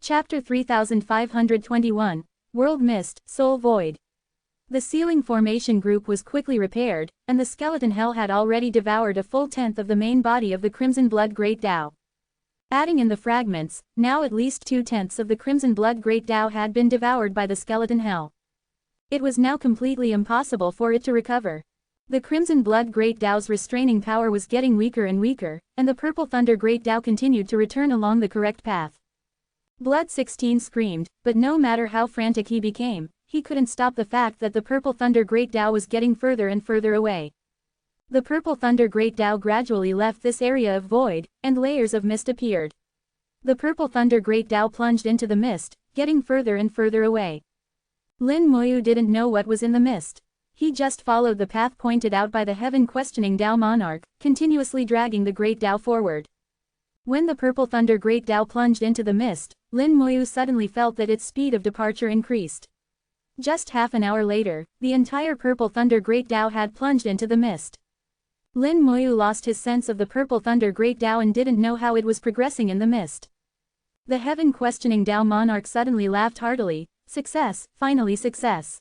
Chapter 3521, World Mist, Soul Void. The sealing formation group was quickly repaired, and the skeleton hell had already devoured a full tenth of the main body of the Crimson Blood Great Tao. Adding in the fragments, now at least 2/10 of the Crimson Blood Great Tao had been devoured by the skeleton hell. It was now completely impossible for it to recover. The Crimson Blood Great Tao's restraining power was getting weaker and weaker, and the Purple Thunder Great Tao continued to return along the correct path. Blood 16 screamed, but no matter how frantic he became, he couldn't stop the fact that the Purple Thunder Great Tao was getting further and further away. The Purple Thunder Great Tao gradually left this area of void, and layers of mist appeared. The Purple Thunder Great Tao plunged into the mist, getting further and further away. Lin Moyu didn't know what was in the mist. He just followed the path pointed out by the heaven-questioning Tao monarch, continuously dragging the Great Tao forward. When the Purple Thunder Great Tao plunged into the mist, Lin Moyu suddenly felt that its speed of departure increased. Just half an hour later, the entire Purple Thunder Great Tao had plunged into the mist. Lin Moyu lost his sense of the Purple Thunder Great Tao and didn't know how it was progressing in the mist. The heaven-questioning Tao monarch suddenly laughed heartily. Success, finally success.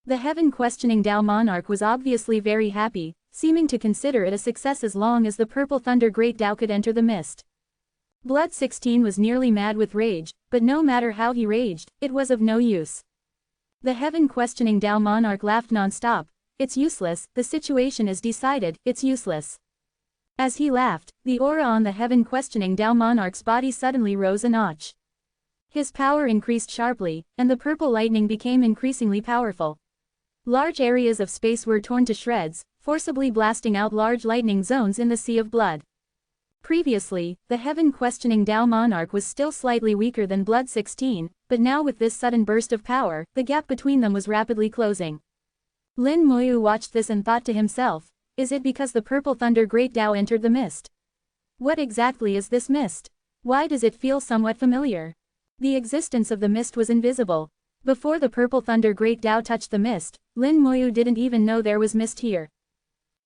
The heaven-questioning Tao monarch was obviously very happy, seeming to consider it a success as long as the Purple Thunder Great Tao could enter the mist. Blood 16 was nearly mad with rage, but no matter how he raged, it was of no use. The heaven-questioning Tao monarch laughed non-stop. It's useless, the situation is decided, it's useless. As he laughed, the aura on the heaven-questioning Tao monarch's body suddenly rose a notch. His power increased sharply, and the purple lightning became increasingly powerful. Large areas of space were torn to shreds, forcibly blasting out large lightning zones in the sea of blood. Previously, the heaven-questioning Tao monarch was still slightly weaker than Blood 16, but now with this sudden burst of power, the gap between them was rapidly closing. Lin Moyu watched this and thought to himself, is it because the Purple Thunder Great Tao entered the mist? What exactly is this mist? Why does it feel somewhat familiar? The existence of the mist was invisible. Before the Purple Thunder Great Tao touched the mist, Lin Moyu didn't even know there was mist here.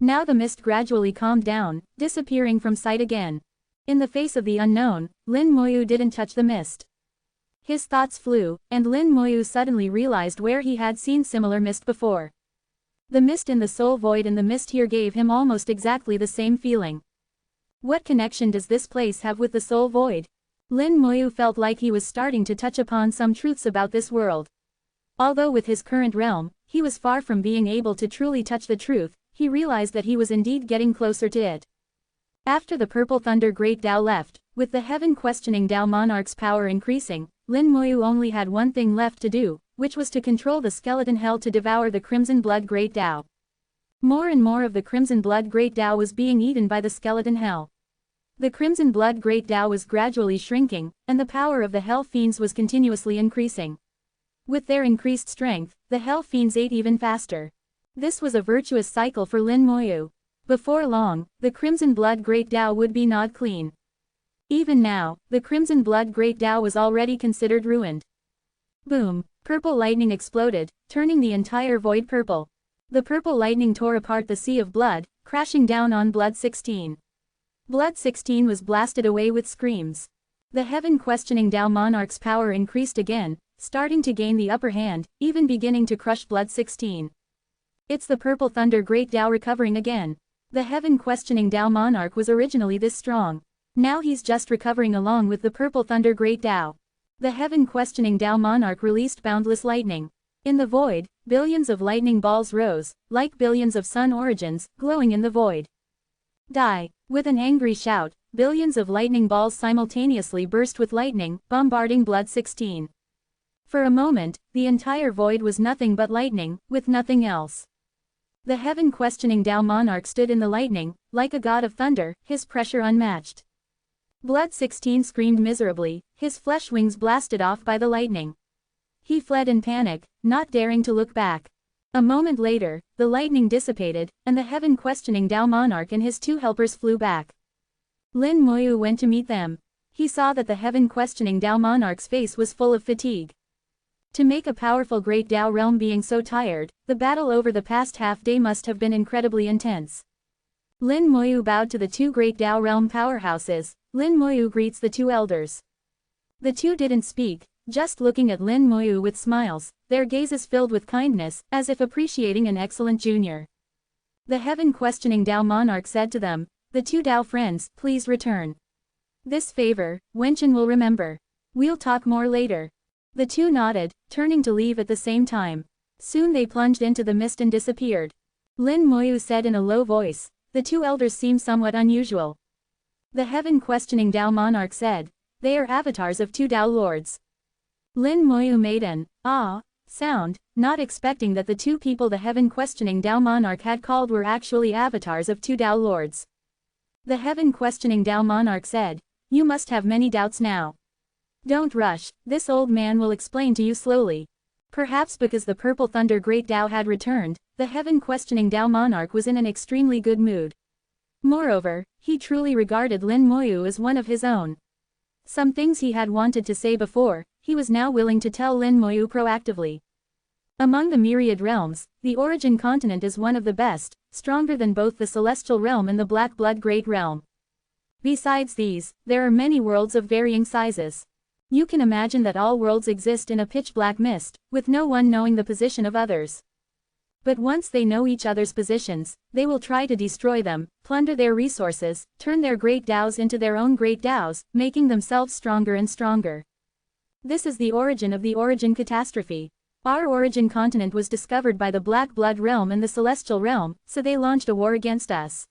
Now the mist gradually calmed down, disappearing from sight again. In the face of the unknown, Lin Moyu didn't touch the mist. His thoughts flew, and Lin Moyu suddenly realized where he had seen similar mist before. The mist in the soul void and the mist here gave him almost exactly the same feeling. What connection does this place have with the soul void? Lin Moyu felt like he was starting to touch upon some truths about this world. Although with his current realm, he was far from being able to truly touch the truth, he realized that he was indeed getting closer to it. After the Purple Thunder Great Tao left, with the heaven-questioning Tao monarch's power increasing, Lin Moyu only had one thing left to do, which was to control the skeleton hell to devour the Crimson Blood Great Tao. More and more of the Crimson Blood Great Tao was being eaten by the skeleton hell. The Crimson Blood Great Tao was gradually shrinking, and the power of the Hell Fiends was continuously increasing. With their increased strength, the Hell Fiends ate even faster. This was a virtuous cycle for Lin Moyu. Before long, the Crimson Blood Great Tao would be gnawed clean. Even now, the Crimson Blood Great Tao was already considered ruined. Boom! Purple lightning exploded, turning the entire void purple. The purple lightning tore apart the sea of blood, crashing down on Blood 16. Blood 16 was blasted away with screams. The heaven-questioning Tao monarch's power increased again, starting to gain the upper hand, even beginning to crush Blood 16. It's the Purple Thunder Great Tao recovering again. The heaven-questioning Tao monarch was originally this strong. Now he's just recovering along with the Purple Thunder Great Tao. The heaven-questioning Tao monarch released boundless lightning. In the void, billions of lightning balls rose, like billions of sun origins, glowing in the void. Die! With an angry shout, billions of lightning balls simultaneously burst with lightning, bombarding Blood 16. For a moment, the entire void was nothing but lightning, with nothing else. The heaven-questioning Tao monarch stood in the lightning, like a god of thunder, his pressure unmatched. Blood 16 screamed miserably, his flesh wings blasted off by the lightning. He fled in panic, not daring to look back. A moment later, the lightning dissipated, and the heaven-questioning Tao monarch and his two helpers flew back. Lin Moyu went to meet them. He saw that the heaven-questioning Tao monarch's face was full of fatigue. To make a powerful great Tao realm being so tired, the battle over the past half-day must have been incredibly intense. Lin Moyu bowed to the two great Tao realm powerhouses. Lin Moyu greets the two elders. The two didn't speak, just looking at Lin Moyu with smiles, their gazes filled with kindness, as if appreciating an excellent junior. The heaven-questioning Dao monarch said to them, "The two Dao friends, please return. This favor, Wenchen will remember. We'll talk more later." The two nodded, turning to leave at the same time. Soon they plunged into the mist and disappeared. Lin Moyu said in a low voice, "The two elders seem somewhat unusual." The heaven-questioning Dao monarch said, "They are avatars of two Dao lords." Lin Moyu made an sound, not expecting that the two people the heaven-questioning Dao monarch had called were actually avatars of two Dao lords. The heaven-questioning Dao monarch said, "You must have many doubts now. Don't rush, this old man will explain to you slowly." Perhaps because the Purple Thunder Great Dao had returned, the heaven-questioning Dao monarch was in an extremely good mood. Moreover, he truly regarded Lin Moyu as one of his own. Some things he had wanted to say before, he was now willing to tell Lin Moyu proactively. Among the myriad realms, the Origin Continent is one of the best, stronger than both the Celestial Realm and the Black Blood Great Realm. Besides these, there are many worlds of varying sizes. You can imagine that all worlds exist in a pitch-black mist, with no one knowing the position of others. But once they know each other's positions, they will try to destroy them, plunder their resources, turn their great Daos into their own great Daos, making themselves stronger and stronger. This is the origin of the Origin Catastrophe. Our Origin Continent was discovered by the Black Blood Realm and the Celestial Realm, so they launched a war against us.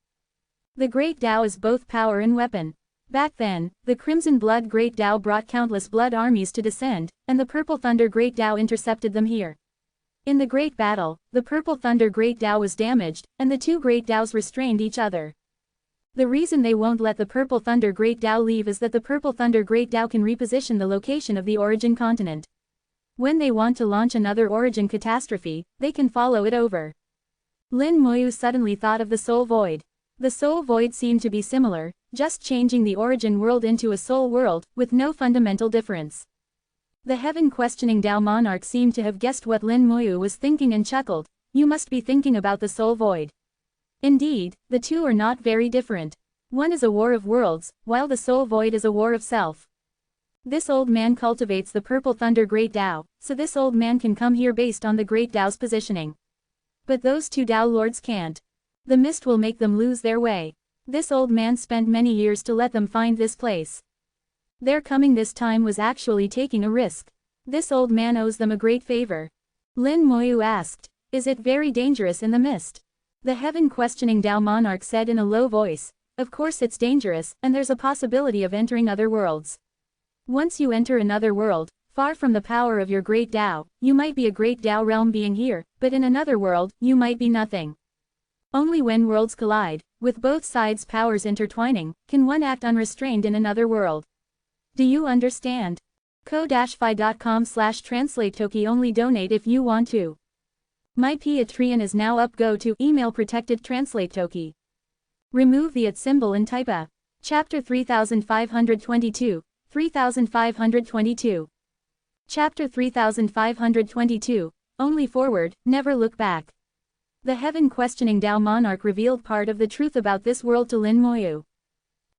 The Great Dao is both power and weapon. Back then, the Crimson Blood Great Dao brought countless blood armies to descend, and the Purple Thunder Great Dao intercepted them here. In the Great Battle, the Purple Thunder Great Dao was damaged, and the two Great Daos restrained each other. The reason they won't let the Purple Thunder Great Dao leave is that the Purple Thunder Great Dao can reposition the location of the Origin Continent. When they want to launch another Origin Catastrophe, they can follow it over. Lin Moyu suddenly thought of the Soul Void. The Soul Void seemed to be similar, just changing the Origin world into a Soul world, with no fundamental difference. The heaven-questioning Dao monarch seemed to have guessed what Lin Moyu was thinking and chuckled, "You must be thinking about the Soul Void." Indeed, the two are not very different. One is a war of worlds, while the Soul Void is a war of self. This old man cultivates the Purple Thunder Great Dao, so this old man can come here based on the Great Dao's positioning. But those two Dao lords can't. The mist will make them lose their way. This old man spent many years to let them find this place. Their coming this time was actually taking a risk. This old man owes them a great favor. Lin Moyu asked, "Is it very dangerous in the mist?" The heaven-questioning Dao monarch said in a low voice, "Of course it's dangerous, and there's a possibility of entering other worlds. Once you enter another world, far from the power of your great Dao, you might be a great Dao realm being here, but in another world, you might be nothing. Only when worlds collide, with both sides' powers intertwining, can one act unrestrained in another world. Do you understand? ko-fi.com/translate-toki only donate if you want to. My Patreon is now up. Go to email protected translate toki. Remove the @ symbol and type a. Chapter 3522, 3522. Chapter 3522, Only Forward, Never Look Back. The heaven-questioning Dao monarch revealed part of the truth about this world to Lin Moyu.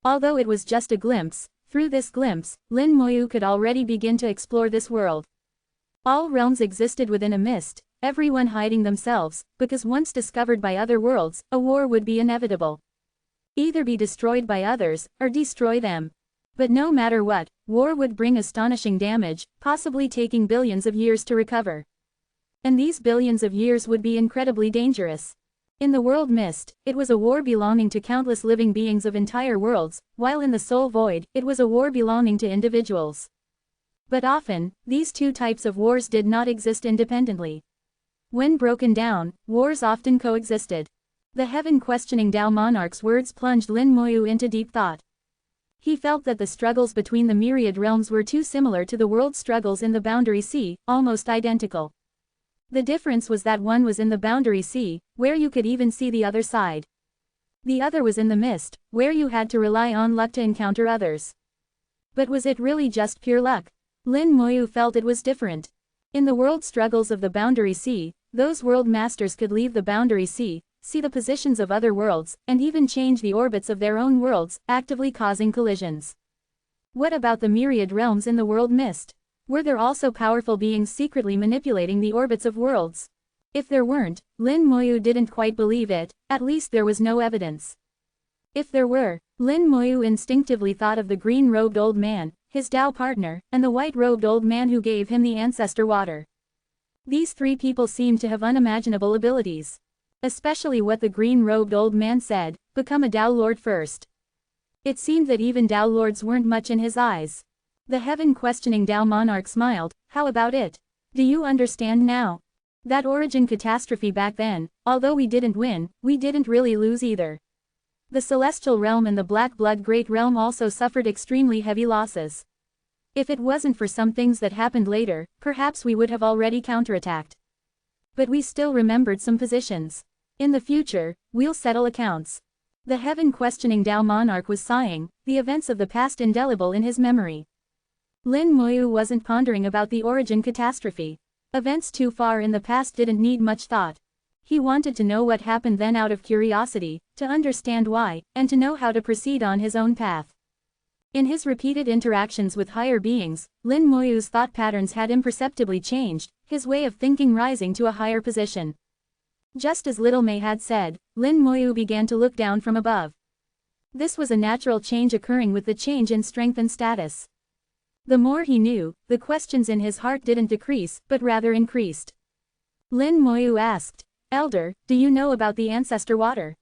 Although it was just a glimpse, through this glimpse, Lin Moyu could already begin to explore this world. All realms existed within a mist, everyone hiding themselves, because once discovered by other worlds, a war would be inevitable. Either be destroyed by others, or destroy them. But no matter what, war would bring astonishing damage, possibly taking billions of years to recover. And these billions of years would be incredibly dangerous. In the world mist, it was a war belonging to countless living beings of entire worlds, while in the Soul Void, it was a war belonging to individuals. But often, these two types of wars did not exist independently. When broken down, wars often coexisted. The heaven-questioning Dao monarch's words plunged Lin Moyu into deep thought. He felt that the struggles between the myriad realms were too similar to the world struggles in the Boundary Sea, almost identical. The difference was that one was in the Boundary Sea, where you could even see the other side. The other was in the mist, where you had to rely on luck to encounter others. But was it really just pure luck? Lin Moyu felt it was different. In the world struggles of the Boundary Sea, those world masters could leave the Boundary Sea, see the positions of other worlds, and even change the orbits of their own worlds, actively causing collisions. What about the myriad realms in the world mist? Were there also powerful beings secretly manipulating the orbits of worlds? If there weren't, Lin Moyu didn't quite believe it, at least there was no evidence. If there were, Lin Moyu instinctively thought of the green-robed old man, his Tao partner, and the white-robed old man who gave him the ancestor water. These three people seemed to have unimaginable abilities. Especially what the green-robed old man said, become a Tao Lord first. It seemed that even Tao Lords weren't much in his eyes. The heaven-questioning Tao monarch smiled, how about it? Do you understand now? That origin catastrophe back then, although we didn't win, we didn't really lose either. The Celestial Realm and the Black Blood Great Realm also suffered extremely heavy losses. If it wasn't for some things that happened later, perhaps we would have already counterattacked. But we still remembered some positions. In the future, we'll settle accounts. The heaven-questioning Tao monarch was sighing, the events of the past indelible in his memory. Lin Moyu wasn't pondering about the origin catastrophe. Events too far in the past didn't need much thought. He wanted to know what happened then out of curiosity, to understand why, and to know how to proceed on his own path. In his repeated interactions with higher beings, Lin Moyu's thought patterns had imperceptibly changed, his way of thinking rising to a higher position. Just as Little May had said, Lin Moyu began to look down from above. This was a natural change occurring with the change in strength and status. The more he knew, the questions in his heart didn't decrease, but rather increased. Lin Moyu asked, Elder, do you know about the ancestor water?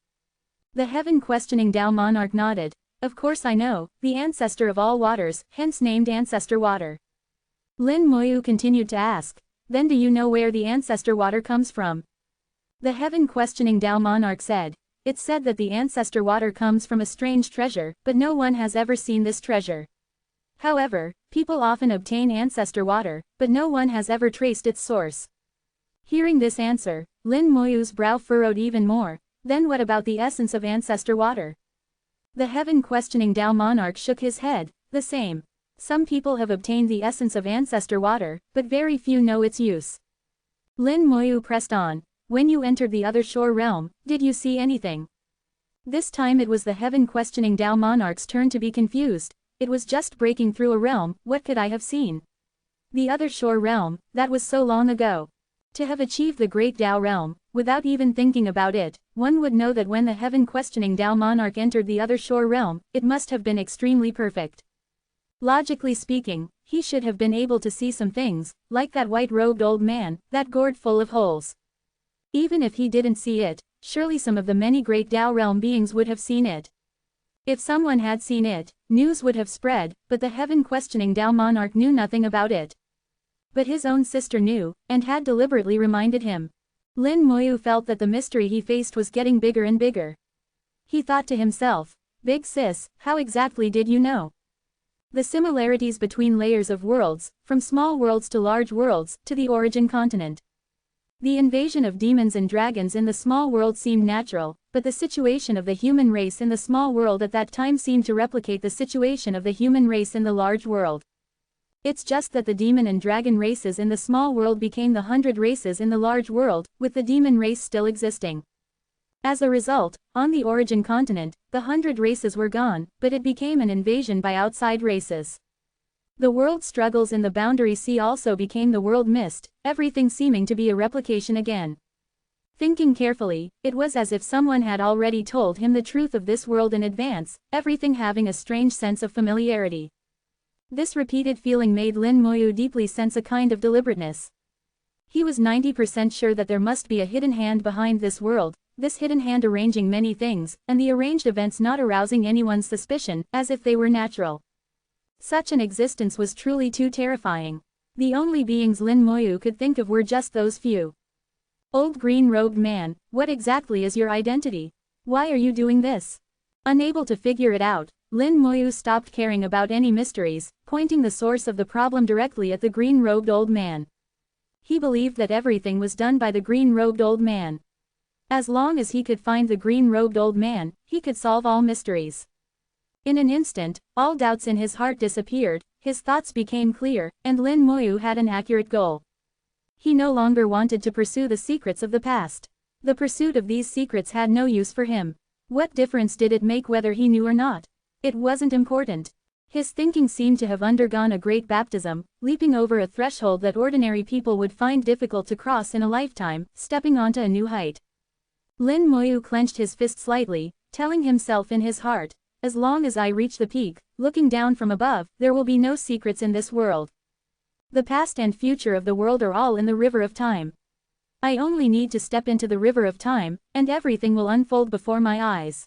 The heaven-questioning Tao monarch nodded. Of course I know, the ancestor of all waters, hence named ancestor water. Lin Moyu continued to ask, then do you know where the ancestor water comes from? The heaven-questioning Tao monarch said, it's said that the ancestor water comes from a strange treasure, but no one has ever seen this treasure. However, people often obtain ancestor water, but no one has ever traced its source. Hearing this answer, Lin Moyu's brow furrowed even more. Then what about the essence of ancestor water? The heaven-questioning Tao monarch shook his head, the same. Some people have obtained the essence of ancestor water, but very few know its use. Lin Moyu pressed on, when you entered the other shore realm, did you see anything? This time it was the heaven-questioning Tao monarch's turn to be confused. It was just breaking through a realm, what could I have seen? The other shore realm, that was so long ago. To have achieved the great Tao realm, without even thinking about it, one would know that when the heaven-questioning Tao monarch entered the other shore realm, it must have been extremely perfect. Logically speaking, he should have been able to see some things, like that white-robed old man, that gourd full of holes. Even if he didn't see it, surely some of the many great Tao realm beings would have seen it. If someone had seen it, news would have spread, but the heaven-questioning Tao monarch knew nothing about it. But his own sister knew, and had deliberately reminded him. Lin Moyu felt that the mystery he faced was getting bigger and bigger. He thought to himself, Big sis, how exactly did you know? The similarities between layers of worlds, from small worlds to large worlds, to the origin continent. The invasion of demons and dragons in the small world seemed natural, but the situation of the human race in the small world at that time seemed to replicate the situation of the human race in the large world. It's just that the demon and dragon races in the small world became the 100 races in the large world, with the demon race still existing. As a result, on the origin continent, the 100 races were gone, but it became an invasion by outside races. The world struggles in the boundary sea also became the world mist, everything seeming to be a replication again. Thinking carefully, it was as if someone had already told him the truth of this world in advance, everything having a strange sense of familiarity. This repeated feeling made Lin Moyu deeply sense a kind of deliberateness. He was 90% sure that there must be a hidden hand behind this world, this hidden hand arranging many things, and the arranged events not arousing anyone's suspicion, as if they were natural. Such an existence was truly too terrifying. The only beings Lin Moyu could think of were just those few. Old green-robed man, what exactly is your identity? Why are you doing this? Unable to figure it out, Lin Moyu stopped caring about any mysteries, pointing the source of the problem directly at the green-robed old man. He believed that everything was done by the green-robed old man. As long as he could find the green-robed old man, he could solve all mysteries. In an instant, all doubts in his heart disappeared, his thoughts became clear, and Lin Moyu had an accurate goal. He no longer wanted to pursue the secrets of the past. The pursuit of these secrets had no use for him. What difference did it make whether he knew or not? It wasn't important. His thinking seemed to have undergone a great baptism, leaping over a threshold that ordinary people would find difficult to cross in a lifetime, stepping onto a new height. Lin Moyu clenched his fist slightly, telling himself in his heart, as long as I reach the peak, looking down from above, there will be no secrets in this world. The past and future of the world are all in the river of time. I only need to step into the river of time, and everything will unfold before my eyes.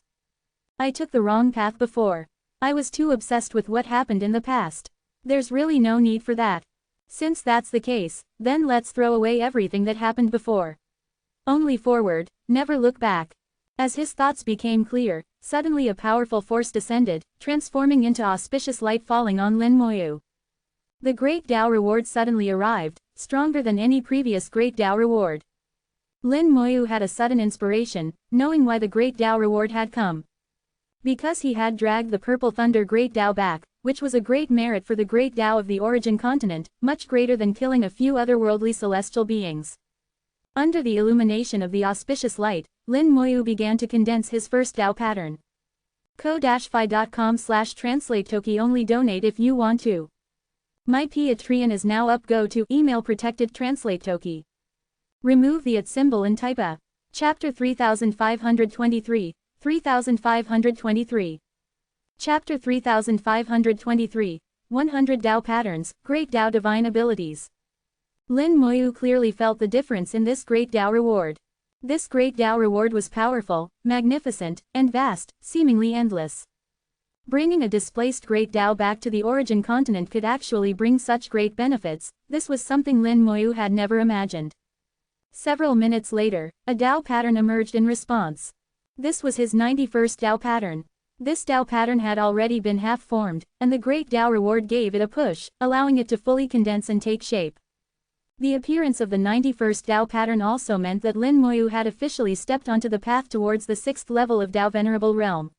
I took the wrong path before. I was too obsessed with what happened in the past. There's really no need for that. Since that's the case, then let's throw away everything that happened before. Only forward, never look back. As his thoughts became clear, suddenly a powerful force descended, transforming into auspicious light falling on Lin Moyu. The Great Tao reward suddenly arrived, stronger than any previous Great Tao reward. Lin Moyu had a sudden inspiration, knowing why the Great Tao reward had come. Because he had dragged the Purple Thunder Great Tao back, which was a great merit for the Great Tao of the origin continent, much greater than killing a few otherworldly celestial beings. Under the illumination of the auspicious light, Lin Moyu began to condense his first Tao pattern. ko-fi.com/translate-toki only donate if you want to. My Patreon is now up. Go to email protected translate toki. Remove the @ symbol and type a. Chapter 3523. 3523. Chapter 3523. 100 Tao Patterns, Great Tao Divine Abilities. Lin Moyu clearly felt the difference in this Great Tao reward. This Great Tao reward was powerful, magnificent, and vast, seemingly endless. Bringing a displaced Great Tao back to the origin continent could actually bring such great benefits. This was something Lin Moyu had never imagined. Several minutes later, a Tao pattern emerged in response. This was his 91st Tao pattern. This Tao pattern had already been half-formed, and the Great Tao reward gave it a push, allowing it to fully condense and take shape. The appearance of the 91st Tao pattern also meant that Lin Moyu had officially stepped onto the path towards the 6th level of Tao Venerable Realm.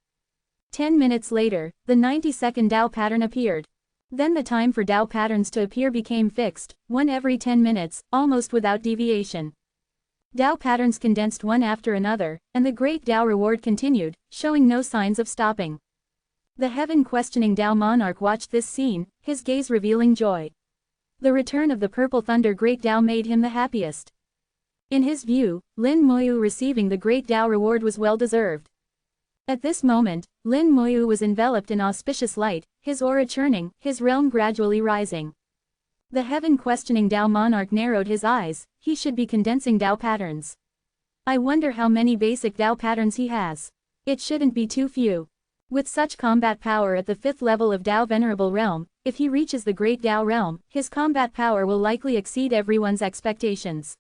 10 minutes later, the 92nd Tao pattern appeared. Then the time for Tao patterns to appear became fixed, one every 10 minutes, almost without deviation. Tao patterns condensed one after another, and the Great Tao reward continued, showing no signs of stopping. The heaven-questioning Tao monarch watched this scene, his gaze revealing joy. The return of the Purple Thunder Great Tao made him the happiest. In his view, Lin Moyu receiving the Great Tao reward was well-deserved. At this moment, Lin Moyu was enveloped in auspicious light, his aura churning, his realm gradually rising. The heaven-questioning Tao monarch narrowed his eyes. He should be condensing Tao patterns. I wonder how many basic Tao patterns he has. It shouldn't be too few. With such combat power at the 5th level of Tao Venerable Realm, if he reaches the Great Tao Realm, his combat power will likely exceed everyone's expectations.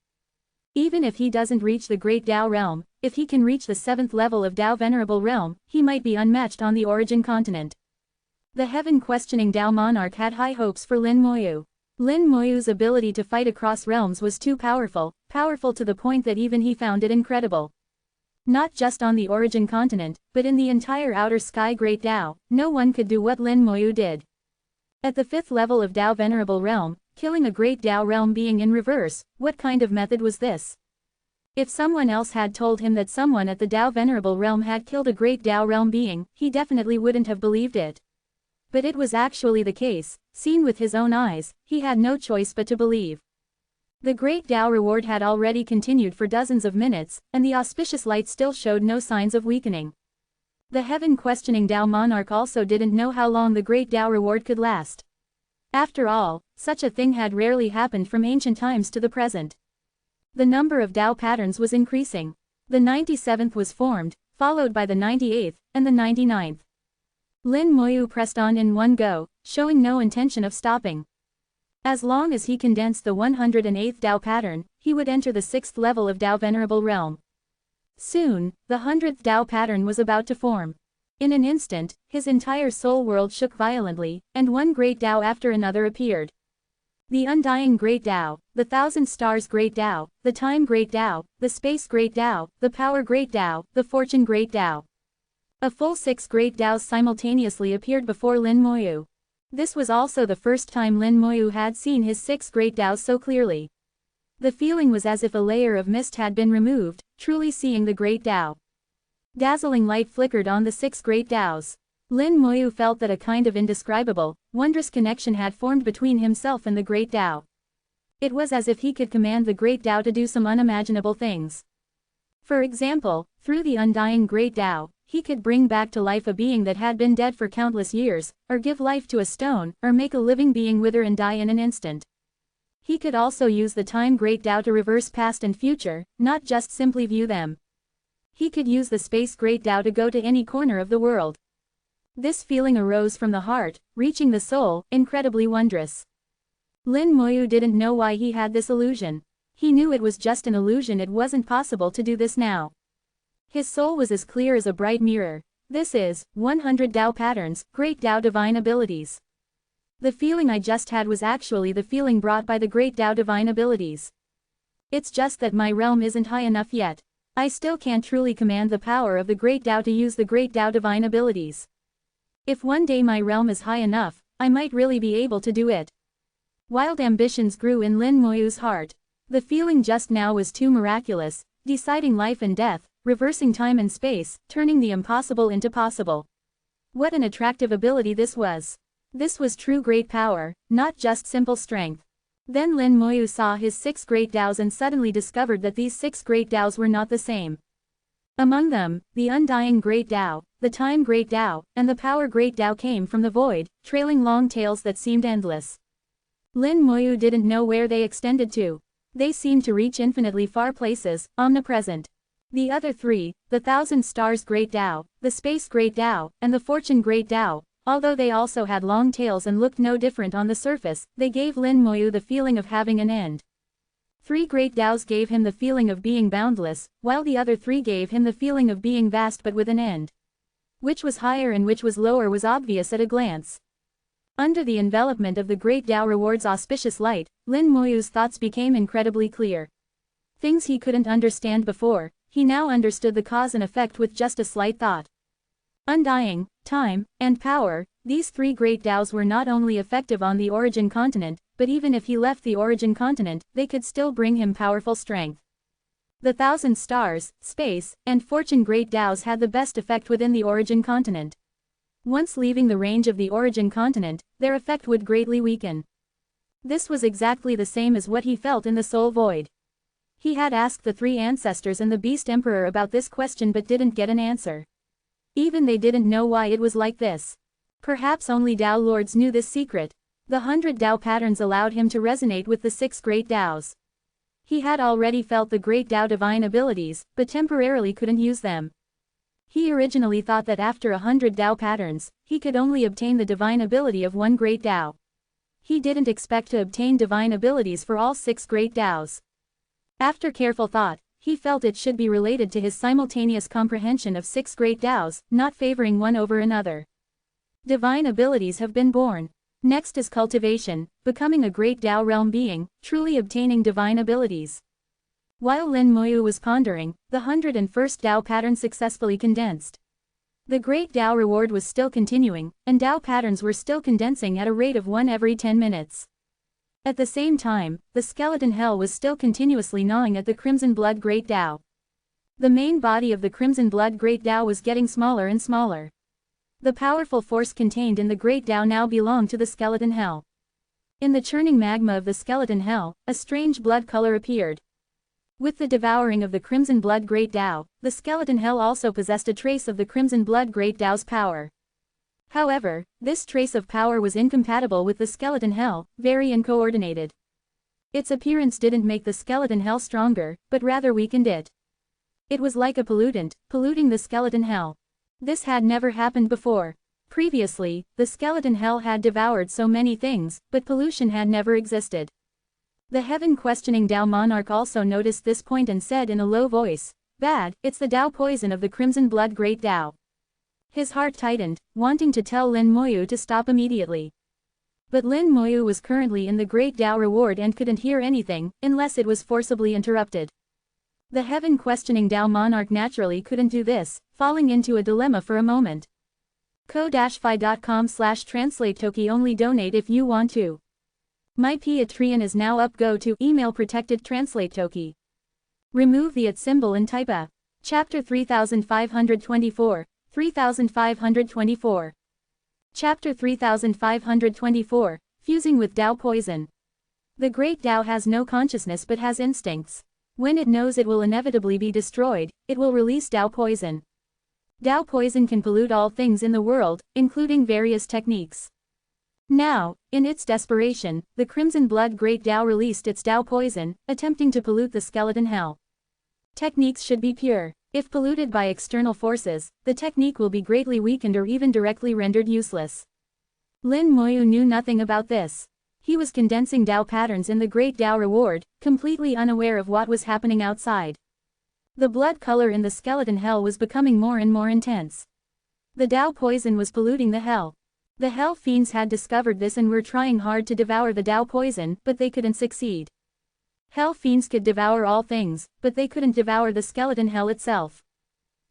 Even if he doesn't reach the Great Tao Realm, if he can reach the 7th level of Tao Venerable Realm, he might be unmatched on the origin continent. The heaven-questioning Tao monarch had high hopes for Lin Moyu. Lin Moyu's ability to fight across realms was too powerful to the point that even he found it incredible. Not just on the origin continent, but in the entire outer sky Great Tao, no one could do what Lin Moyu did. At the 5th level of Tao Venerable Realm, killing a Great Tao realm being in reverse, what kind of method was this? If someone else had told him that someone at the Tao Venerable Realm had killed a Great Tao realm being, he definitely wouldn't have believed it. But it was actually the case, seen with his own eyes, he had no choice but to believe. The Great Tao reward had already continued for dozens of minutes, and the auspicious light still showed no signs of weakening. The heaven-questioning Tao monarch also didn't know how long the Great Tao reward could last. After all, such a thing had rarely happened from ancient times to the present. The number of Tao patterns was increasing. The 97th was formed, followed by the 98th, and the 99th. Lin Moyu pressed on in one go, showing no intention of stopping. As long as he condensed the 108th Tao pattern, he would enter the 6th level of Tao Venerable Realm. Soon, the 100th Tao pattern was about to form. In an instant, his entire soul world shook violently, and one Great Tao after another appeared. The Undying Great Tao, the Thousand Stars Great Tao, the Time Great Tao, the Space Great Tao, the Power Great Tao, the Fortune Great Tao. A full 6 Great Taos simultaneously appeared before Lin Moyu. This was also the first time Lin Moyu had seen his 6 Great Taos so clearly. The feeling was as if a layer of mist had been removed, truly seeing the Great Tao. Dazzling light flickered on the 6 Great Taos. Lin Moyu felt that a kind of indescribable, wondrous connection had formed between himself and the Great Tao. It was as if he could command the Great Tao to do some unimaginable things. For example, through the undying Great Tao, he could bring back to life a being that had been dead for countless years, or give life to a stone, or make a living being wither and die in an instant. He could also use the time Great Tao to reverse past and future, not just simply view them. He could use the space Great Tao to go to any corner of the world. This feeling arose from the heart, reaching the soul, incredibly wondrous. Lin Moyu didn't know why he had this illusion. He knew it was just an illusion, it wasn't possible to do this now. His soul was as clear as a bright mirror. This is 100 Tao patterns, Great Tao divine abilities. The feeling I just had was actually the feeling brought by the Great Tao divine abilities. It's just that my realm isn't high enough yet. I still can't truly command the power of the Great Tao to use the Great Tao divine abilities. If one day my realm is high enough, I might really be able to do it. Wild ambitions grew in Lin Moyu's heart. The feeling just now was too miraculous, deciding life and death, reversing time and space, turning the impossible into possible. What an attractive ability this was. This was true great power, not just simple strength. Then Lin Moyu saw his 6 Great Taos and suddenly discovered that these 6 Great Taos were not the same. Among them, the undying Great Tao, the time Great Tao, and the power Great Tao came from the void, trailing long tails that seemed endless. Lin Moyu didn't know where they extended to. They seemed to reach infinitely far places, omnipresent. The other 3, the Thousand Stars Great Tao, the Space Great Tao, and the Fortune Great Tao, although they also had long tails and looked no different on the surface, they gave Lin Moyu the feeling of having an end. 3 Great Taos gave him the feeling of being boundless, while the other 3 gave him the feeling of being vast but with an end. Which was higher and which was lower was obvious at a glance. Under the envelopment of the Great Tao Reward's auspicious light, Lin Moyu's thoughts became incredibly clear. Things he couldn't understand before, he now understood the cause and effect with just a slight thought. Undying, time, and power, these 3 Great Taos were not only effective on the origin continent, but even if he left the origin continent, they could still bring him powerful strength. The Thousand Stars, Space, and Fortune Great Taos had the best effect within the origin continent. Once leaving the range of the origin continent, their effect would greatly weaken. This was exactly the same as what he felt in the soul void. He had asked the 3 ancestors and the Beast Emperor about this question but didn't get an answer. Even they didn't know why it was like this. Perhaps only Tao Lords knew this secret. The 100 Tao patterns allowed him to resonate with the 6 Great Taos. He had already felt the Great Tao divine abilities, but temporarily couldn't use them. He originally thought that after 100 Tao patterns, he could only obtain the divine ability of 1 Great Tao. He didn't expect to obtain divine abilities for all 6 Great Taos. After careful thought, he felt it should be related to his simultaneous comprehension of 6 Great Taos, not favoring one over another. Divine abilities have been born. Next is cultivation, becoming a Great Tao realm being, truly obtaining divine abilities. While Lin Moyu was pondering, the 101st Tao pattern successfully condensed. The Great Tao reward was still continuing, and Tao patterns were still condensing at a rate of 1 every 10 minutes. At the same time, the skeleton hell was still continuously gnawing at the Crimson Blood Great Tao. The main body of the Crimson Blood Great Tao was getting smaller and smaller. The powerful force contained in the Great Tao now belonged to the skeleton hell. In the churning magma of the skeleton hell, a strange blood color appeared. With the devouring of the Crimson Blood Great Tao, the skeleton hell also possessed a trace of the Crimson Blood Great Tao's power. However, this trace of power was incompatible with the skeleton hell, very uncoordinated. Its appearance didn't make the skeleton hell stronger, but rather weakened it. It was like a pollutant, polluting the skeleton hell. This had never happened before. Previously, the skeleton hell had devoured so many things, but pollution had never existed. The heaven-questioning Tao monarch also noticed this point and said in a low voice, "Bad, it's the Tao poison of the Crimson Blood Great Tao." His heart tightened, wanting to tell Lin Moyu to stop immediately. But Lin Moyu was currently in the Great Tao reward and couldn't hear anything, unless it was forcibly interrupted. The heaven-questioning Tao monarch naturally couldn't do this, falling into a dilemma for a moment. ko-fi.com/translate-toki only donate if you want to. My Patreon is now up, go to email protected translate toki. Remove the @ symbol and type a. Chapter 3524, 3524. Chapter 3524, Fusing with Tao Poison. The Great Tao has no consciousness but has instincts. When it knows it will inevitably be destroyed, it will release Tao Poison. Tao Poison can pollute all things in the world, including various techniques. Now, in its desperation, the Crimson Blood Great Tao released its Tao Poison, attempting to pollute the skeleton hell. Techniques should be pure. If polluted by external forces, the technique will be greatly weakened or even directly rendered useless. Lin Moyu knew nothing about this. He was condensing Tao patterns in the Great Tao Reward, completely unaware of what was happening outside. The blood color in the skeleton hell was becoming more and more intense. The Tao Poison was polluting the hell. The Hell Fiends had discovered this and were trying hard to devour the Tao Poison, but they couldn't succeed. Hell Fiends could devour all things, but they couldn't devour the skeleton hell itself.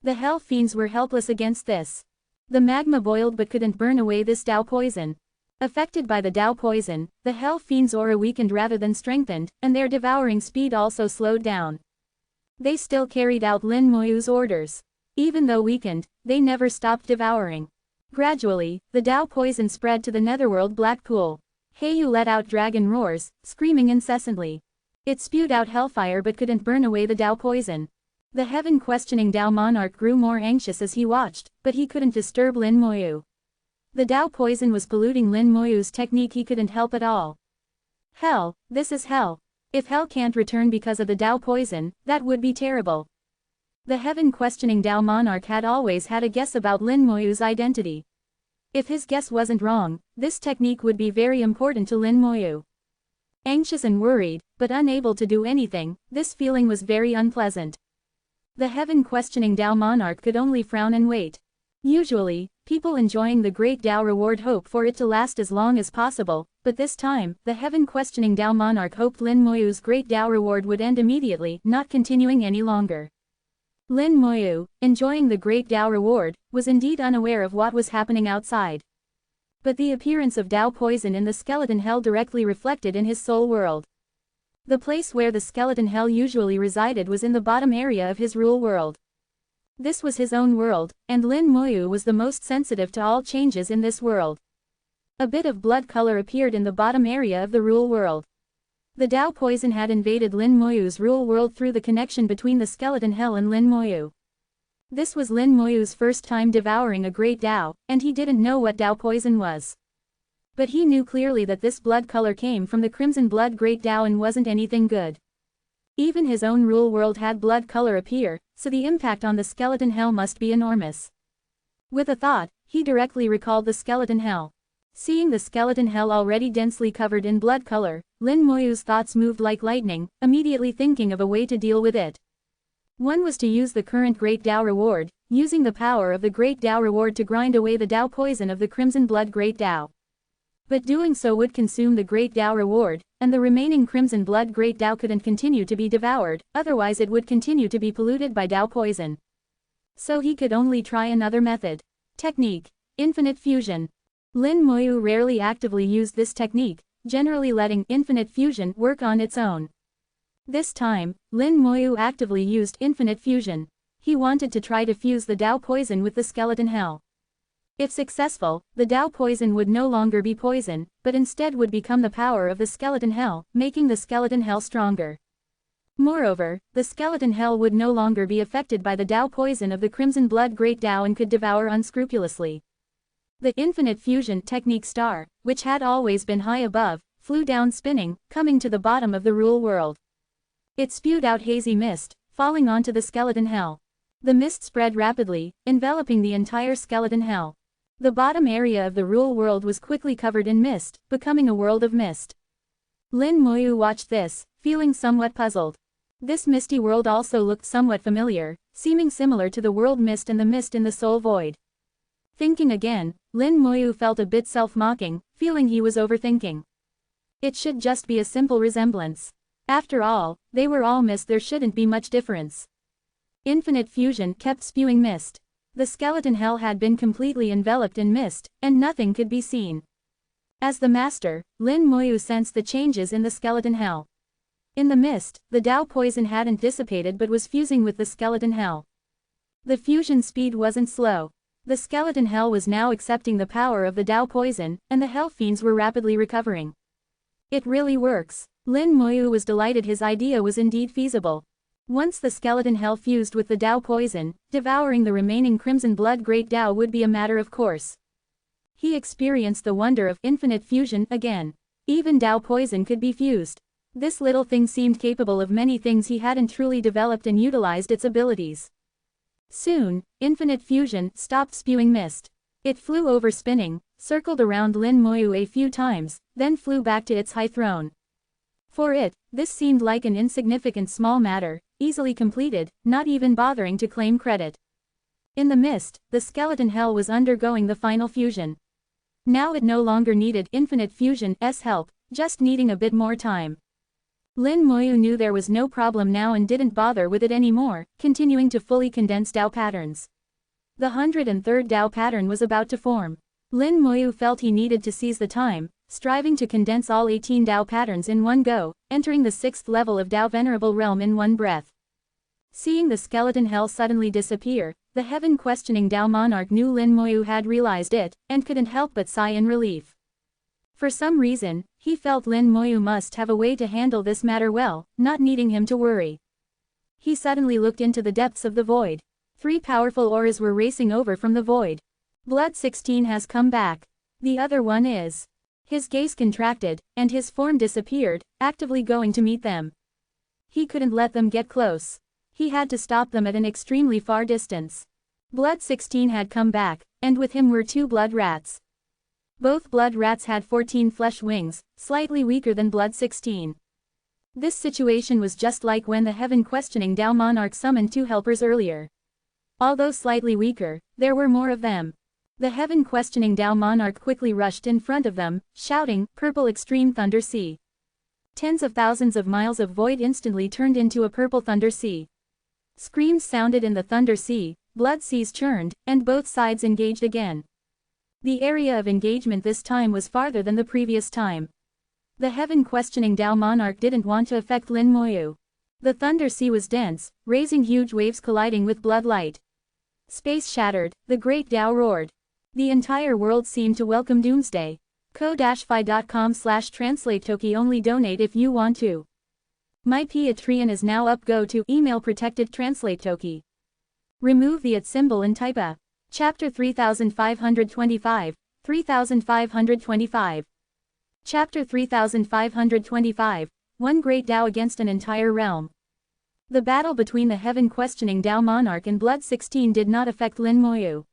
The Hell Fiends were helpless against this. The magma boiled but couldn't burn away this Tao Poison. Affected by the Tao Poison, the Hell Fiends' aura weakened rather than strengthened, and their devouring speed also slowed down. They still carried out Lin Moyu's orders. Even though weakened, they never stopped devouring. Gradually, the Tao Poison spread to the netherworld black pool. Heiyu let out dragon roars, screaming incessantly. It spewed out hellfire but couldn't burn away the Tao Poison. The heaven-questioning Tao monarch grew more anxious as he watched, but he couldn't disturb Lin Moyu. The Tao Poison was polluting Lin Moyu's technique. He couldn't help at all. Hell, this is hell. If hell can't return because of the Tao Poison, that would be terrible. The heaven-questioning Tao monarch had always had a guess about Lin Moyu's identity. If his guess wasn't wrong, this technique would be very important to Lin Moyu. Anxious and worried, but unable to do anything, this feeling was very unpleasant. The heaven-questioning Tao monarch could only frown and wait. Usually, people enjoying the Great Tao Reward hope for it to last as long as possible, but this time, the heaven-questioning Tao monarch hoped Lin Moyu's Great Tao Reward would end immediately, not continuing any longer. Lin Moyu, enjoying the Great Tao Reward, was indeed unaware of what was happening outside. But the appearance of Tao Poison in the skeleton hell directly reflected in his soul world. The place where the skeleton hell usually resided was in the bottom area of his rule world. This was his own world, and Lin Moyu was the most sensitive to all changes in this world. A bit of blood color appeared in the bottom area of the rule world. The Tao Poison had invaded Lin Moyu's rule world through the connection between the skeleton hell and Lin Moyu. This was Lin Moyu's first time devouring a Great Tao, and he didn't know what Tao Poison was. But he knew clearly that this blood color came from the Crimson Blood Great Tao and wasn't anything good. Even his own rule world had blood color appear, so the impact on the skeleton hell must be enormous. With a thought, he directly recalled the skeleton hell. Seeing the skeleton hell already densely covered in blood color, Lin Moyu's thoughts moved like lightning, immediately thinking of a way to deal with it. One was to use the current Great Tao Reward, using the power of the Great Tao Reward to grind away the Tao Poison of the Crimson Blood Great Tao. But doing so would consume the Great Tao Reward, and the remaining Crimson Blood Great Tao couldn't continue to be devoured, otherwise it would continue to be polluted by Tao Poison. So he could only try another method. Technique: Infinite Fusion. Lin Moyu rarely actively used this technique, generally letting Infinite Fusion work on its own. This time, Lin Moyu actively used Infinite Fusion. He wanted to try to fuse the Tao Poison with the skeleton hell. If successful, the Tao Poison would no longer be poison, but instead would become the power of the skeleton hell, making the skeleton hell stronger. Moreover, the skeleton hell would no longer be affected by the Tao Poison of the Crimson Blood Great Tao and could devour unscrupulously. The Infinite Fusion technique star, which had always been high above, flew down spinning, coming to the bottom of the rule world. It spewed out hazy mist, falling onto the skeleton hell. The mist spread rapidly, enveloping the entire skeleton hell. The bottom area of the rule world was quickly covered in mist, becoming a world of mist. Lin Moyu watched this, feeling somewhat puzzled. This misty world also looked somewhat familiar, seeming similar to the world mist and the mist in the soul void. Thinking again, Lin Moyu felt a bit self-mocking, feeling he was overthinking. It should just be a simple resemblance. After all, they were all mist, there shouldn't be much difference. Infinite Fusion kept spewing mist. The skeleton hell had been completely enveloped in mist, and nothing could be seen. As the master, Lin Moyu sensed the changes in the skeleton hell. In the mist, the Tao Poison hadn't dissipated but was fusing with the skeleton hell. The fusion speed wasn't slow. The skeleton hell was now accepting the power of the Tao poison, and the hell fiends were rapidly recovering. It really works. Lin Moyu was delighted his idea was indeed feasible. Once the skeleton hell fused with the Tao poison, devouring the remaining crimson blood great Tao would be a matter of course. He experienced the wonder of infinite fusion again. Even Tao poison could be fused. This little thing seemed capable of many things he hadn't truly developed and utilized its abilities. Soon, infinite fusion stopped spewing mist. It flew over spinning, circled around Lin Moyu a few times, then flew back to its high throne. For it, this seemed like an insignificant small matter, easily completed, not even bothering to claim credit. In the mist, the skeleton hell was undergoing the final fusion. Now it no longer needed infinite fusion's help, just needing a bit more time. Lin Moyu knew there was no problem now and didn't bother with it anymore, continuing to fully condense Tao patterns. The 103rd Tao pattern was about to form. Lin Moyu felt he needed to seize the time, striving to condense all 18 Tao patterns in one go, entering the 6th level of Tao Venerable realm in one breath. Seeing the skeleton hell suddenly disappear, the heaven-questioning Tao monarch knew Lin Moyu had realized it, and couldn't help but sigh in relief. For some reason, he felt Lin Moyu must have a way to handle this matter well, not needing him to worry. He suddenly looked into the depths of the void. 3 powerful auras were racing over from the void. Blood 16 has come back. The other one is. His gaze contracted, and his form disappeared, actively going to meet them. He couldn't let them get close. He had to stop them at an extremely far distance. Blood 16 had come back, and with him were 2 blood rats. Both blood rats had 14 flesh wings, slightly weaker than Blood 16. This situation was just like when the heaven-questioning Tao monarch summoned 2 helpers earlier. Although slightly weaker, there were more of them. The heaven-questioning Tao monarch quickly rushed in front of them, shouting, "Purple extreme thunder sea." Tens of thousands of miles of void instantly turned into a purple thunder sea. Screams sounded in the thunder sea, blood seas churned, and both sides engaged again. The area of engagement this time was farther than the previous time. The heaven-questioning Tao monarch didn't want to affect Lin Moyu. The thunder sea was dense, raising huge waves colliding with blood light. Space shattered, the great Tao roared. The entire world seemed to welcome doomsday. ko-fi.com/translate-toki only donate if you want to. My Patreon is now up, go to email protected translate toki. Remove the @ symbol and type a. Chapter 3525, 3525. Chapter 3525, One Great Tao Against an Entire Realm. The battle between the heaven-questioning Tao monarch and Blood 16 did not affect Lin Moyu.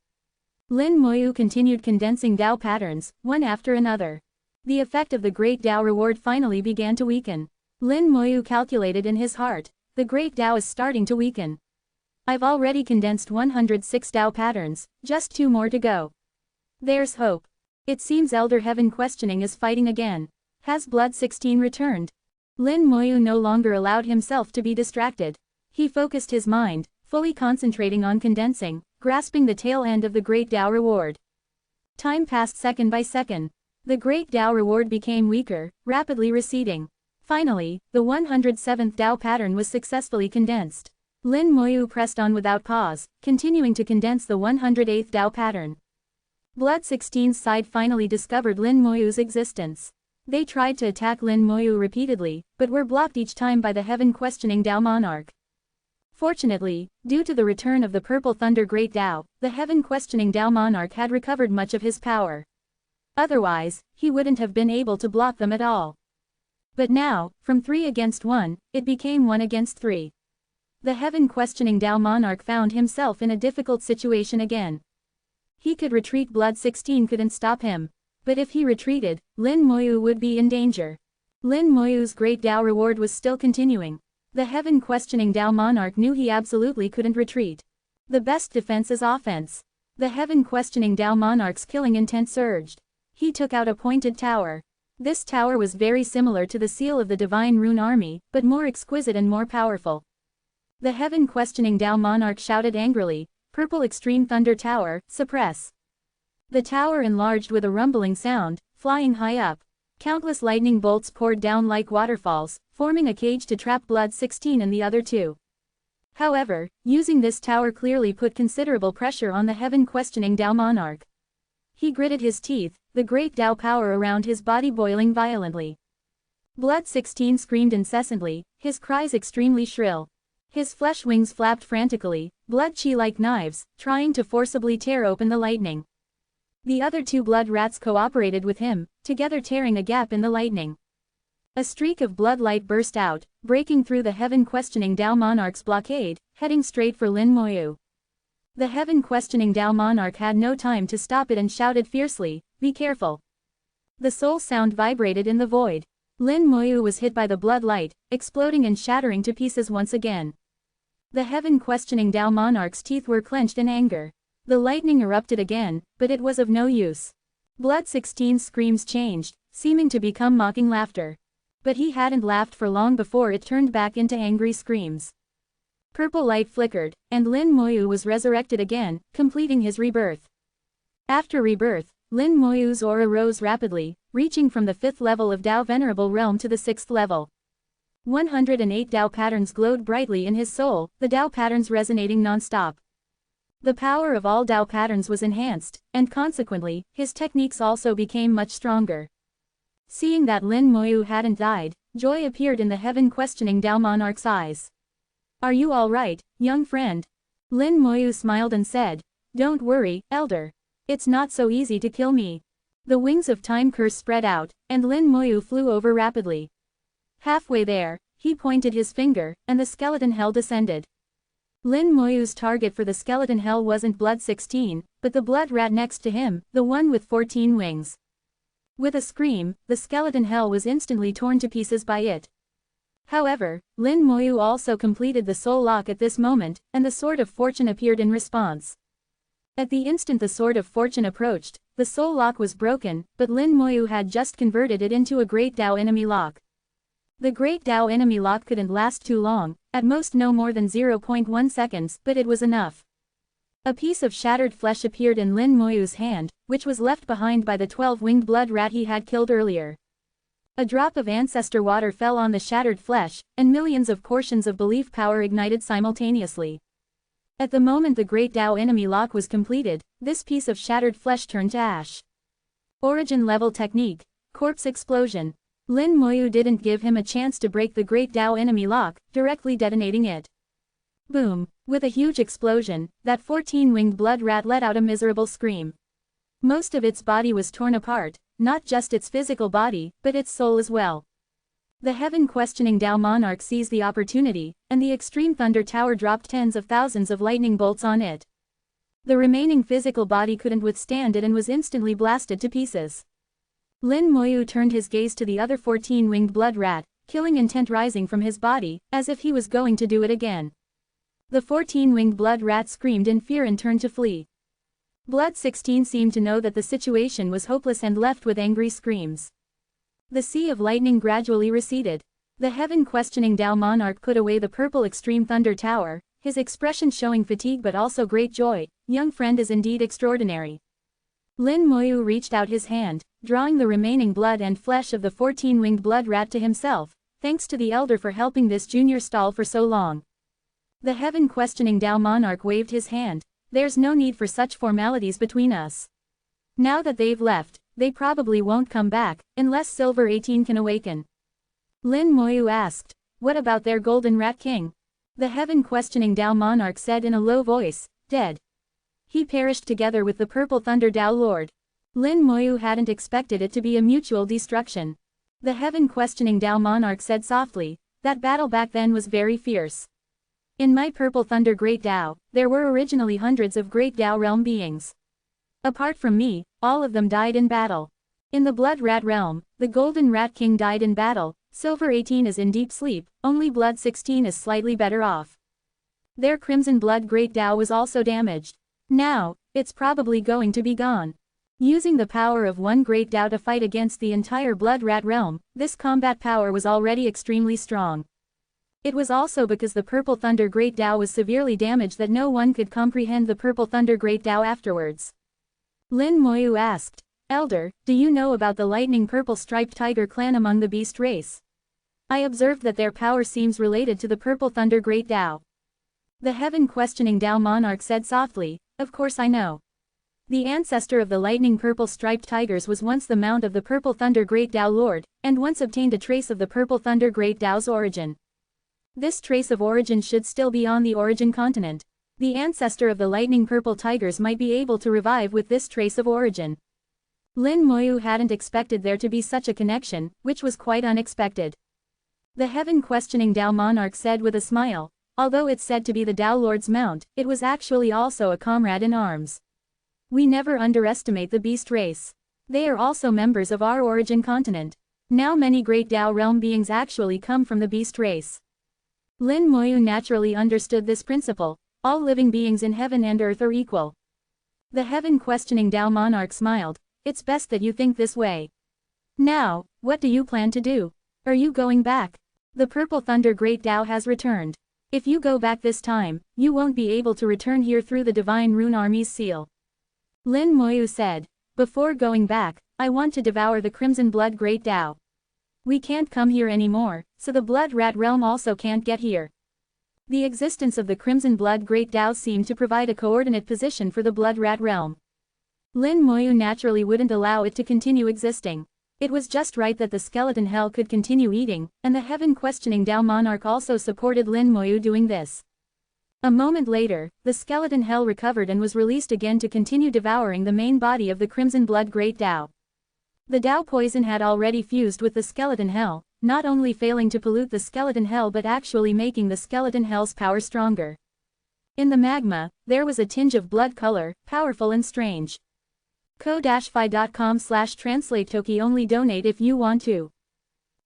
Lin Moyu continued condensing Tao patterns, one after another. The effect of the Great Tao reward finally began to weaken. Lin Moyu calculated in his heart, the Great Tao is starting to weaken. I've already condensed 106 Tao patterns, just 2 more to go. There's hope. It seems Elder Heaven Questioning is fighting again. Has Blood 16 returned? Lin Moyu no longer allowed himself to be distracted. He focused his mind, fully concentrating on condensing, grasping the tail end of the Great Tao reward. Time passed second by second. The Great Tao reward became weaker, rapidly receding. Finally, the 107th Tao pattern was successfully condensed. Lin Moyu pressed on without pause, continuing to condense the 108th Tao pattern. Blood 16's side finally discovered Lin Moyu's existence. They tried to attack Lin Moyu repeatedly, but were blocked each time by the heaven-questioning Tao monarch. Fortunately, due to the return of the Purple Thunder Great Tao, the heaven-questioning Tao monarch had recovered much of his power. Otherwise, he wouldn't have been able to block them at all. But now, from 3 against 1, it became 1 against 3. The heaven-questioning Tao monarch found himself in a difficult situation again. He could retreat, Blood 16 couldn't stop him. But if he retreated, Lin Moyu would be in danger. Lin Moyu's Great Tao reward was still continuing. The heaven-questioning Tao monarch knew he absolutely couldn't retreat. The best defense is offense. The heaven-questioning Tao monarch's killing intent surged. He took out a pointed tower. This tower was very similar to the seal of the Divine Rune Army, but more exquisite and more powerful. The heaven-questioning Tao monarch shouted angrily, "Purple Extreme Thunder Tower, suppress." The tower enlarged with a rumbling sound, flying high up. Countless lightning bolts poured down like waterfalls, forming a cage to trap Blood 16 and the other 2. However, using this tower clearly put considerable pressure on the heaven-questioning Dao monarch. He gritted his teeth, the great Dao power around his body boiling violently. Blood 16 screamed incessantly, his cries extremely shrill. His flesh wings flapped frantically, blood chi like knives, trying to forcibly tear open the lightning. The other two blood rats cooperated with him, together tearing a gap in the lightning. A streak of blood light burst out, breaking through the heaven-questioning Dao monarch's blockade, heading straight for Lin Moyu. The heaven-questioning Dao monarch had no time to stop it and shouted fiercely, "Be careful!" The soul sound vibrated in the void. Lin Moyu was hit by the blood light, exploding and shattering to pieces once again. The heaven-questioning Dao monarch's teeth were clenched in anger. The lightning erupted again, but it was of no use. Blood 16's screams changed, seeming to become mocking laughter. But he hadn't laughed for long before it turned back into angry screams. Purple light flickered, and Lin Moyu was resurrected again, completing his rebirth. After rebirth, Lin Moyu's aura rose rapidly, reaching from the 5th level of Dao Venerable realm to the 6th level. 108 Dao patterns glowed brightly in his soul, the Dao patterns resonating non-stop. The power of all Dao patterns was enhanced, and consequently, his techniques also became much stronger. Seeing that Lin Moyu hadn't died, joy appeared in the heaven-questioning Dao monarch's eyes. "Are you all right, young friend?" Lin Moyu smiled and said, "Don't worry, elder. It's not so easy to kill me." The wings of time curse spread out, and Lin Moyu flew over rapidly. Halfway there, he pointed his finger, and the skeleton hell descended. Lin Moyu's target for the skeleton hell wasn't Blood 16, but the blood rat next to him, the one with 14 wings. With a scream, the skeleton hell was instantly torn to pieces by it. However, Lin Moyu also completed the soul lock at this moment, and the Sword of Fortune appeared in response. At the instant the Sword of Fortune approached, the soul lock was broken, but Lin Moyu had just converted it into a Great Dao enemy lock. The Great Dao enemy lock couldn't last too long, at most no more than 0.1 seconds, but it was enough. A piece of shattered flesh appeared in Lin Moyu's hand, which was left behind by the 12-winged blood rat he had killed earlier. A drop of ancestor water fell on the shattered flesh, and millions of portions of belief power ignited simultaneously. At the moment the Great Dao enemy lock was completed, this piece of shattered flesh turned to ash. Origin level technique, corpse explosion. Lin Moyu didn't give him a chance to break the Great Dao enemy lock, directly detonating it. Boom! With a huge explosion, that 14-winged blood rat let out a miserable scream. Most of its body was torn apart, not just its physical body, but its soul as well. The heaven-questioning Dao monarch seized the opportunity, and the extreme thunder tower dropped tens of thousands of lightning bolts on it. The remaining physical body couldn't withstand it and was instantly blasted to pieces. Lin Moyu turned his gaze to the other 14-winged blood rat, killing intent rising from his body, as if he was going to do it again. The 14-winged blood rat screamed in fear and turned to flee. Blood 16 seemed to know that the situation was hopeless and left with angry screams. The sea of lightning gradually receded. The heaven-questioning Dao monarch put away the purple extreme thunder tower, his expression showing fatigue but also great joy. "Young friend is indeed extraordinary." Lin Moyu reached out his hand, drawing the remaining blood and flesh of the 14-winged blood rat to himself, thanks to the elder for helping this junior stall for so long. The heaven-questioning Dao monarch waved his hand. "There's no need for such formalities between us. Now that they've left, they probably won't come back, unless Silver 18 can awaken." Lin Moyu asked, "What about their golden rat king?" The heaven-questioning Dao monarch said in a low voice, "Dead. He perished together with the purple thunder Dao lord." Lin Moyu hadn't expected it to be a mutual destruction. The heaven-questioning Dao monarch said softly, "That battle back then was very fierce. In my purple thunder Great Dao, there were originally hundreds of Great Dao realm beings. Apart from me, all of them died in battle. In the Blood Rat realm, the Golden Rat King died in battle, Silver 18 is in deep sleep, only Blood 16 is slightly better off. Their Crimson Blood Great Dao was also damaged. Now, it's probably going to be gone." Using the power of one Great Dao to fight against the entire Blood Rat realm, this combat power was already extremely strong. It was also because the Purple Thunder Great Dao was severely damaged that no one could comprehend the Purple Thunder Great Dao afterwards. Lin Moyu asked, "Elder, do you know about the Lightning Purple Striped Tiger clan among the beast race? I observed that their power seems related to the Purple Thunder Great Dao." The heaven-questioning Tao monarch said softly, "Of course I know. The ancestor of the lightning purple striped tigers was once the mount of the purple thunder great Tao Lord, and once obtained a trace of the purple thunder great Tao's origin. This trace of origin should still be on the origin continent. The ancestor of the lightning purple tigers might be able to revive with this trace of origin." Lin Moyu hadn't expected there to be such a connection, which was quite unexpected. The heaven-questioning Tao monarch said with a smile, "Although it's said to be the Tao Lord's mount, it was actually also a comrade in arms. We never underestimate the beast race. They are also members of our origin continent. Now many great Tao realm beings actually come from the beast race." Lin Moyu naturally understood this principle. All living beings in heaven and earth are equal. The heaven-questioning Tao monarch smiled, "It's best that you think this way. Now, what do you plan to do? Are you going back? The purple thunder great Tao has returned. If you go back this time, you won't be able to return here through the Divine Rune Army's seal." Lin Moyu said, "Before going back, I want to devour the Crimson Blood Great Tao. We can't come here anymore, so the Blood Rat Realm also can't get here." The existence of the Crimson Blood Great Tao seemed to provide a coordinate position for the Blood Rat Realm. Lin Moyu naturally wouldn't allow it to continue existing. It was just right that the skeleton hell could continue eating, and the heaven-questioning Tao monarch also supported Lin Moyu doing this. A moment later, the skeleton hell recovered and was released again to continue devouring the main body of the Crimson Blood Great Tao. The Tao poison had already fused with the skeleton hell, not only failing to pollute the skeleton hell but actually making the skeleton hell's power stronger. In the magma, there was a tinge of blood color, powerful and strange. ko-fi.com/translate-toki only donate if you want to.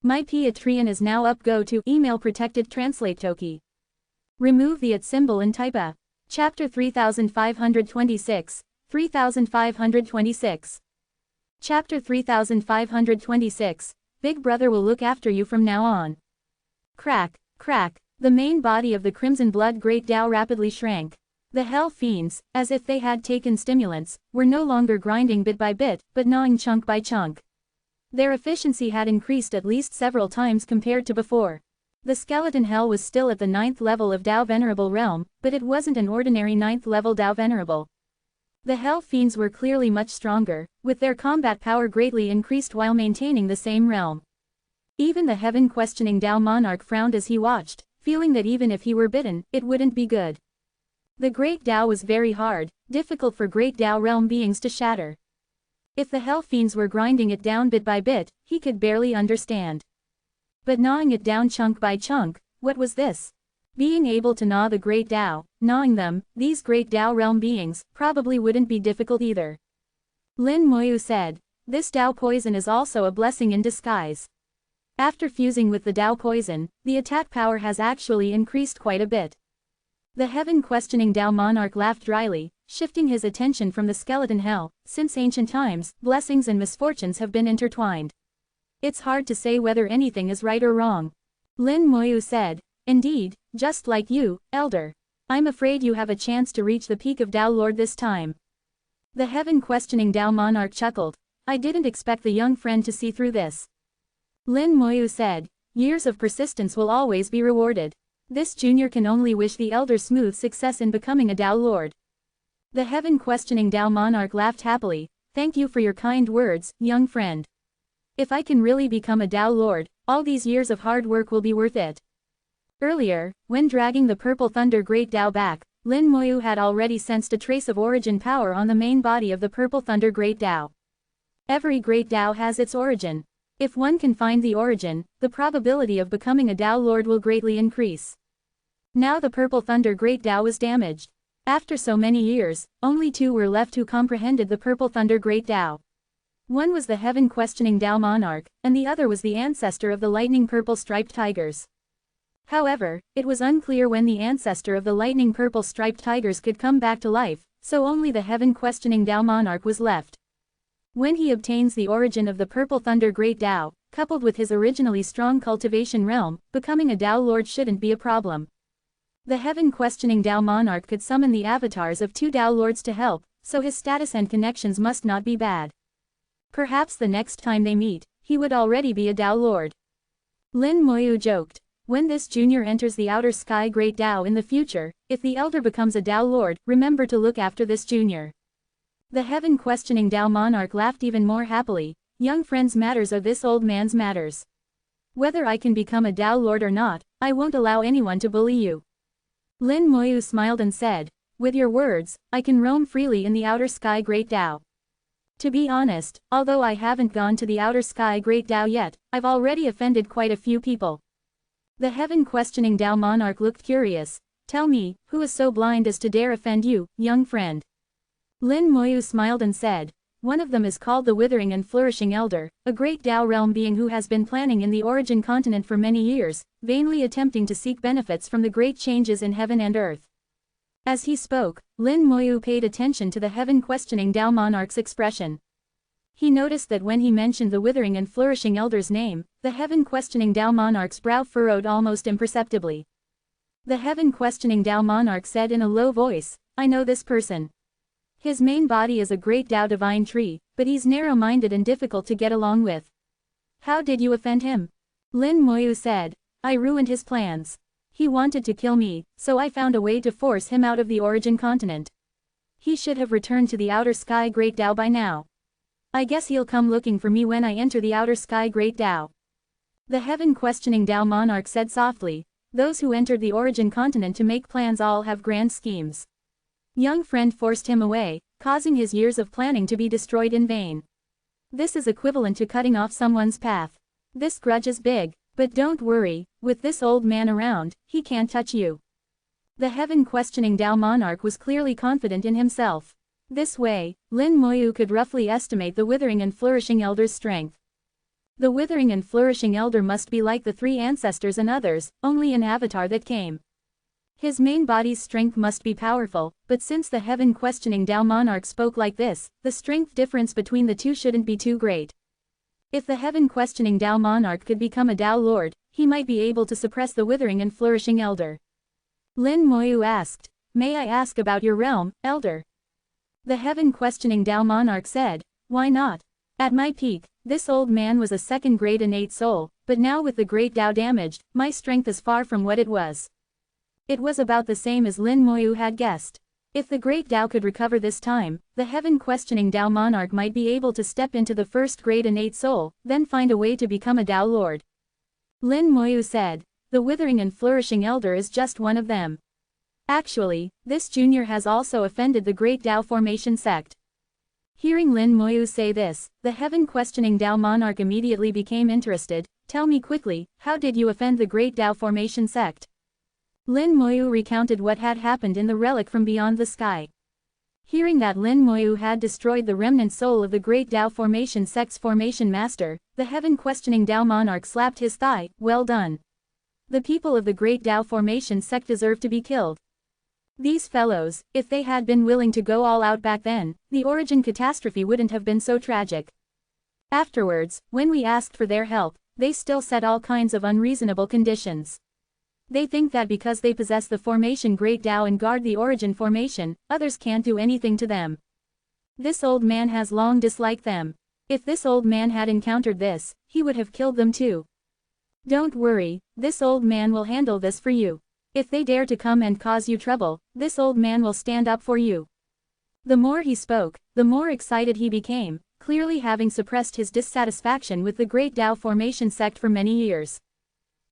My Patreon is now up. Go to email protected translate toki. Remove the @ symbol and type a. Chapter 3526, 3526. Chapter 3526, Big Brother will look after you from now on. Crack, crack, the main body of the Crimson Blood Great Tao rapidly shrank. The Hell Fiends, as if they had taken stimulants, were no longer grinding bit by bit, but gnawing chunk by chunk. Their efficiency had increased at least several times compared to before. The skeleton hell was still at the 9th level of Tao Venerable realm, but it wasn't an ordinary 9th level Tao Venerable. The Hell Fiends were clearly much stronger, with their combat power greatly increased while maintaining the same realm. Even the heaven-questioning Tao monarch frowned as he watched, feeling that even if he were bitten, it wouldn't be good. The Great Tao was very hard, difficult for Great Tao realm beings to shatter. If the Hell Fiends were grinding it down bit by bit, he could barely understand. But gnawing it down chunk by chunk, what was this? Being able to gnaw the Great Tao, gnawing them, these Great Tao realm beings, probably wouldn't be difficult either. Lin Moyu said, "This Tao poison is also a blessing in disguise." After fusing with the Tao poison, the attack power has actually increased quite a bit. The heaven-questioning Tao monarch laughed dryly, shifting his attention from the skeleton hell. Since ancient times, blessings and misfortunes have been intertwined. It's hard to say whether anything is right or wrong. Lin Moyu said, "Indeed, just like you, Elder. I'm afraid you have a chance to reach the peak of Tao Lord this time." The heaven-questioning Tao monarch chuckled, "I didn't expect the young friend to see through this." Lin Moyu said, "Years of persistence will always be rewarded. This junior can only wish the elder smooth success in becoming a Tao Lord." The heaven-questioning Tao monarch laughed happily, "Thank you for your kind words, young friend. If I can really become a Tao Lord, all these years of hard work will be worth it." Earlier, when dragging the Purple Thunder Great Tao back, Lin Moyu had already sensed a trace of origin power on the main body of the Purple Thunder Great Tao. Every Great Tao has its origin. If one can find the origin, the probability of becoming a Tao Lord will greatly increase. Now the Purple Thunder Great Tao was damaged. After so many years, only two were left who comprehended the Purple Thunder Great Tao. One was the heaven-questioning Tao monarch, and the other was the ancestor of the lightning purple striped tigers. However, it was unclear when the ancestor of the lightning purple striped tigers could come back to life, so only the heaven-questioning Tao monarch was left. When he obtains the origin of the Purple Thunder Great Tao, coupled with his originally strong cultivation realm, becoming a Tao Lord shouldn't be a problem. The heaven-questioning Tao monarch could summon the avatars of two Tao Lords to help, so his status and connections must not be bad. Perhaps the next time they meet, he would already be a Tao Lord. Lin Moyu joked, when this junior enters the outer sky Great Tao in the future, if the elder becomes a Tao Lord, remember to look after this junior. The heaven-questioning Tao monarch laughed even more happily. Young friend's matters are this old man's matters. Whether I can become a Tao Lord or not, I won't allow anyone to bully you. Lin Moyu smiled and said, with your words, I can roam freely in the outer sky Great Tao. To be honest, although I haven't gone to the outer sky Great Tao yet, I've already offended quite a few people. The heaven-questioning Tao monarch looked curious. Tell me, who is so blind as to dare offend you, young friend? Lin Moyu smiled and said, one of them is called the Withering and Flourishing Elder, a great Tao realm being who has been planning in the origin continent for many years, vainly attempting to seek benefits from the great changes in heaven and earth. As he spoke, Lin Moyu paid attention to the heaven-questioning Tao monarch's expression. He noticed that when he mentioned the Withering and Flourishing Elder's name, the heaven-questioning Tao monarch's brow furrowed almost imperceptibly. The heaven-questioning Tao monarch said in a low voice, I know this person. His main body is a great Tao divine tree, but he's narrow-minded and difficult to get along with. How did you offend him? Lin Moyu said, I ruined his plans. He wanted to kill me, so I found a way to force him out of the origin continent. He should have returned to the outer sky Great Tao by now. I guess he'll come looking for me when I enter the outer sky Great Tao. The heaven-questioning Tao monarch said softly, those who entered the origin continent to make plans all have grand schemes. Young friend forced him away, causing his years of planning to be destroyed in vain. This is equivalent to cutting off someone's path. This grudge is big, but don't worry, with this old man around, he can't touch you. The heaven-questioning Tao monarch was clearly confident in himself. This way, Lin Moyu could roughly estimate the Withering and Flourishing Elder's strength. The Withering and Flourishing Elder must be like the three ancestors and others, only an avatar that came. His main body's strength must be powerful, but since the heaven-questioning Tao monarch spoke like this, the strength difference between the two shouldn't be too great. If the heaven-questioning Tao monarch could become a Tao Lord, he might be able to suppress the Withering and Flourishing Elder. Lin Moyu asked, may I ask about your realm, Elder? The heaven-questioning Tao monarch said, why not? At my peak, this old man was a second-grade innate soul, but now with the great Tao damaged, my strength is far from what it was. It was about the same as Lin Moyu had guessed. If the great Tao could recover this time, the heaven-questioning Tao monarch might be able to step into the first-grade innate soul, then find a way to become a Tao Lord. Lin Moyu said, the Withering and Flourishing Elder is just one of them. Actually, this junior has also offended the great Tao formation sect. Hearing Lin Moyu say this, the heaven-questioning Tao monarch immediately became interested. Tell me quickly, how did you offend the great Tao formation sect? Lin Moyu recounted what had happened in the relic from beyond the sky. Hearing that Lin Moyu had destroyed the remnant soul of the great Tao formation sect's formation master, the heaven-questioning Tao monarch slapped his thigh, well done. The people of the great Tao formation sect deserve to be killed. These fellows, if they had been willing to go all out back then, the origin catastrophe wouldn't have been so tragic. Afterwards, when we asked for their help, they still set all kinds of unreasonable conditions. They think that because they possess the formation Great Tao and guard the origin formation, others can't do anything to them. This old man has long disliked them. If this old man had encountered this, he would have killed them too. Don't worry, this old man will handle this for you. If they dare to come and cause you trouble, this old man will stand up for you. The more he spoke, the more excited he became, clearly having suppressed his dissatisfaction with the great Tao formation sect for many years.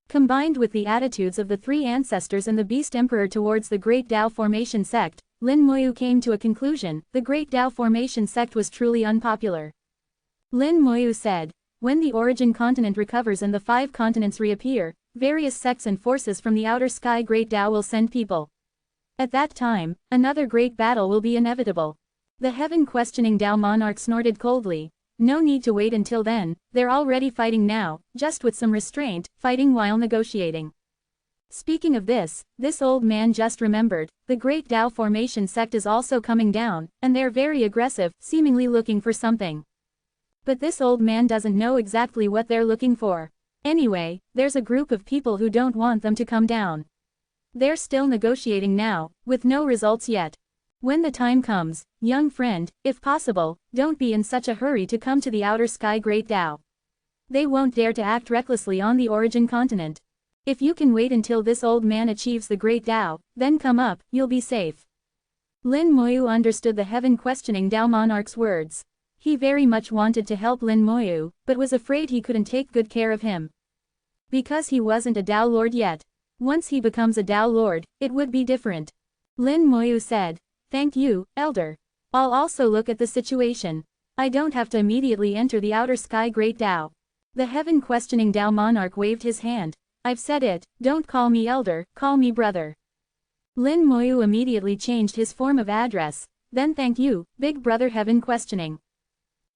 Combined with the attitudes of the three ancestors and the Beast Emperor towards the great Tao formation sect, Lin Moyu came to a conclusion: the great Tao formation sect was truly unpopular. Lin Moyu said, when the origin continent recovers and the 5 continents reappear, various sects and forces from the outer sky Great Tao will send people. At that time, another great battle will be inevitable. The heaven-questioning Tao monarch snorted coldly. No need to wait until then, they're already fighting now, just with some restraint, fighting while negotiating. Speaking of this old man just remembered, the great Tao formation sect is also coming down, and they're very aggressive, seemingly looking for something. But this old man doesn't know exactly what they're looking for. Anyway, there's a group of people who don't want them to come down. They're still negotiating now, with no results yet. When the time comes, young friend, if possible, don't be in such a hurry to come to the outer sky Great Tao. They won't dare to act recklessly on the origin continent. If you can wait until this old man achieves the great Tao, then come up, you'll be safe. Lin Moyu understood the heaven-questioning Tao monarch's words. He very much wanted to help Lin Moyu, but was afraid he couldn't take good care of him. Because he wasn't a Tao Lord yet. Once he becomes a Tao Lord, it would be different. Lin Moyu said, "Thank you, Elder. I'll also look at the situation. I don't have to immediately enter the outer sky great Tao." The heaven-questioning Tao monarch waved his hand. "I've said it, don't call me Elder, call me brother." Lin Moyu immediately changed his form of address. "Then thank you, big brother heaven-questioning."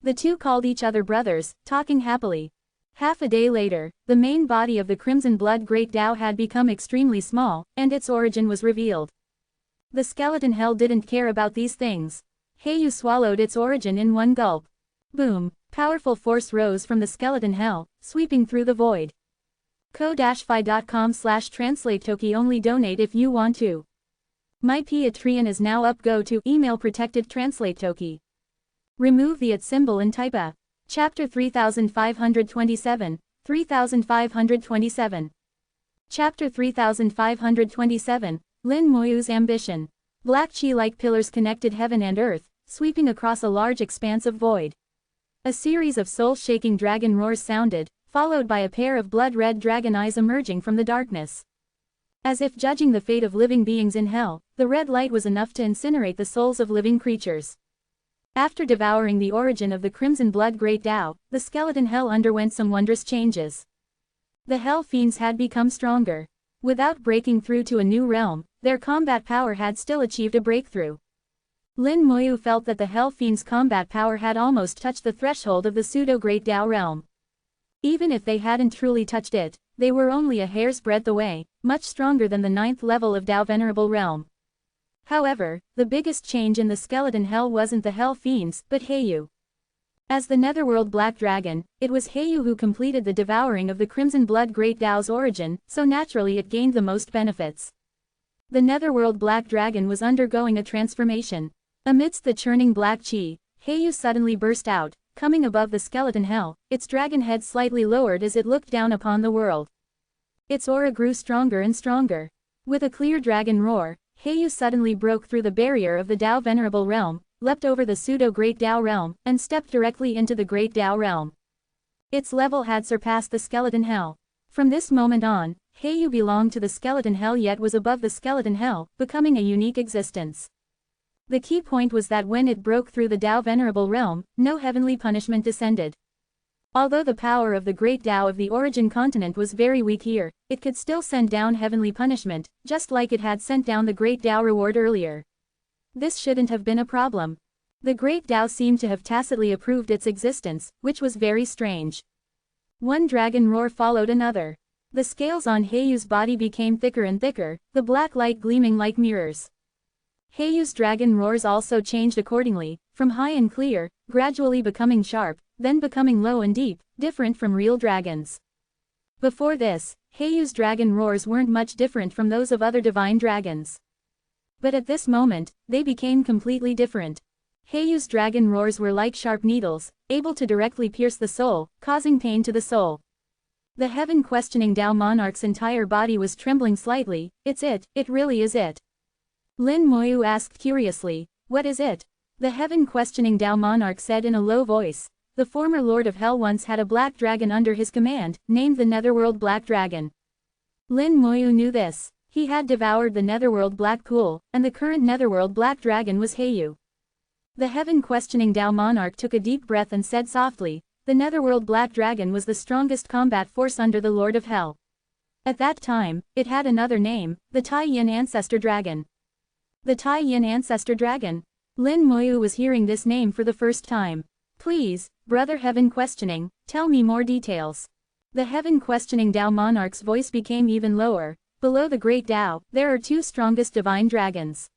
The two called each other brothers, talking happily. Half a day later, the main body of the Crimson Blood Great Tao had become extremely small, and its origin was revealed. The skeleton hell didn't care about these things. Heiyu swallowed its origin in one gulp. Boom! Powerful force rose from the skeleton hell, sweeping through the void. ko-fi.com/translate-toki only donate if you want to. My Patreon is now up. Go to email protected translate toki. Remove the @ symbol and type a. Chapter 3527, 3527. Chapter 3527, Lin Moyu's ambition. Black chi-like pillars connected heaven and earth, sweeping across a large expanse of void. A series of soul-shaking dragon roars sounded, followed by a pair of blood-red dragon eyes emerging from the darkness. As if judging the fate of living beings in hell, the red light was enough to incinerate the souls of living creatures. After devouring the origin of the Crimson Blood Great Tao, the skeleton hell underwent some wondrous changes. The hell fiends had become stronger. Without breaking through to a new realm, their combat power had still achieved a breakthrough. Lin Moyu felt that the hell fiends' combat power had almost touched the threshold of the pseudo-Great Tao realm. Even if they hadn't truly touched it, they were only a hair's breadth away, much stronger than the 9th level of Tao Venerable realm. However, the biggest change in the skeleton hell wasn't the hell fiends, but Heiyu. As the Netherworld Black Dragon, it was Heiyu who completed the devouring of the Crimson Blood Great Tao's origin, so naturally it gained the most benefits. The Netherworld Black Dragon was undergoing a transformation. Amidst the churning black chi, Heiyu suddenly burst out, coming above the skeleton hell, its dragon head slightly lowered as it looked down upon the world. Its aura grew stronger and stronger. With a clear dragon roar, Heiyu suddenly broke through the barrier of the Tao Venerable realm, leapt over the pseudo-Great Tao realm, and stepped directly into the Great Tao realm. Its level had surpassed the skeleton hell. From this moment on, Heiyu belonged to the skeleton hell yet was above the skeleton hell, becoming a unique existence. The key point was that when it broke through the Tao Venerable realm, no heavenly punishment descended. Although the power of the Great Tao of the origin continent was very weak here, it could still send down heavenly punishment, just like it had sent down the Great Tao reward earlier. This shouldn't have been a problem. The Great Tao seemed to have tacitly approved its existence, which was very strange. One dragon roar followed another. The scales on Heiyu's body became thicker and thicker, the black light gleaming like mirrors. Heiyu's dragon roars also changed accordingly, from high and clear, gradually becoming sharp, then becoming low and deep, different from real dragons. Before this, Heiyu's dragon roars weren't much different from those of other divine dragons. But at this moment, they became completely different. Heiyu's dragon roars were like sharp needles, able to directly pierce the soul, causing pain to the soul. The heaven-questioning Tao monarch's entire body was trembling slightly. "It's it really is it." Lin Moyu asked curiously, "What is it?" The heaven-questioning Tao monarch said in a low voice, "The former Lord of Hell once had a black dragon under his command, named the Netherworld Black Dragon." Lin Moyu knew this. He had devoured the Netherworld Black Pool, and the current Netherworld Black Dragon was Heiyu. The heaven-questioning Tao monarch took a deep breath and said softly, "The Netherworld Black Dragon was the strongest combat force under the Lord of Hell. At that time, it had another name, the Tai Yin Ancestor Dragon." The Tai Yin Ancestor Dragon? Lin Moyu was hearing this name for the first time. "Please, Brother Heaven-questioning, tell me more details." The heaven-questioning Tao monarch's voice became even lower. "Below the Great Tao, there are two strongest divine dragons.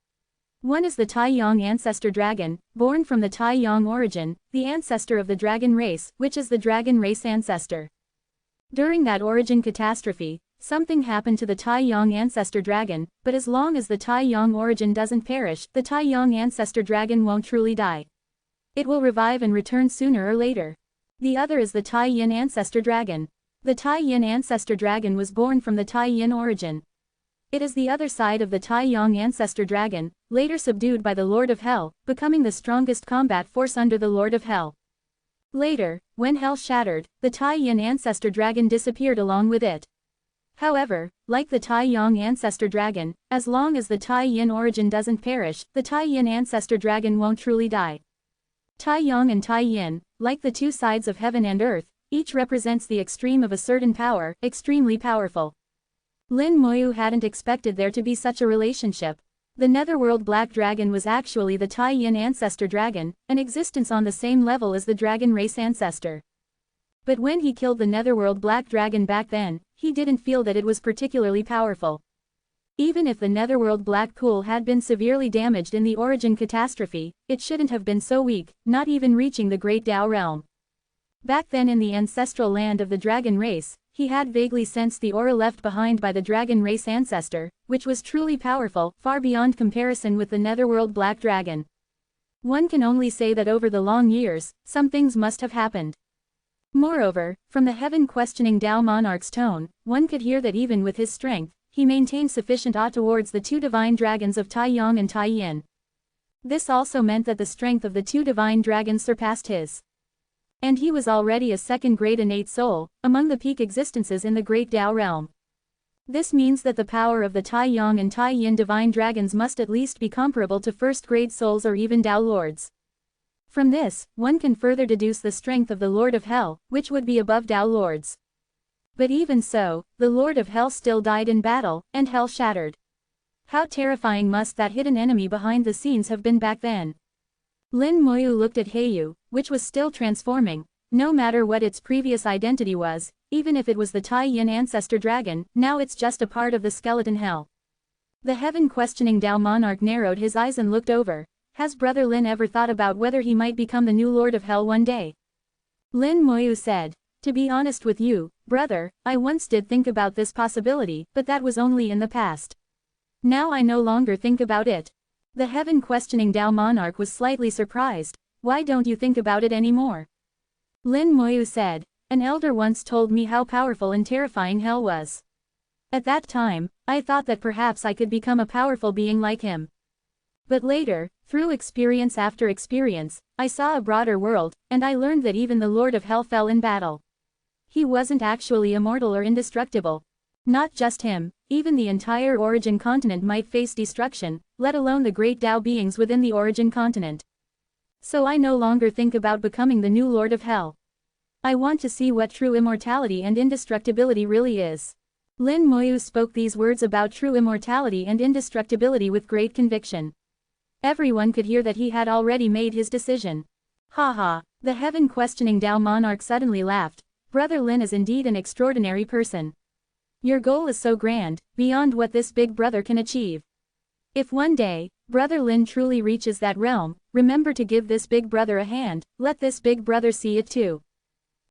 One is the Tai Yang Ancestor Dragon, born from the Tai Yang origin, the ancestor of the dragon race, which is the dragon race ancestor. During that origin catastrophe, something happened to the Tai Yang Ancestor Dragon, but as long as the Tai Yang origin doesn't perish, the Tai Yang Ancestor Dragon won't truly die. It will revive and return sooner or later. The other is the Tai Yin Ancestor Dragon. The Tai Yin ancestor dragon was born from the Tai Yin origin. It is the other side of the Tai Yang ancestor dragon, later subdued by the Lord of Hell, becoming the strongest combat force under the Lord of Hell. Later, when Hell shattered, the Tai Yin ancestor dragon disappeared along with it. However, like the Tai Yang ancestor dragon, as long as the Tai Yin origin doesn't perish, the Tai Yin ancestor dragon won't truly die. Tai Yang and Tai Yin, like the two sides of heaven and earth, each represents the extreme of a certain power, extremely powerful. Lin Moyu hadn't expected there to be such a relationship. The Netherworld Black Dragon was actually the Tai Yin ancestor dragon, an existence on the same level as the dragon race ancestor. But when he killed the Netherworld Black Dragon back then, he didn't feel that it was particularly powerful. Even if the Netherworld Black Pool had been severely damaged in the origin catastrophe, it shouldn't have been so weak, not even reaching the Great Tao realm. Back then in the ancestral land of the dragon race, he had vaguely sensed the aura left behind by the dragon race ancestor, which was truly powerful, far beyond comparison with the Netherworld Black Dragon. One can only say that over the long years, some things must have happened. Moreover, from the heaven-questioning Tao monarch's tone, one could hear that even with his strength, he maintained sufficient awe towards the two divine dragons of Tai Yang and Tai Yin. This also meant that the strength of the two divine dragons surpassed his. And he was already a second-grade innate soul, among the peak existences in the Great Tao realm. This means that the power of the Tai Yang and Tai Yin divine dragons must at least be comparable to first-grade souls or even Tao lords. From this, one can further deduce the strength of the Lord of Hell, which would be above Tao lords. But even so, the Lord of Hell still died in battle, and Hell shattered. How terrifying must that hidden enemy behind the scenes have been back then? Lin Moyu looked at Heiyu, which was still transforming. No matter what its previous identity was, even if it was the Tai Yin ancestor dragon, now it's just a part of the skeleton hell. The heaven-questioning Tao monarch narrowed his eyes and looked over. Has Brother Lin ever thought about whether he might become the new Lord of Hell one day? Lin Moyu said. To be honest with you, brother, I once did think about this possibility, but that was only in the past. Now I no longer think about it. The heaven-questioning Tao monarch was slightly surprised. Why don't you think about it anymore? Lin Moyu said. An elder once told me how powerful and terrifying hell was. At that time, I thought that perhaps I could become a powerful being like him. But later, through experience after experience, I saw a broader world, and I learned that even the Lord of Hell fell in battle. He wasn't actually immortal or indestructible. Not just him, even the entire origin continent might face destruction, let alone the great Tao beings within the origin continent. So I no longer think about becoming the new Lord of Hell. I want to see what true immortality and indestructibility really is. Lin Moyu spoke these words about true immortality and indestructibility with great conviction. Everyone could hear that he had already made his decision. Ha ha, the heaven-questioning Tao monarch suddenly laughed. Brother Lin is indeed an extraordinary person. Your goal is so grand, beyond what this big brother can achieve. If one day, Brother Lin truly reaches that realm, remember to give this big brother a hand, let this big brother see it too.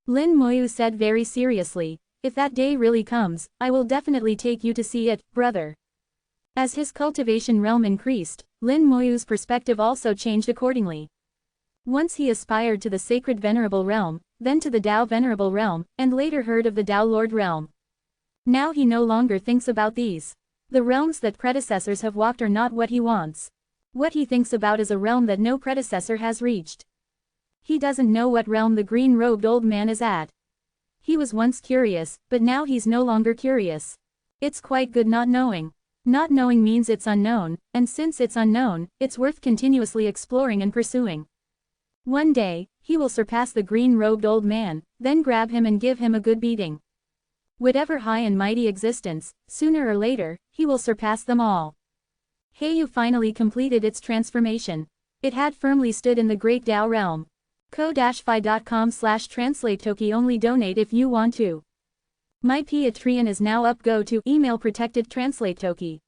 Lin Moyu said very seriously, if that day really comes, I will definitely take you to see it, brother. As his cultivation realm increased, Lin Moyu's perspective also changed accordingly. Once he aspired to the sacred Venerable realm, then to the Tao Venerable realm, and later heard of the Tao Lord realm. Now he no longer thinks about these. The realms that predecessors have walked are not what he wants. What he thinks about is a realm that no predecessor has reached. He doesn't know what realm the green-robed old man is at. He was once curious, but now he's no longer curious. It's quite good not knowing. Not knowing means it's unknown, and since it's unknown, it's worth continuously exploring and pursuing. One day, he will surpass the green-robed old man, then grab him and give him a good beating. Whatever high and mighty existence, sooner or later, he will surpass them all. Heiyu finally completed its transformation. It had firmly stood in the Great Tao realm. ko-fi.com/translate-toki only donate if you want to. My Patreon is now up. Go to email protected translate toki.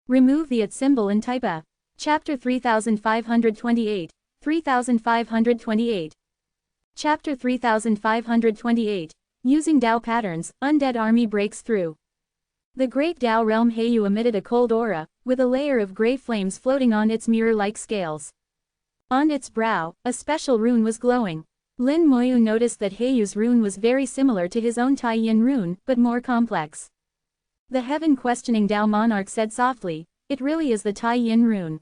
Remove the @ symbol and type a. Chapter 3528. 3528. Chapter 3528. Using Tao patterns, undead army breaks through. The Great Tao realm. Heiyu emitted a cold aura, with a layer of gray flames floating on its mirror-like scales. On its brow, a special rune was glowing. Lin Moyu noticed that Heiyu's rune was very similar to his own Tai Yin rune, but more complex. The heaven-questioning Tao monarch said softly, "It really is the Tai Yin rune.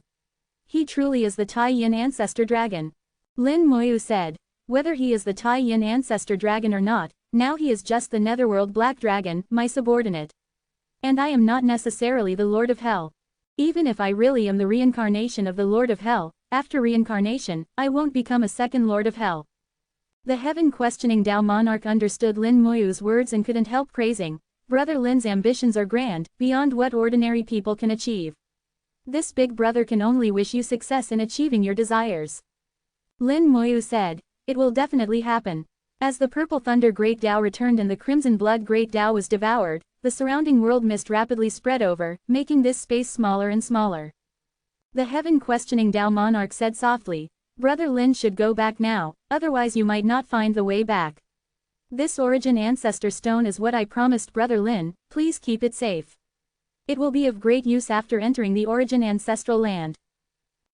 He truly is the Tai Yin ancestor dragon." Lin Moyu said, "Whether he is the Tai Yin ancestor dragon or not, now he is just the netherworld black dragon, my subordinate. And I am not necessarily the Lord of Hell. Even if I really am the reincarnation of the Lord of Hell, after reincarnation, I won't become a second Lord of Hell." The heaven-questioning Tao monarch understood Lin Moyu's words and couldn't help praising, "Brother Lin's ambitions are grand, beyond what ordinary people can achieve. This big brother can only wish you success in achieving your desires." Lin Moyu said, "It will definitely happen." As the purple thunder Great Tao returned and the crimson blood Great Tao was devoured, the surrounding world mist rapidly spread over, making this space smaller and smaller. The heaven-questioning Tao monarch said softly, "Brother Lin should go back now, otherwise you might not find the way back. This origin ancestor stone is what I promised Brother Lin, please keep it safe. It will be of great use after entering the origin ancestral land.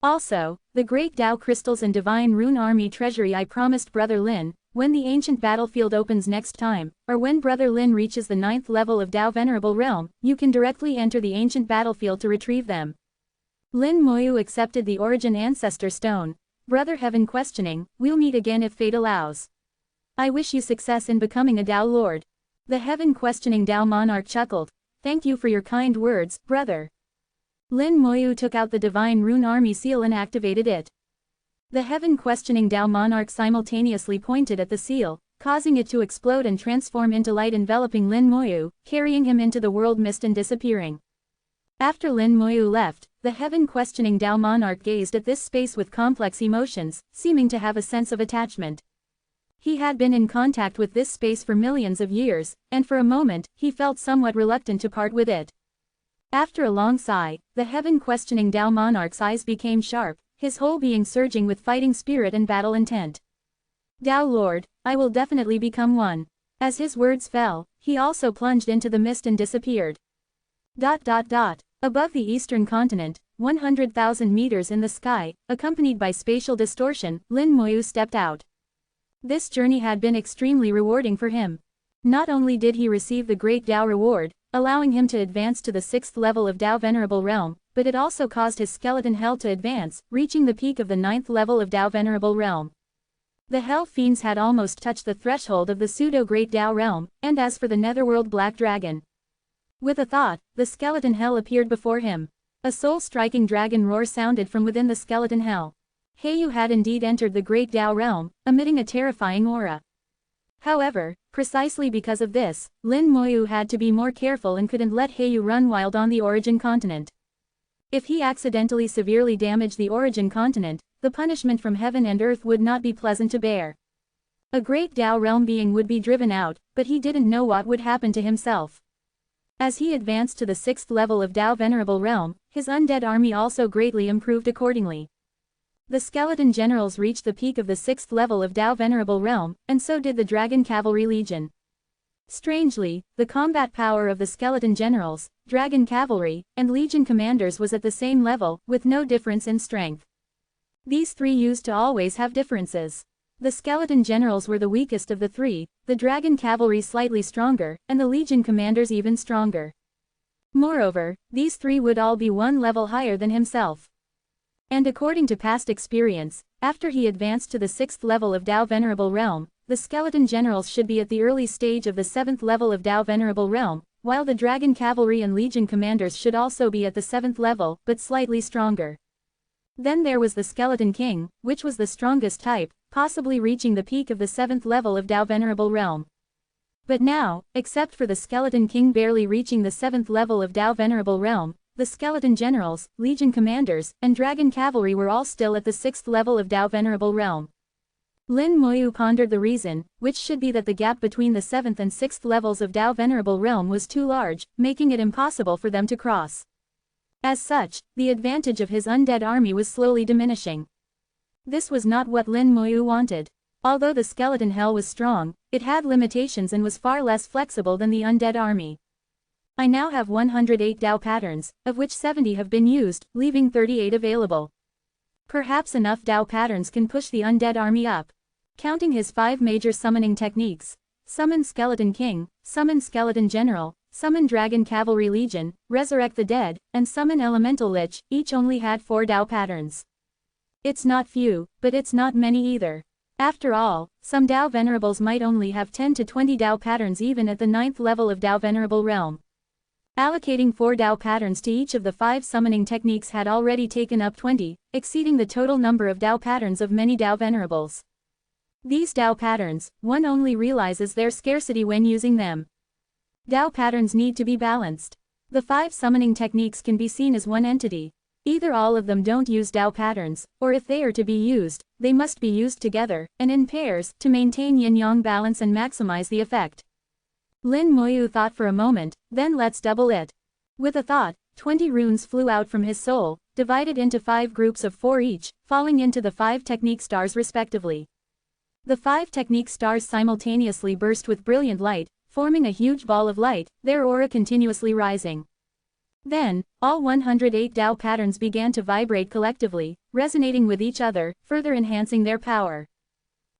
Also, the great Tao crystals and divine rune army treasury I promised Brother Lin, when the ancient battlefield opens next time, or when Brother Lin reaches the 9th level of Tao Venerable Realm, you can directly enter the ancient battlefield to retrieve them." Lin Moyu accepted the origin ancestor stone. "Brother Heaven questioning, we'll meet again if fate allows. I wish you success in becoming a Tao Lord." The heaven questioning Tao monarch chuckled, "Thank you for your kind words, brother." Lin Moyu took out the divine rune army seal and activated it. The heaven questioning Tao monarch simultaneously pointed at the seal, causing it to explode and transform into light enveloping Lin Moyu, carrying him into the world mist and disappearing. After Lin Moyu left, the heaven-questioning Tao monarch gazed at this space with complex emotions, seeming to have a sense of attachment. He had been in contact with this space for millions of years, and for a moment, he felt somewhat reluctant to part with it. After a long sigh, the heaven-questioning Tao monarch's eyes became sharp, his whole being surging with fighting spirit and battle intent. "Tao Lord, I will definitely become one." As his words fell, he also plunged into the mist and disappeared. Above the eastern continent, 100,000 meters in the sky, accompanied by spatial distortion, Lin Moyu stepped out. This journey had been extremely rewarding for him. Not only did he receive the Great Tao reward, allowing him to advance to the 6th level of Tao Venerable Realm, but it also caused his skeleton hell to advance, reaching the peak of the 9th level of Tao Venerable Realm. The Hell Fiends had almost touched the threshold of the pseudo-Great Tao realm, and as for the Netherworld Black Dragon. With a thought, the skeleton hell appeared before him. A soul-striking dragon roar sounded from within the skeleton hell. Heiyu had indeed entered the Great Tao realm, emitting a terrifying aura. However, precisely because of this, Lin Moyu had to be more careful and couldn't let Heiyu run wild on the origin continent. If he accidentally severely damaged the origin continent, the punishment from heaven and earth would not be pleasant to bear. A Great Tao realm being would be driven out, but he didn't know what would happen to himself. As he advanced to the 6th level of Tao Venerable Realm, his undead army also greatly improved accordingly. The skeleton generals reached the peak of the 6th level of Tao Venerable Realm, and so did the Dragon Cavalry Legion. Strangely, the combat power of the skeleton generals, Dragon Cavalry, and Legion commanders was at the same level, with no difference in strength. These three used to always have differences. The skeleton generals were the weakest of the three, the Dragon Cavalry slightly stronger, and the Legion commanders even stronger. Moreover, these three would all be one level higher than himself. And according to past experience, after he advanced to the 6th level of Tao Venerable Realm, the skeleton generals should be at the early stage of the 7th level of Tao Venerable Realm, while the Dragon Cavalry and Legion commanders should also be at the 7th level, but slightly stronger. Then there was the Skeleton King, which was the strongest type, possibly reaching the peak of the 7th level of Tao Venerable Realm. But now, except for the Skeleton King barely reaching the 7th level of Tao Venerable Realm, the Skeleton Generals, Legion Commanders, and Dragon Cavalry were all still at the 6th level of Tao Venerable Realm. Lin Moyu pondered the reason, which should be that the gap between the 7th and 6th levels of Tao Venerable Realm was too large, making it impossible for them to cross. As such, the advantage of his undead army was slowly diminishing. This was not what Lin Moyu wanted. Although the skeleton hell was strong, it had limitations and was far less flexible than the undead army. I now have 108 Tao patterns, of which 70 have been used, leaving 38 available. Perhaps enough Tao patterns can push the undead army up. Counting his 5 major summoning techniques: Summon Skeleton King, Summon Skeleton General, Summon Dragon Cavalry Legion, Resurrect the Dead, and Summon Elemental Lich, each only had 4 Dao patterns. It's not few, but it's not many either. After all, some Dao Venerables might only have 10 to 20 Dao patterns even at the 9th level of Dao Venerable realm. Allocating 4 Dao patterns to each of the 5 summoning techniques had already taken up 20, exceeding the total number of Dao patterns of many Dao Venerables. These Dao patterns, one only realizes their scarcity when using them. Dao patterns need to be balanced. The 5 summoning techniques can be seen as one entity. Either all of them don't use Dao patterns, or if they are to be used, they must be used together, and in pairs, to maintain yin-yang balance and maximize the effect. Lin Moyu thought for a moment, then let's double it. With a thought, 20 runes flew out from his soul, divided into 5 groups of 4 each, falling into the 5 technique stars respectively. The 5 technique stars simultaneously burst with brilliant light, forming a huge ball of light, their aura continuously rising. Then, all 108 Dao patterns began to vibrate collectively, resonating with each other, further enhancing their power.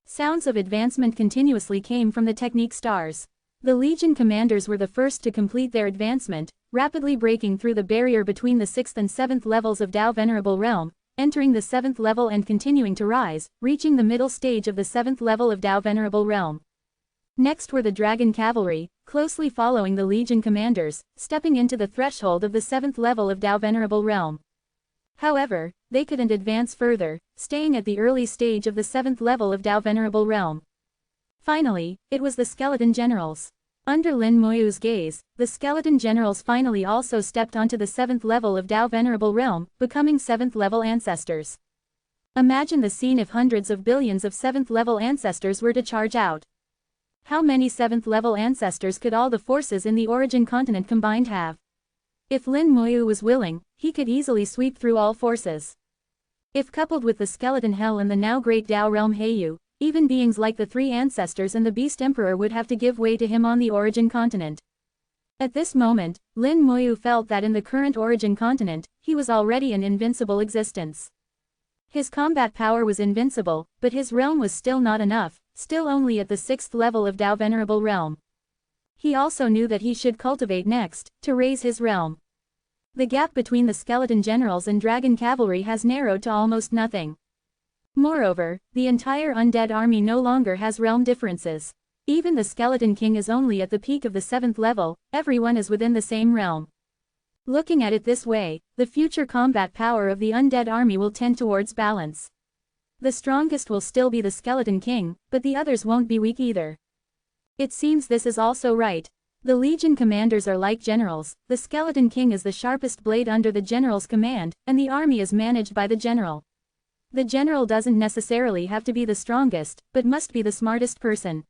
Sounds of advancement continuously came from the technique stars. The Legion commanders were the first to complete their advancement, rapidly breaking through the barrier between the 6th and 7th levels of Dao Venerable Realm, entering the 7th level and continuing to rise, reaching the middle stage of the 7th level of Dao Venerable Realm. Next were the Dragon Cavalry, closely following the Legion commanders, stepping into the threshold of the 7th level of Dao Venerable Realm. However, they couldn't advance further, staying at the early stage of the 7th level of Dao Venerable Realm. Finally, it was the Skeleton Generals. Under Lin Moyu's gaze, the Skeleton Generals finally also stepped onto the 7th level of Dao Venerable Realm, becoming 7th level ancestors. Imagine the scene if hundreds of billions of 7th level ancestors were to charge out. How many 7th level ancestors could all the forces in the origin continent combined have? If Lin Moyu was willing, he could easily sweep through all forces. If coupled with the Skeleton Hell and the now great Dao realm Heiyu, even beings like the 3 ancestors and the Beast Emperor would have to give way to him on the origin continent. At this moment, Lin Moyu felt that in the current origin continent, he was already an invincible existence. His combat power was invincible, but his realm was still not enough, still only at the 6th level of Dao Venerable Realm. He also knew that he should cultivate next, to raise his realm. The gap between the Skeleton Generals and Dragon Cavalry has narrowed to almost nothing. Moreover, the entire undead army no longer has realm differences. Even the Skeleton King is only at the peak of the 7th level, everyone is within the same realm. Looking at it this way, the future combat power of the undead army will tend towards balance. The strongest will still be the Skeleton King, but the others won't be weak either. It seems this is also right. The Legion commanders are like generals, the Skeleton King is the sharpest blade under the general's command, and the army is managed by the general. The general doesn't necessarily have to be the strongest, but must be the smartest person.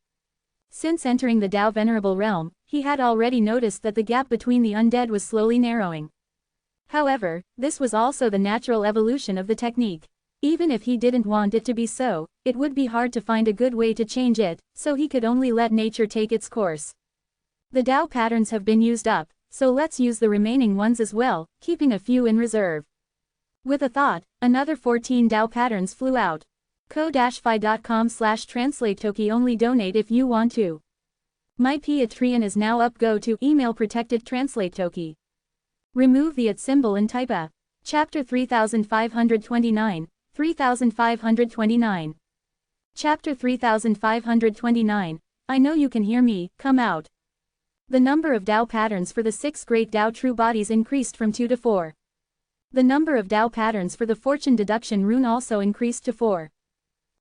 Since entering the Dao Venerable Realm, he had already noticed that the gap between the undead was slowly narrowing. However, this was also the natural evolution of the technique. Even if he didn't want it to be so, it would be hard to find a good way to change it, so he could only let nature take its course. The Dao patterns have been used up, so let's use the remaining ones as well, keeping a few in reserve. With a thought, another 14 Dao patterns flew out. ko-fi.com/translate-toki only donate if you want to. My Patreon is now up. Go to email protected translate toki. Remove the @ symbol and type a. Chapter 3529, 3529. Chapter 3529. I know you can hear me, come out. The number of Dao patterns for the 6 great Dao true bodies increased from 2 to 4. The number of Dao patterns for the fortune deduction rune also increased to 4.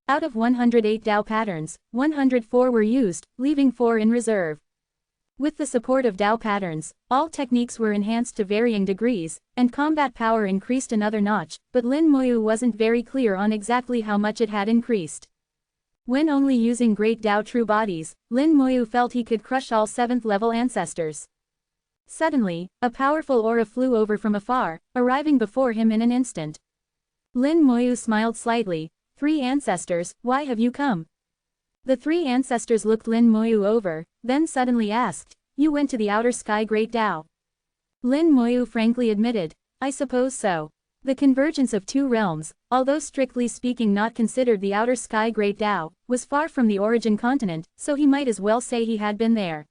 Out of 108 Dao patterns, 104 were used, leaving 4 in reserve. With the support of Dao patterns, all techniques were enhanced to varying degrees, and combat power increased another notch, but Lin Moyu wasn't very clear on exactly how much it had increased. When only using great Dao true bodies, Lin Moyu felt he could crush all 7th level ancestors. Suddenly, a powerful aura flew over from afar, arriving before him in an instant. Lin Moyu smiled slightly. 3 ancestors, why have you come? The 3 ancestors looked Lin Moyu over, then suddenly asked, you went to the outer sky great Dao? Lin Moyu frankly admitted, I suppose so. The convergence of two realms, although strictly speaking not considered the outer sky Great Tao, was far from the origin continent, so he might as well say he had been there.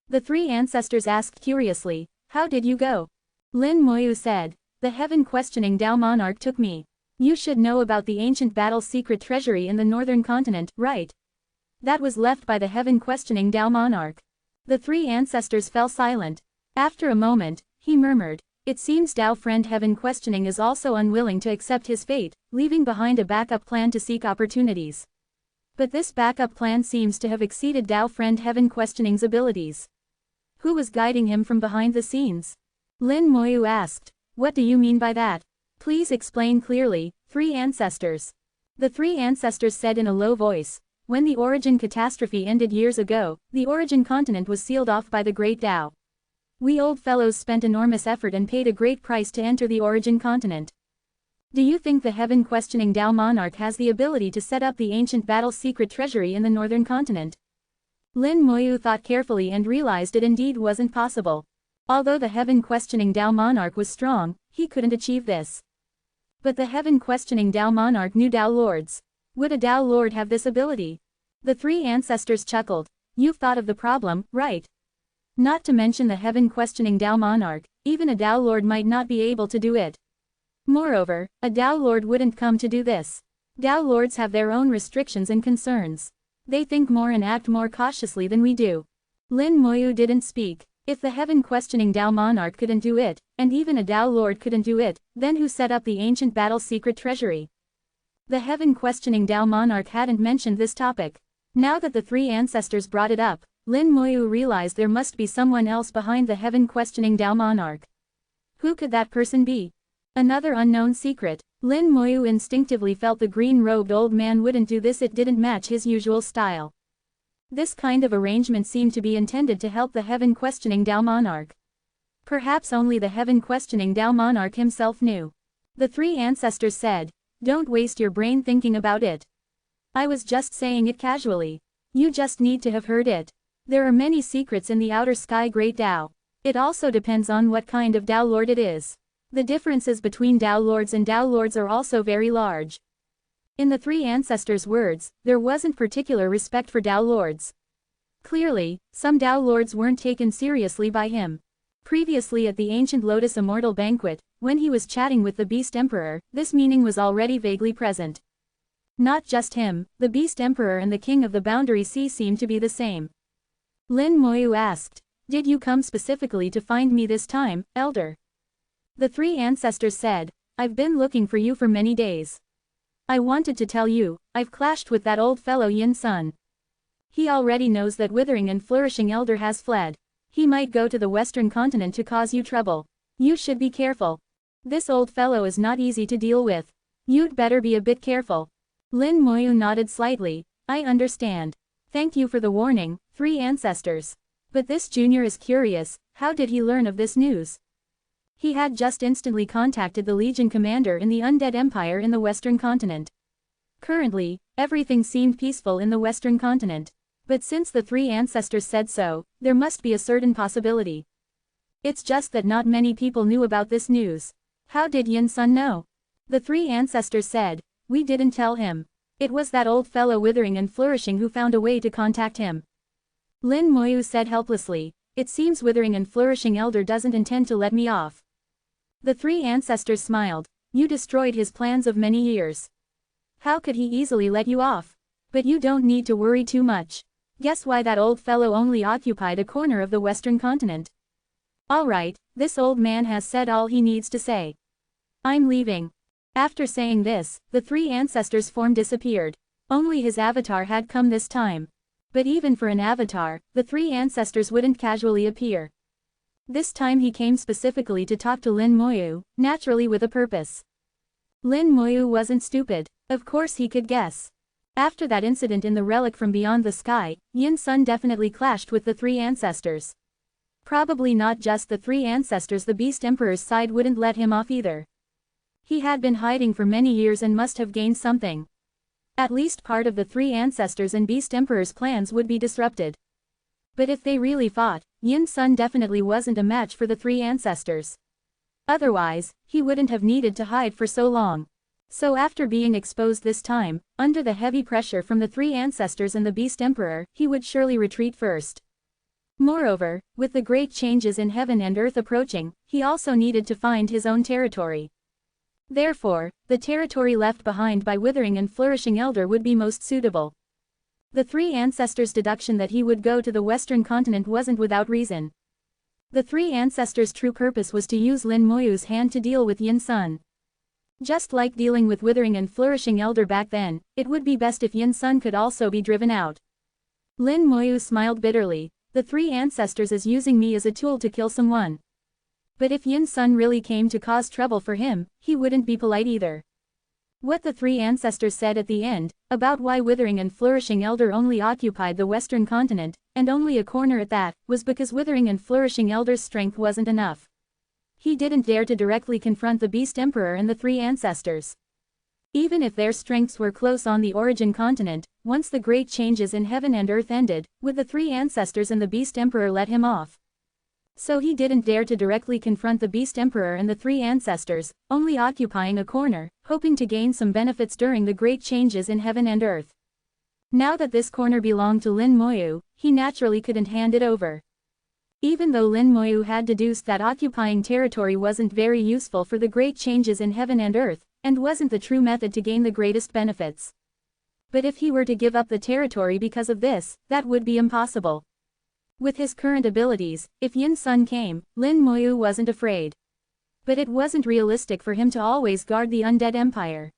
The three ancestors asked curiously, "How did you go?" Lin Moyu said, "The heaven-questioning Tao monarch took me. You should know about the ancient battle's secret treasury in the northern continent, right? That was left by the heaven-questioning Tao monarch." The three ancestors fell silent. After a moment, he murmured, "It seems Tao friend heaven-questioning is also unwilling to accept his fate, leaving behind a backup plan to seek opportunities. But this backup plan seems to have exceeded Tao friend heaven-questioning's abilities. Who was guiding him from behind the scenes?" Lin Moyu asked. "What do you mean by that? Please explain clearly, three ancestors." The three ancestors said in a low voice, "When the origin catastrophe ended years ago, the origin continent was sealed off by the Great Tao. We old fellows spent enormous effort and paid a great price to enter the origin continent. Do you think the heaven-questioning Tao monarch has the ability to set up the ancient battle's secret treasury in the northern continent?" Lin Moyu thought carefully and realized it indeed wasn't possible. Although the heaven-questioning Tao monarch was strong, he couldn't achieve this. But the heaven-questioning Tao monarch knew Tao lords. Would a Tao lord have this ability? The three ancestors chuckled. "You've thought of the problem, right? Not to mention the heaven-questioning Tao monarch, even a Tao lord might not be able to do it. Moreover, a Tao lord wouldn't come to do this. Tao lords have their own restrictions and concerns. They think more and act more cautiously than we do." Lin Moyu didn't speak. If the heaven-questioning Tao monarch couldn't do it, and even a Tao lord couldn't do it, then who set up the ancient battle's secret treasury? The heaven-questioning Tao monarch hadn't mentioned this topic. Now that the three ancestors brought it up, Lin Moyu realized there must be someone else behind the heaven-questioning Tao monarch. Who could that person be? Another unknown secret. Lin Moyu instinctively felt the green-robed old man wouldn't do this. It didn't match his usual style. This kind of arrangement seemed to be intended to help the heaven-questioning Tao monarch. Perhaps only the heaven-questioning Tao monarch himself knew. The three ancestors said, "Don't waste your brain thinking about it. I was just saying it casually. You just need to have heard it. There are many secrets in the outer sky Great Tao. It also depends on what kind of Tao lord it is. The differences between Tao lords and Tao lords are also very large." In the three ancestors' words, there wasn't particular respect for Tao lords. Clearly, some Tao lords weren't taken seriously by him. Previously at the ancient Lotus Immortal banquet, when he was chatting with the Beast Emperor, this meaning was already vaguely present. Not just him, the Beast Emperor and the King of the Boundary Sea seemed to be the same. Lin Moyu asked, "Did you come specifically to find me this time, Elder?" The three ancestors said, "I've been looking for you for many days. I wanted to tell you, I've clashed with that old fellow Yin Sun. He already knows that withering and flourishing Elder has fled. He might go to the western continent to cause you trouble. You should be careful. This old fellow is not easy to deal with. You'd better be a bit careful." Lin Moyu nodded slightly. "I understand. Thank you for the warning, three ancestors. But this junior is curious, how did he learn of this news?" He had just instantly contacted the Legion commander in the Undead Empire in the Western Continent. Currently, everything seemed peaceful in the Western Continent. But since the three ancestors said so, there must be a certain possibility. It's just that not many people knew about this news. How did Yin Sun know? The three ancestors said, "We didn't tell him. It was that old fellow withering and flourishing who found a way to contact him." Lin Moyu said helplessly, "It seems withering and flourishing Elder doesn't intend to let me off." The three ancestors smiled. "You destroyed his plans of many years. How could he easily let you off? But you don't need to worry too much. Guess why that old fellow only occupied a corner of the Western Continent? All right, this old man has said all he needs to say. I'm leaving." After saying this, the three ancestors' form disappeared. Only his avatar had come this time. But even for an avatar, the three ancestors wouldn't casually appear. This time he came specifically to talk to Lin Moyu, naturally with a purpose. Lin Moyu wasn't stupid. Of course he could guess. After that incident in the relic from beyond the sky, Yin Sun definitely clashed with the three ancestors. Probably not just the three ancestors. The Beast Emperor's side wouldn't let him off either. He had been hiding for many years and must have gained something. At least part of the three ancestors and Beast Emperor's plans would be disrupted. But if they really fought, Yin Sun definitely wasn't a match for the three ancestors. Otherwise, he wouldn't have needed to hide for so long. So after being exposed this time, under the heavy pressure from the three ancestors and the Beast Emperor, he would surely retreat first. Moreover, with the great changes in heaven and earth approaching, he also needed to find his own territory. Therefore, the territory left behind by Withering and Flourishing Elder would be most suitable. The three ancestors' deduction that he would go to the western continent wasn't without reason. The three ancestors' true purpose was to use Lin Moyu's hand to deal with Yin Sun. Just like dealing with Withering and Flourishing Elder back then, it would be best if Yin Sun could also be driven out. Lin Moyu smiled bitterly. The three ancestors is using me as a tool to kill someone. But if Yin Sun really came to cause trouble for him, he wouldn't be polite either. What the three ancestors said at the end, about why Withering and Flourishing Elder only occupied the western continent, and only a corner at that, was because Withering and Flourishing Elder's strength wasn't enough. He didn't dare to directly confront the Beast Emperor and the three ancestors. Even if their strengths were close on the origin continent, once the great changes in heaven and earth ended, would the three ancestors and the Beast Emperor let him off? So he didn't dare to directly confront the Beast Emperor and the three ancestors, only occupying a corner, hoping to gain some benefits during the great changes in heaven and earth. Now that this corner belonged to Lin Moyu, he naturally couldn't hand it over. Even though Lin Moyu had deduced that occupying territory wasn't very useful for the great changes in heaven and earth, and wasn't the true method to gain the greatest benefits. But if he were to give up the territory because of this, that would be impossible. With his current abilities, if Yin Sun came, Lin Moyu wasn't afraid. But it wasn't realistic for him to always guard the undead empire.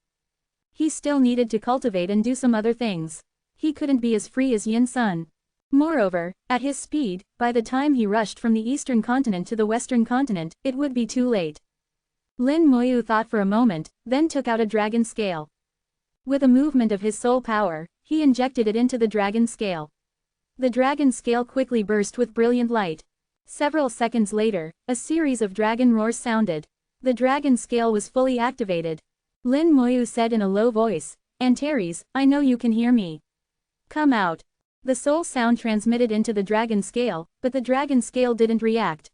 He still needed to cultivate and do some other things. He couldn't be as free as Yin Sun. Moreover, at his speed, by the time he rushed from the eastern continent to the western continent, it would be too late. Lin Moyu thought for a moment, then took out a dragon scale. With a movement of his soul power, he injected it into the dragon scale. The dragon scale quickly burst with brilliant light. Several seconds later, a series of dragon roars sounded. The dragon scale was fully activated. Lin Moyu said in a low voice, "Antares, I know you can hear me. Come out." The soul sound transmitted into the dragon scale, but the dragon scale didn't react.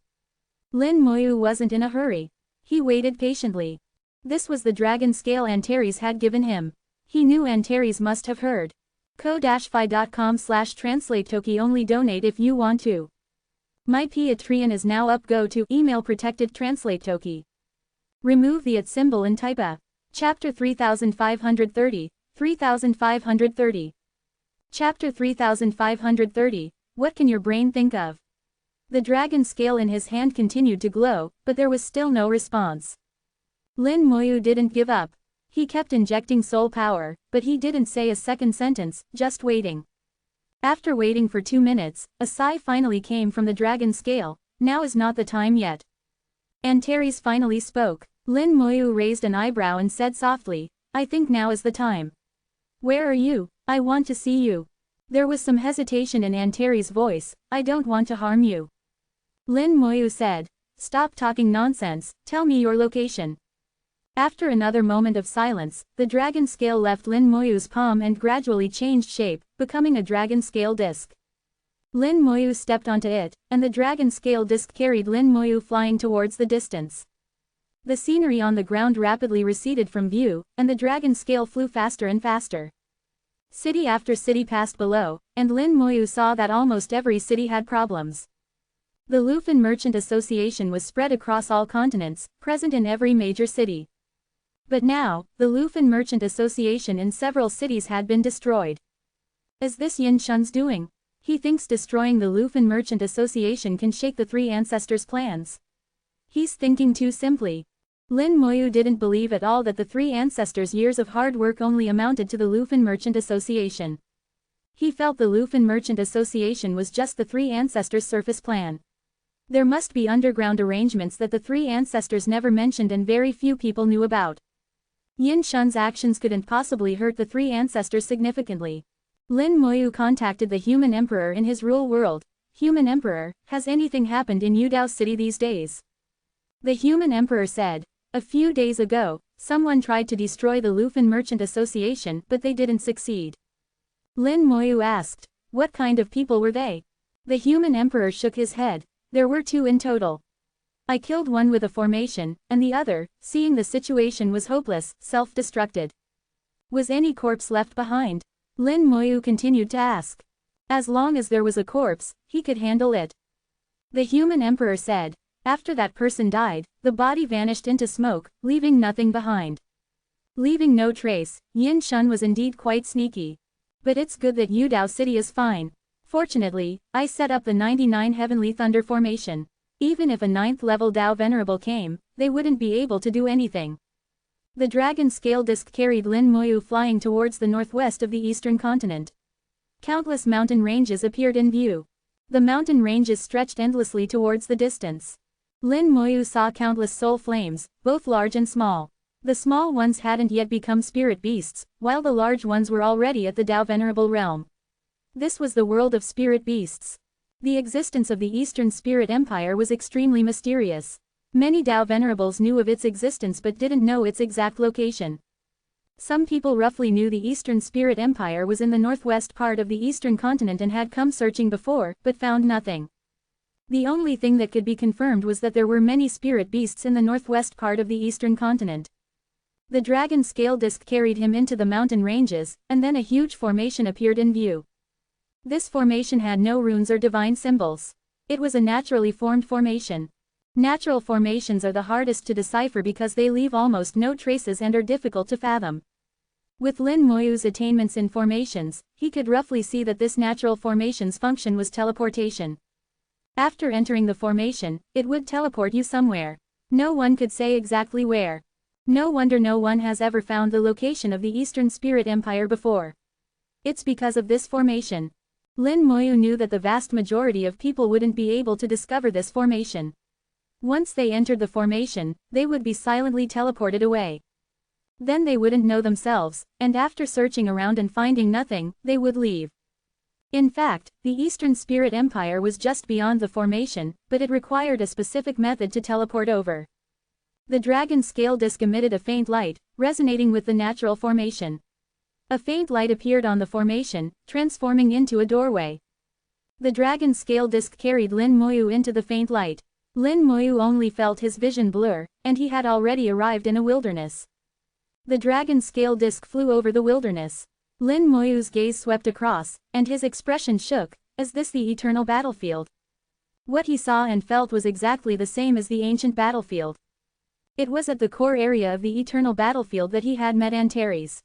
Lin Moyu wasn't in a hurry. He waited patiently. This was the dragon scale Antares had given him. He knew Antares must have heard. ko-fi.com/translate-toki only donate if you want to. My Patreon is now up. Go to email protected translate toki. Remove the @ symbol and type a. Chapter 3530, 3530. Chapter 3530, What can your brain think of? The dragon scale in his hand continued to glow, but there was still no response. Lin Moyu didn't give up. He kept injecting soul power, but he didn't say a second sentence, just waiting. After waiting for 2 minutes, a sigh finally came from the dragon scale. Now is not the time yet. Antares finally spoke. Lin Moyu raised an eyebrow and said softly, "I think now is the time." "Where are you? I want to see you." There was some hesitation in Antares' voice. "I don't want to harm you." Lin Moyu said, "Stop talking nonsense, tell me your location." After another moment of silence, the dragon scale left Lin Moyu's palm and gradually changed shape, becoming a dragon scale disc. Lin Moyu stepped onto it, and the dragon scale disc carried Lin Moyu flying towards the distance. The scenery on the ground rapidly receded from view, and the dragon scale flew faster and faster. City after city passed below, and Lin Moyu saw that almost every city had problems. The Lufin Merchant Association was spread across all continents, present in every major city. But now, the Lufin Merchant Association in several cities had been destroyed. Is this Yin Shun's doing? He thinks destroying the Lufin Merchant Association can shake the three ancestors' plans. He's thinking too simply. Lin Moyu didn't believe at all that the three ancestors' years of hard work only amounted to the Lufin Merchant Association. He felt the Lufin Merchant Association was just the three ancestors' surface plan. There must be underground arrangements that the three ancestors never mentioned and very few people knew about. Yin Shun's actions couldn't possibly hurt the three ancestors significantly. Lin Moyu contacted the Human Emperor in his rule world. "Human Emperor, has anything happened in Yudao City these days?" The Human Emperor said, "A few days ago, someone tried to destroy the Lufin Merchant Association but they didn't succeed." Lin Moyu asked, "What kind of people were they?" The Human Emperor shook his head. "There were 2 in total. I killed one with a formation, and the other, seeing the situation was hopeless, self-destructed. Was any corpse left behind? Lin Moyu continued to ask. As long as there was a corpse, he could handle it. The human emperor said. After that person died, the body vanished into smoke, leaving nothing behind. Leaving no trace, Yin Shun was indeed quite sneaky. But it's good that Yudao City is fine. Fortunately, I set up the 99 Heavenly Thunder formation. Even if a 9th level Dao Venerable came, they wouldn't be able to do anything. The dragon scale disc carried Lin Moyu flying towards the northwest of the eastern continent. Countless mountain ranges appeared in view. The mountain ranges stretched endlessly towards the distance. Lin Moyu saw countless soul flames, both large and small. The small ones hadn't yet become spirit beasts, while the large ones were already at the Dao Venerable realm. This was the world of spirit beasts. The existence of the Eastern Spirit Empire was extremely mysterious. Many Dao Venerables knew of its existence but didn't know its exact location. Some people roughly knew the Eastern Spirit Empire was in the northwest part of the eastern continent and had come searching before, but found nothing. The only thing that could be confirmed was that there were many spirit beasts in the northwest part of the eastern continent. The dragon scale disc carried him into the mountain ranges, and then a huge formation appeared in view. This formation had no runes or divine symbols. It was a naturally formed formation. Natural formations are the hardest to decipher because they leave almost no traces and are difficult to fathom. With Lin Moyu's attainments in formations, he could roughly see that this natural formation's function was teleportation. After entering the formation, it would teleport you somewhere. No one could say exactly where. No wonder no one has ever found the location of the Eastern Spirit Empire before. It's because of this formation. Lin Moyu knew that the vast majority of people wouldn't be able to discover this formation. Once they entered the formation, they would be silently teleported away. Then they wouldn't know themselves, and after searching around and finding nothing, they would leave. In fact, the Eastern Spirit Empire was just beyond the formation, but it required a specific method to teleport over. The dragon scale disc emitted a faint light, resonating with the natural formation. A faint light appeared on the formation, transforming into a doorway. The dragon scale disc carried Lin Moyu into the faint light. Lin Moyu only felt his vision blur, and he had already arrived in a wilderness. The dragon scale disc flew over the wilderness. Lin Moyu's gaze swept across, and his expression shook. Is this the eternal battlefield? What he saw and felt was exactly the same as the ancient battlefield. It was at the core area of the eternal battlefield that he had met Antares.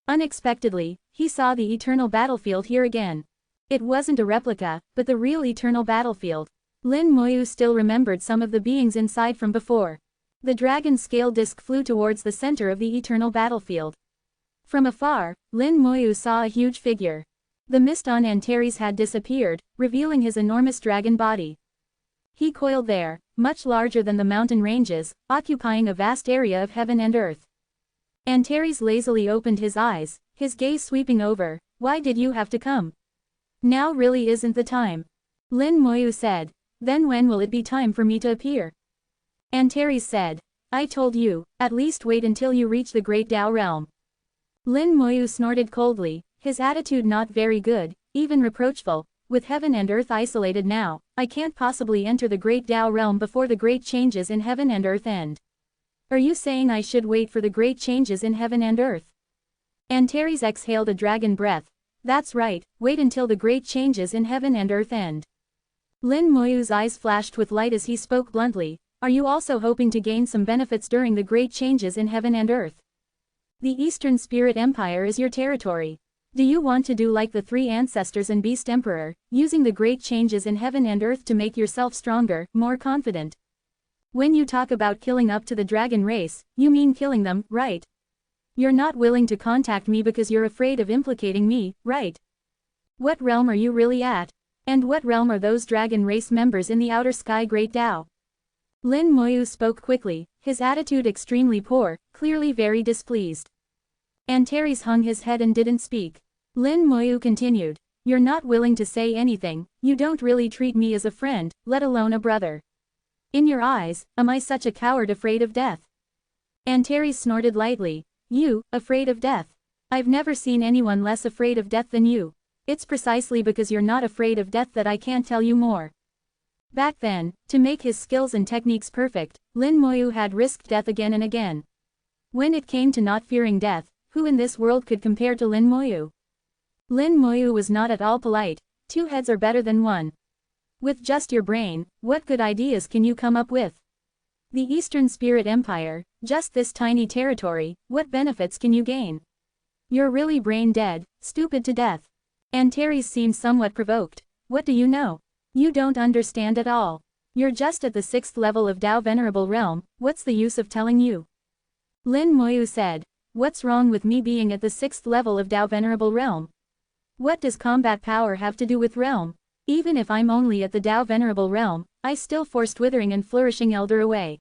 Unexpectedly, he saw the eternal battlefield here again. It wasn't a replica, but the real eternal battlefield. Lin Moyu still remembered some of the beings inside from before. The dragon scale disc flew towards the center of the eternal battlefield. From afar, Lin Moyu saw a huge figure. The mist on Antares had disappeared, revealing his enormous dragon body. He coiled there, much larger than the mountain ranges, occupying a vast area of heaven and earth. Antares lazily opened his eyes, his gaze sweeping over. Why did you have to come? Now really isn't the time. Lin Moyu said. Then when will it be time for me to appear? Antares said. I told you, at least wait until you reach the great Dao realm. Lin Moyu snorted coldly, his attitude not very good, even reproachful. With heaven and earth isolated now, I can't possibly enter the great Dao realm before the great changes in heaven and earth end. Are you saying I should wait for the great changes in heaven and earth? Antares exhaled a dragon breath. That's right, wait until the great changes in heaven and earth end. Lin Moyu's eyes flashed with light as he spoke bluntly. Are you also hoping to gain some benefits during the great changes in heaven and earth? The Eastern Spirit Empire is your territory. Do you want to do like the three ancestors and Beast Emperor, using the great changes in heaven and earth to make yourself stronger, more confident? When you talk about killing up to the dragon race, you mean killing them, right? You're not willing to contact me because you're afraid of implicating me, right? What realm are you really at? And what realm are those dragon race members in the outer sky Great Dao? Lin Moyu spoke quickly, his attitude extremely poor, clearly very displeased. Antares hung his head and didn't speak. Lin Moyu continued. You're not willing to say anything, you don't really treat me as a friend, let alone a brother. In your eyes, am I such a coward afraid of death? Antares snorted lightly. You, afraid of death? I've never seen anyone less afraid of death than you. It's precisely because you're not afraid of death that I can't tell you more. Back then, to make his skills and techniques perfect, Lin Moyu had risked death again and again. When it came to not fearing death, who in this world could compare to Lin Moyu? Lin Moyu was not at all polite. Two heads are better than one. With just your brain, what good ideas can you come up with? The Eastern Spirit Empire, just this tiny territory, what benefits can you gain? You're really brain dead, stupid to death. Antares seemed somewhat provoked. What do you know? You don't understand at all. You're just at the 6th level of Tao Venerable realm, what's the use of telling you? Lin Moyu said. What's wrong with me being at the 6th level of Tao Venerable realm? What does combat power have to do with realm? Even if I'm only at the Tao Venerable realm, I still forced withering and flourishing elder away.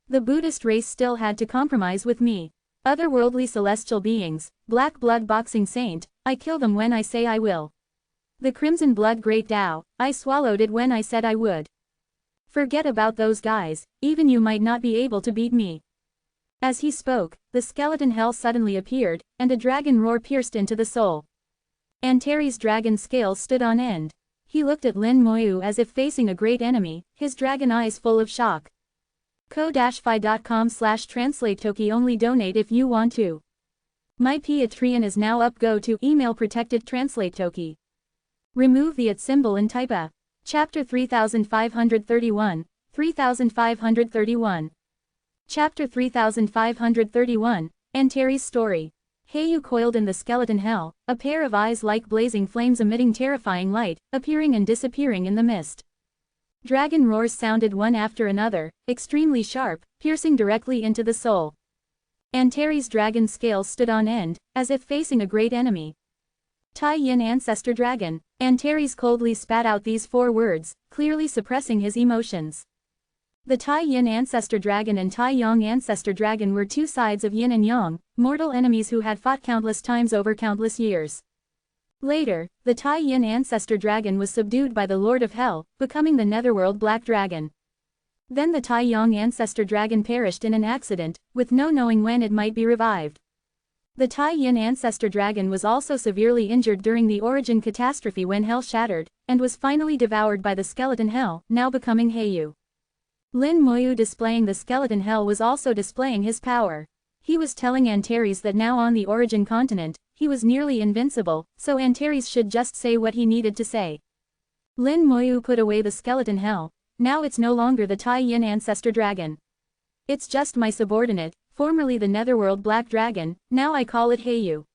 The Buddhist race still had to compromise with me. Otherworldly celestial beings, black blood boxing saint, I kill them when I say I will. The crimson blood great Tao, I swallowed it when I said I would. Forget about those guys, even you might not be able to beat me. As he spoke, the skeleton hell suddenly appeared, and a dragon roar pierced into the soul. Antares' dragon scales stood on end. He looked at Lin Moyu as if facing a great enemy, his dragon eyes full of shock. ko-fi.com/translate-toki only donate if you want to. My Patreon is now up, go to email protected translate toki. Remove the @ symbol and type a. Chapter 3531, 3531. Chapter 3531, Antares' story. Heiyu coiled in the skeleton hell, a pair of eyes like blazing flames emitting terrifying light, appearing and disappearing in the mist. Dragon roars sounded one after another, extremely sharp, piercing directly into the soul. Antares' dragon scales stood on end, as if facing a great enemy. Tai Yin Ancestor Dragon. Antares coldly spat out these 4 words, clearly suppressing his emotions. The Tai Yin Ancestor Dragon and Tai Yang Ancestor Dragon were 2 sides of Yin and Yang, mortal enemies who had fought countless times over countless years. Later, the Tai Yin Ancestor Dragon was subdued by the Lord of Hell, becoming the Netherworld Black Dragon. Then the Tai Yang Ancestor Dragon perished in an accident, with no knowing when it might be revived. The Tai Yin Ancestor Dragon was also severely injured during the origin catastrophe when Hell shattered, and was finally devoured by the skeleton Hell, now becoming Heiyu. Lin Moyu displaying the skeleton hell was also displaying his power. He was telling Antares that now on the origin continent, he was nearly invincible, so Antares should just say what he needed to say. Lin Moyu put away the skeleton hell. Now it's no longer the Tai Yin Ancestor Dragon. It's just my subordinate, formerly the Netherworld Black Dragon, now I call it Heiyu.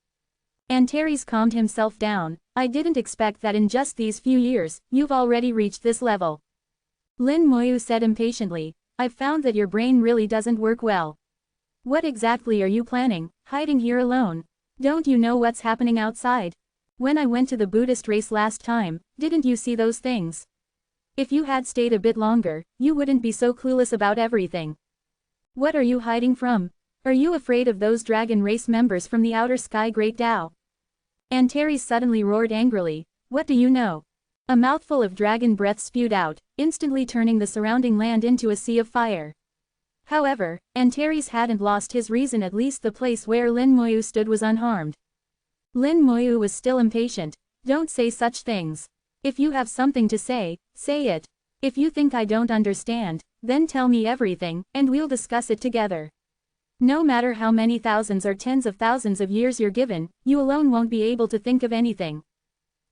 Antares calmed himself down. I didn't expect that in just these few years, you've already reached this level. Lin Moyu said impatiently, I've found that your brain really doesn't work well. What exactly are you planning, hiding here alone? Don't you know what's happening outside? When I went to the Buddhist race last time, didn't you see those things? If you had stayed a bit longer, you wouldn't be so clueless about everything. What are you hiding from? Are you afraid of those dragon race members from the outer sky Great Tao? Antares suddenly roared angrily, what do you know? A mouthful of dragon breath spewed out, instantly turning the surrounding land into a sea of fire. However, Antares hadn't lost his reason, at least the place where Lin Moyu stood was unharmed. Lin Moyu was still impatient. Don't say such things. If you have something to say, say it. If you think I don't understand, then tell me everything, and we'll discuss it together. No matter how many thousands or tens of thousands of years you're given, you alone won't be able to think of anything.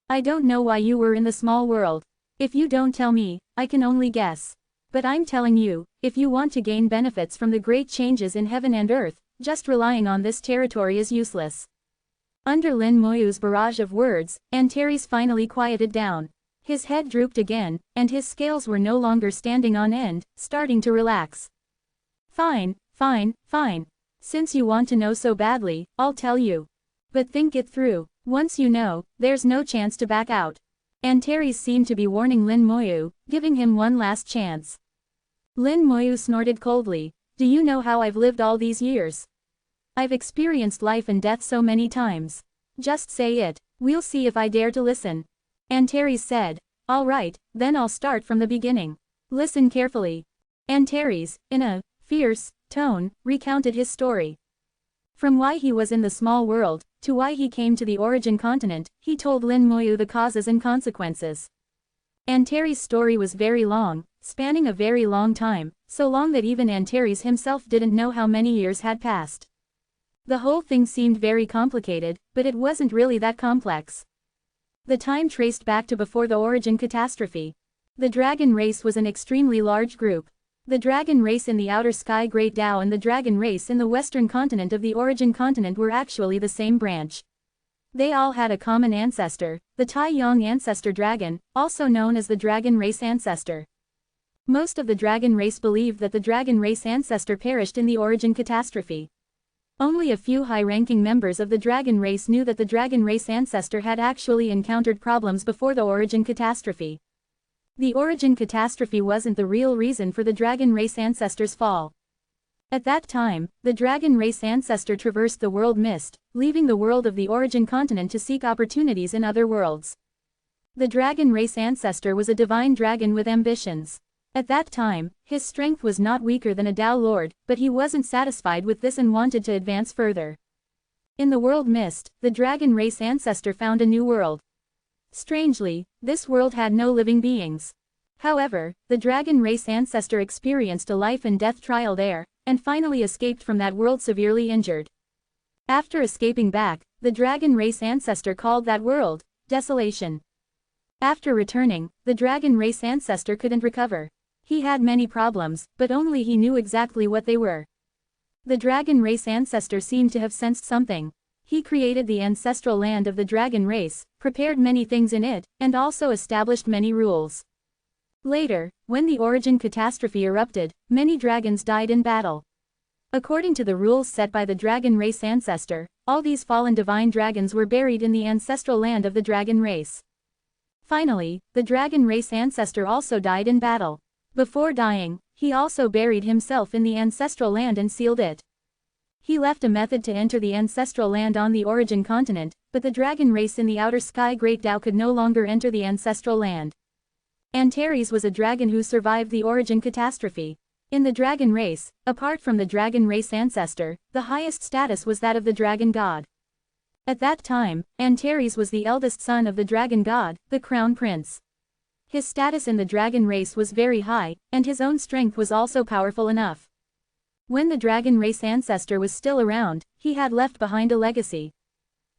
I don't know why you were in the small world. If you don't tell me, I can only guess. But I'm telling you, if you want to gain benefits from the great changes in heaven and earth, just relying on this territory is useless. Under Lin Moyu's barrage of words, Antares finally quieted down. His head drooped again, and his scales were no longer standing on end, starting to relax. Fine, fine, fine. Since you want to know so badly, I'll tell you. But think it through. Once you know, there's no chance to back out. Antares seemed to be warning Lin Moyu, giving him one last chance. Lin Moyu snorted coldly. Do you know how I've lived all these years? I've experienced life and death so many times. Just say it. We'll see if I dare to listen. Antares said. All right, then I'll start from the beginning. Listen carefully. Antares, in a fierce tone, recounted his story. From why he was in the small world, to why he came to the origin continent, he told Lin Moyu the causes and consequences. Antares' story was very long, spanning a very long time, so long that even Antares himself didn't know how many years had passed. The whole thing seemed very complicated, but it wasn't really that complex. The time traced back to before the origin catastrophe. The dragon race was an extremely large group. The dragon race in the outer sky Great Tao and the dragon race in the western continent of the origin continent were actually the same branch. They all had a common ancestor, the Tai Yong ancestor dragon, also known as the dragon race ancestor. Most of the dragon race believed that the dragon race ancestor perished in the origin catastrophe. Only a few high-ranking members of the dragon race knew that the dragon race ancestor had actually encountered problems before the origin catastrophe. The origin catastrophe wasn't the real reason for the dragon race ancestor's fall. At that time, the dragon race ancestor traversed the world mist, leaving the world of the origin continent to seek opportunities in other worlds. The dragon race ancestor was a divine dragon with ambitions. At that time, his strength was not weaker than a Tao Lord, but he wasn't satisfied with this and wanted to advance further. In the world mist, the dragon race ancestor found a new world. Strangely, this world had no living beings. However, the dragon race ancestor experienced a life and death trial there, and finally escaped from that world severely injured. After escaping back, the dragon race ancestor called that world Desolation. After returning, the dragon race ancestor couldn't recover. He had many problems, but only he knew exactly what they were. The dragon race ancestor seemed to have sensed something. He created the ancestral land of the dragon race, prepared many things in it, and also established many rules. Later, when the origin catastrophe erupted, many dragons died in battle. According to the rules set by the dragon race ancestor, all these fallen divine dragons were buried in the ancestral land of the dragon race. Finally, the dragon race ancestor also died in battle. Before dying, he also buried himself in the ancestral land and sealed it. He left a method to enter the ancestral land on the origin continent, but the dragon race in the outer sky Great Tao could no longer enter the ancestral land. Antares was a dragon who survived the origin catastrophe. In the dragon race, apart from the dragon race ancestor, the highest status was that of the dragon god. At that time, Antares was the eldest son of the dragon god, the crown prince. His status in the dragon race was very high, and his own strength was also powerful enough. When the dragon race ancestor was still around, he had left behind a legacy.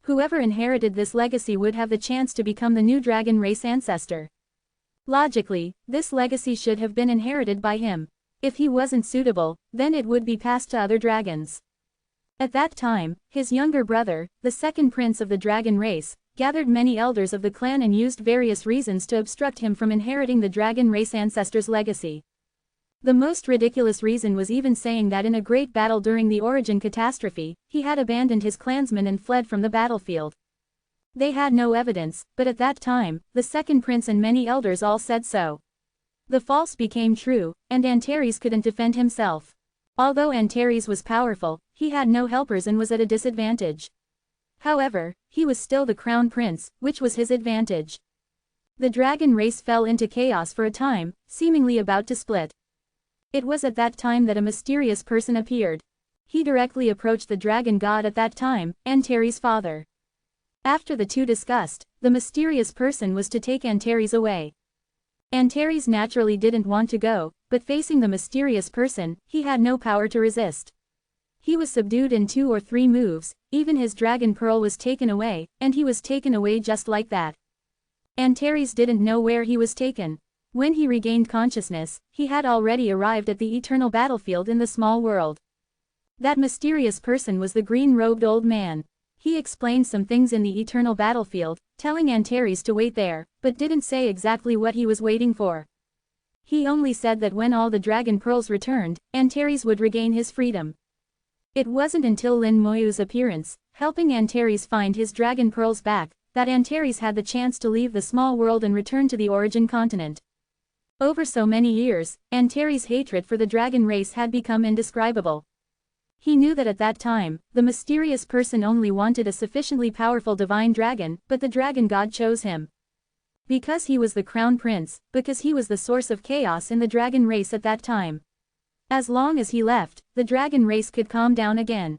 Whoever inherited this legacy would have the chance to become the new dragon race ancestor. Logically, this legacy should have been inherited by him. If he wasn't suitable, then it would be passed to other dragons. At that time, his younger brother, the second prince of the dragon race, gathered many elders of the clan and used various reasons to obstruct him from inheriting the dragon race ancestor's legacy. The most ridiculous reason was even saying that in a great battle during the origin catastrophe, he had abandoned his clansmen and fled from the battlefield. They had no evidence, but at that time, the second prince and many elders all said so. The false became true, and Antares couldn't defend himself. Although Antares was powerful, he had no helpers and was at a disadvantage. However, he was still the crown prince, which was his advantage. The dragon race fell into chaos for a time, seemingly about to split. It was at that time that a mysterious person appeared. He directly approached the dragon god at that time, Antares' father. After the two discussed, the mysterious person was to take Antares away. Antares naturally didn't want to go, but facing the mysterious person, he had no power to resist. He was subdued in 2 or 3 moves, even his dragon pearl was taken away, and he was taken away just like that. Antares didn't know where he was taken. When he regained consciousness, he had already arrived at the eternal battlefield in the small world. That mysterious person was the green-robed old man. He explained some things in the eternal battlefield, telling Antares to wait there, but didn't say exactly what he was waiting for. He only said that when all the dragon pearls returned, Antares would regain his freedom. It wasn't until Lin Moyu's appearance, helping Antares find his dragon pearls back, that Antares had the chance to leave the small world and return to the origin continent. Over so many years, Antares' hatred for the dragon race had become indescribable. He knew that at that time, the mysterious person only wanted a sufficiently powerful divine dragon, but the dragon god chose him. Because he was the crown prince, because he was the source of chaos in the dragon race at that time. As long as he left, the dragon race could calm down again.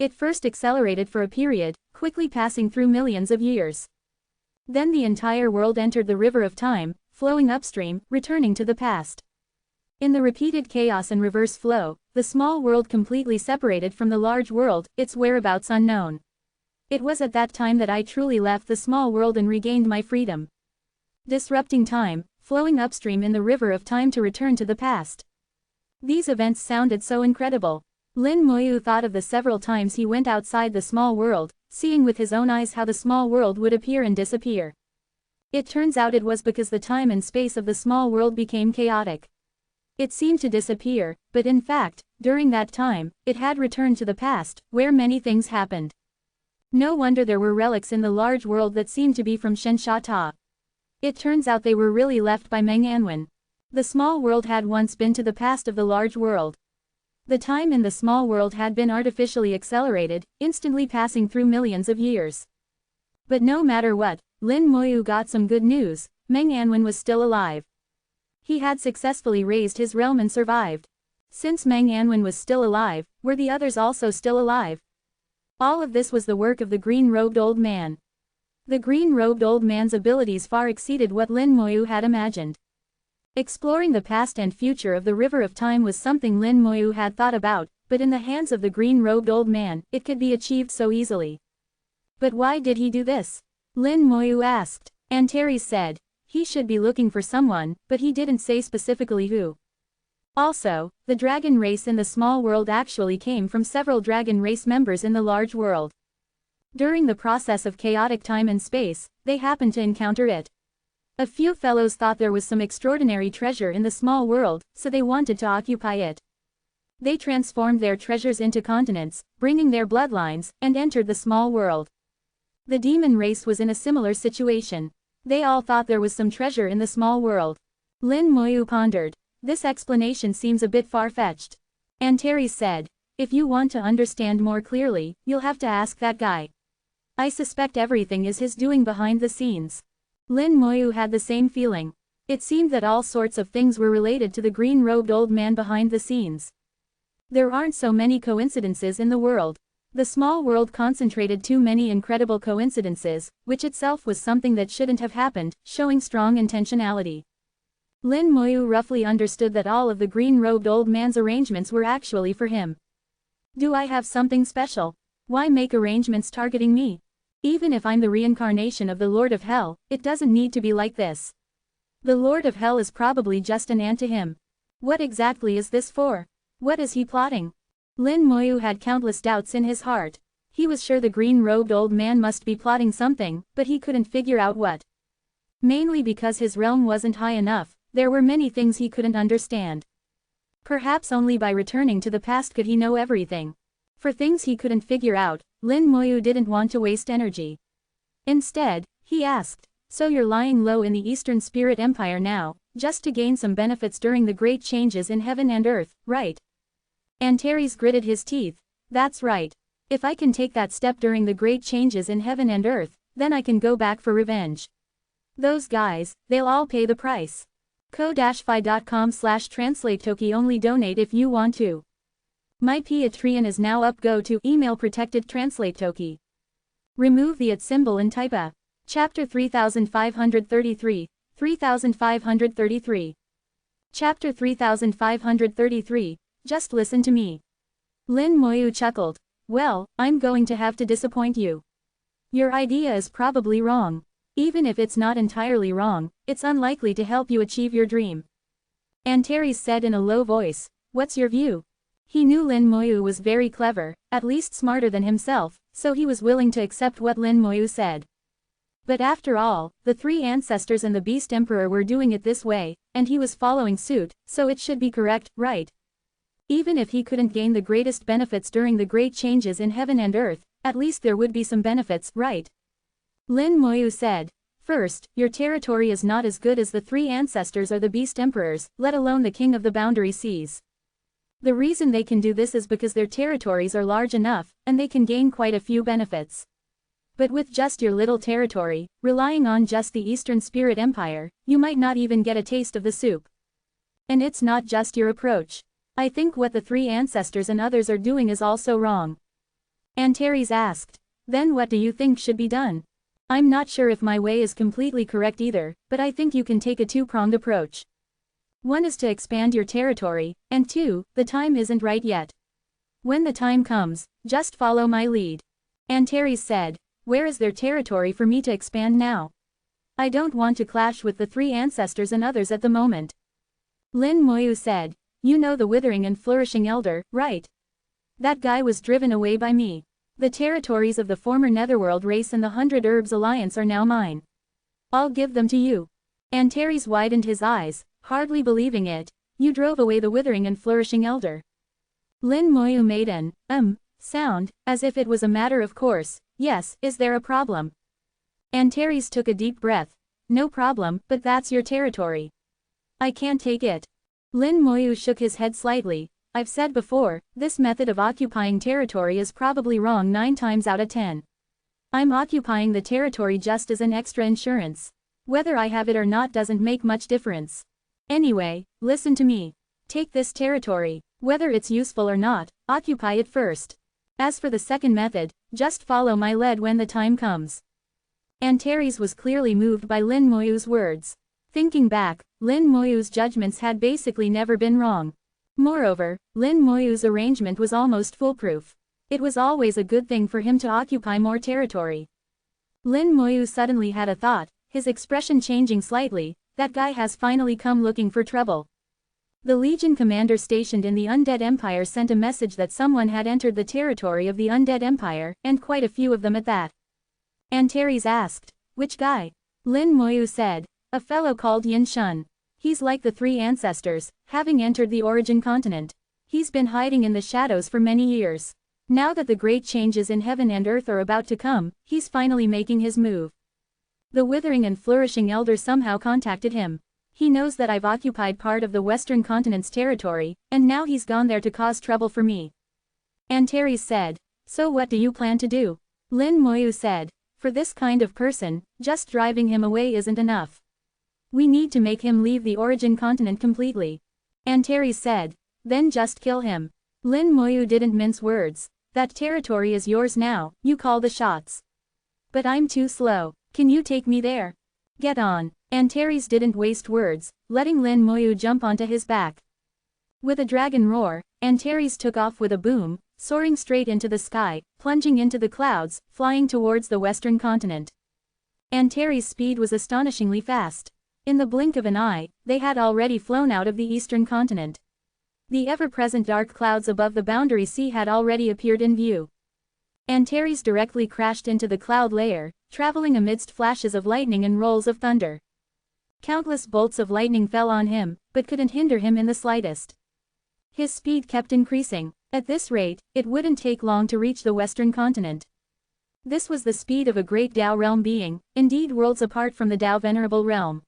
It first accelerated for a period, quickly passing through millions of years. Then the entire world entered the river of time, flowing upstream, returning to the past. In the repeated chaos and reverse flow, the small world completely separated from the large world, its whereabouts unknown. It was at that time that I truly left the small world and regained my freedom. Disrupting time, flowing upstream in the river of time to return to the past. These events sounded so incredible. Lin Moyu thought of the several times he went outside the small world, seeing with his own eyes how the small world would appear and disappear. It turns out it was because the time and space of the small world became chaotic. It seemed to disappear, but in fact, during that time, it had returned to the past, where many things happened. No wonder there were relics in the large world that seemed to be from Shensha Ta. It turns out they were really left by Meng Anwen. The small world had once been to the past of the large world. The time in the small world had been artificially accelerated, instantly passing through millions of years. But no matter what, Lin Moyu got some good news. Meng Anwen was still alive. He had successfully raised his realm and survived. Since Meng Anwen was still alive, were the others also still alive? All of this was the work of the green-robed old man. The green-robed old man's abilities far exceeded what Lin Moyu had imagined. Exploring the past and future of the river of time was something Lin Moyu had thought about, but in the hands of the green-robed old man, it could be achieved so easily. But why did he do this? Lin Moyu asked. Antares said. He should be looking for someone, but he didn't say specifically who. Also, the dragon race in the small world actually came from several dragon race members in the large world. During the process of chaotic time and space, they happened to encounter it. A few fellows thought there was some extraordinary treasure in the small world, so they wanted to occupy it. They transformed their treasures into continents, bringing their bloodlines, and entered the small world. The demon race was in a similar situation. They all thought there was some treasure in the small world. Lin Moyu pondered. This explanation seems a bit far-fetched. Antares said. If you want to understand more clearly, you'll have to ask that guy. I suspect everything is his doing behind the scenes. Lin Moyu had the same feeling. It seemed that all sorts of things were related to the green-robed old man behind the scenes. There aren't so many coincidences in the world. The small world concentrated too many incredible coincidences, which itself was something that shouldn't have happened, showing strong intentionality. Lin Moyu roughly understood that all of the green-robed old man's arrangements were actually for him. Do I have something special? Why make arrangements targeting me? Even if I'm the reincarnation of the Lord of Hell, it doesn't need to be like this. The Lord of Hell is probably just an ant to him. What exactly is this for? What is he plotting? Lin Moyu had countless doubts in his heart. He was sure the green-robed old man must be plotting something, but he couldn't figure out what. Mainly because his realm wasn't high enough, there were many things he couldn't understand. Perhaps only by returning to the past could he know everything. For things he couldn't figure out, Lin Moyu didn't want to waste energy. Instead, he asked, so you're lying low in the Eastern Spirit Empire now, just to gain some benefits during the great changes in heaven and earth, right? Antares gritted his teeth. That's right. If I can take that step during the great changes in heaven and earth, then I can go back for revenge. Those guys, they'll all pay the price. ko-fi.com/translate-toki only donate if you want to. My Patreon is now up. Go to email protected translate toki. Remove the @ symbol and type a. Chapter 3533, 3533. Chapter 3533, just listen to me. Lin Moyu chuckled. Well, I'm going to have to disappoint you. Your idea is probably wrong. Even if it's not entirely wrong, it's unlikely to help you achieve your dream. Antares said in a low voice. What's your view? He knew Lin Moyu was very clever, at least smarter than himself, so he was willing to accept what Lin Moyu said. But after all, the three ancestors and the Beast Emperor were doing it this way, and he was following suit, so it should be correct, right? Even if he couldn't gain the greatest benefits during the great changes in heaven and earth, at least there would be some benefits, right? Lin Moyu said. First, your territory is not as good as the three ancestors or the Beast Emperors, let alone the King of the Boundary Seas. The reason they can do this is because their territories are large enough, and they can gain quite a few benefits. But with just your little territory, relying on just the Eastern Spirit Empire, you might not even get a taste of the soup. And it's not just your approach. I think what the three ancestors and others are doing is also wrong. Antares asked. Then what do you think should be done? I'm not sure if my way is completely correct either, but I think you can take a two-pronged approach. One is to expand your territory, and two, the time isn't right yet. When the time comes, just follow my lead. Antares said. Where is their territory for me to expand now? I don't want to clash with the three ancestors and others at the moment. Lin Moyu said. You know the withering and flourishing elder, right? That guy was driven away by me. The territories of the former Netherworld race and the 100 Herbs Alliance are now mine. I'll give them to you. Antares widened his eyes, hardly believing it. You drove away the withering and flourishing elder. Lin Moyu made an sound, as if it was a matter of course. Yes, is there a problem? Antares took a deep breath. No problem, but that's your territory. I can't take it. Lin Moyu shook his head slightly. I've said before, this method of occupying territory is probably wrong 9 times out of 10. I'm occupying the territory just as an extra insurance. Whether I have it or not doesn't make much difference. Anyway, listen to me. Take this territory. Whether it's useful or not, occupy it first. As for the second method, just follow my lead when the time comes. Antares was clearly moved by Lin Moyu's words. Thinking back, Lin Moyu's judgments had basically never been wrong. Moreover, Lin Moyu's arrangement was almost foolproof. It was always a good thing for him to occupy more territory. Lin Moyu suddenly had a thought, his expression changing slightly. That guy has finally come looking for trouble. The Legion commander stationed in the Undead Empire sent a message that someone had entered the territory of the Undead Empire, and quite a few of them at that. Antares asked, which guy? Lin Moyu said, a fellow called Yin Shun. He's like the three ancestors, having entered the origin continent. He's been hiding in the shadows for many years. Now that the great changes in heaven and earth are about to come, he's finally making his move. The withering and flourishing elder somehow contacted him. He knows that I've occupied part of the western continent's territory, and now he's gone there to cause trouble for me. Antares said, so what do you plan to do? Lin Moyu said, for this kind of person, just driving him away isn't enough. We need to make him leave the origin continent completely. Antares said, then just kill him. Lin Moyu didn't mince words. That territory is yours now, you call the shots. But I'm too slow. Can you take me there? Get on. Antares didn't waste words, letting Lin Moyu jump onto his back. With a dragon roar, Antares took off with a boom, soaring straight into the sky, plunging into the clouds, flying towards the western continent. Antares' speed was astonishingly fast. In the blink of an eye, they had already flown out of the eastern continent. The ever-present dark clouds above the boundary sea had already appeared in view. Antares directly crashed into the cloud layer, traveling amidst flashes of lightning and rolls of thunder. Countless bolts of lightning fell on him, but couldn't hinder him in the slightest. His speed kept increasing. At this rate, it wouldn't take long to reach the western continent. This was the speed of a great Dao realm being, indeed worlds apart from the Dao Venerable realm.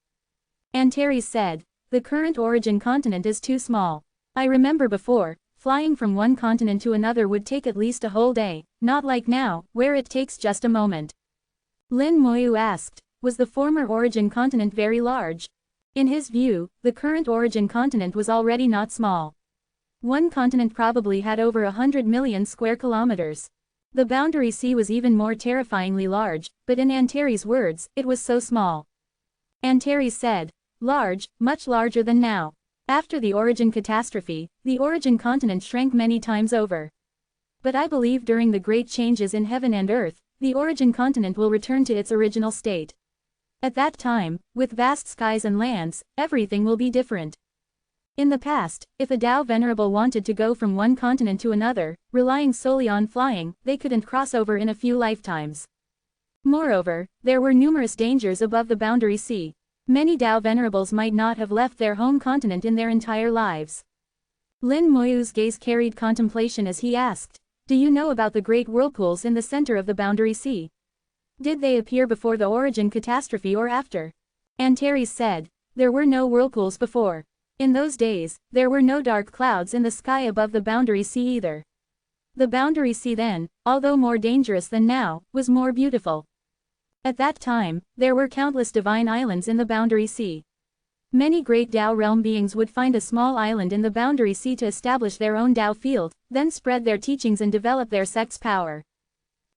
Antares said, the current origin continent is too small. I remember before, flying from one continent to another would take at least a whole day, not like now, where it takes just a moment. Lin Moyu asked, was the former origin continent very large? In his view, the current origin continent was already not small. One continent probably had over 100 million square kilometers. The boundary sea was even more terrifyingly large, but in Antares' words, it was so small. Antares said, large, much larger than now. After the origin catastrophe, the origin continent shrank many times over. But I believe during the great changes in heaven and earth, the origin continent will return to its original state. At that time, with vast skies and lands, everything will be different. In the past, if a Dao Venerable wanted to go from one continent to another, relying solely on flying, they couldn't cross over in a few lifetimes. Moreover, there were numerous dangers above the boundary sea. Many Dao Venerables might not have left their home continent in their entire lives. Lin Moyu's gaze carried contemplation as he asked, do you know about the great whirlpools in the center of the boundary sea? Did they appear before the origin catastrophe or after? Antares said, there were no whirlpools before. In those days, there were no dark clouds in the sky above the boundary sea either. The boundary sea then, although more dangerous than now, was more beautiful. At that time, there were countless divine islands in the boundary sea. Many great Dao realm beings would find a small island in the boundary sea to establish their own Dao field, then spread their teachings and develop their sect's power.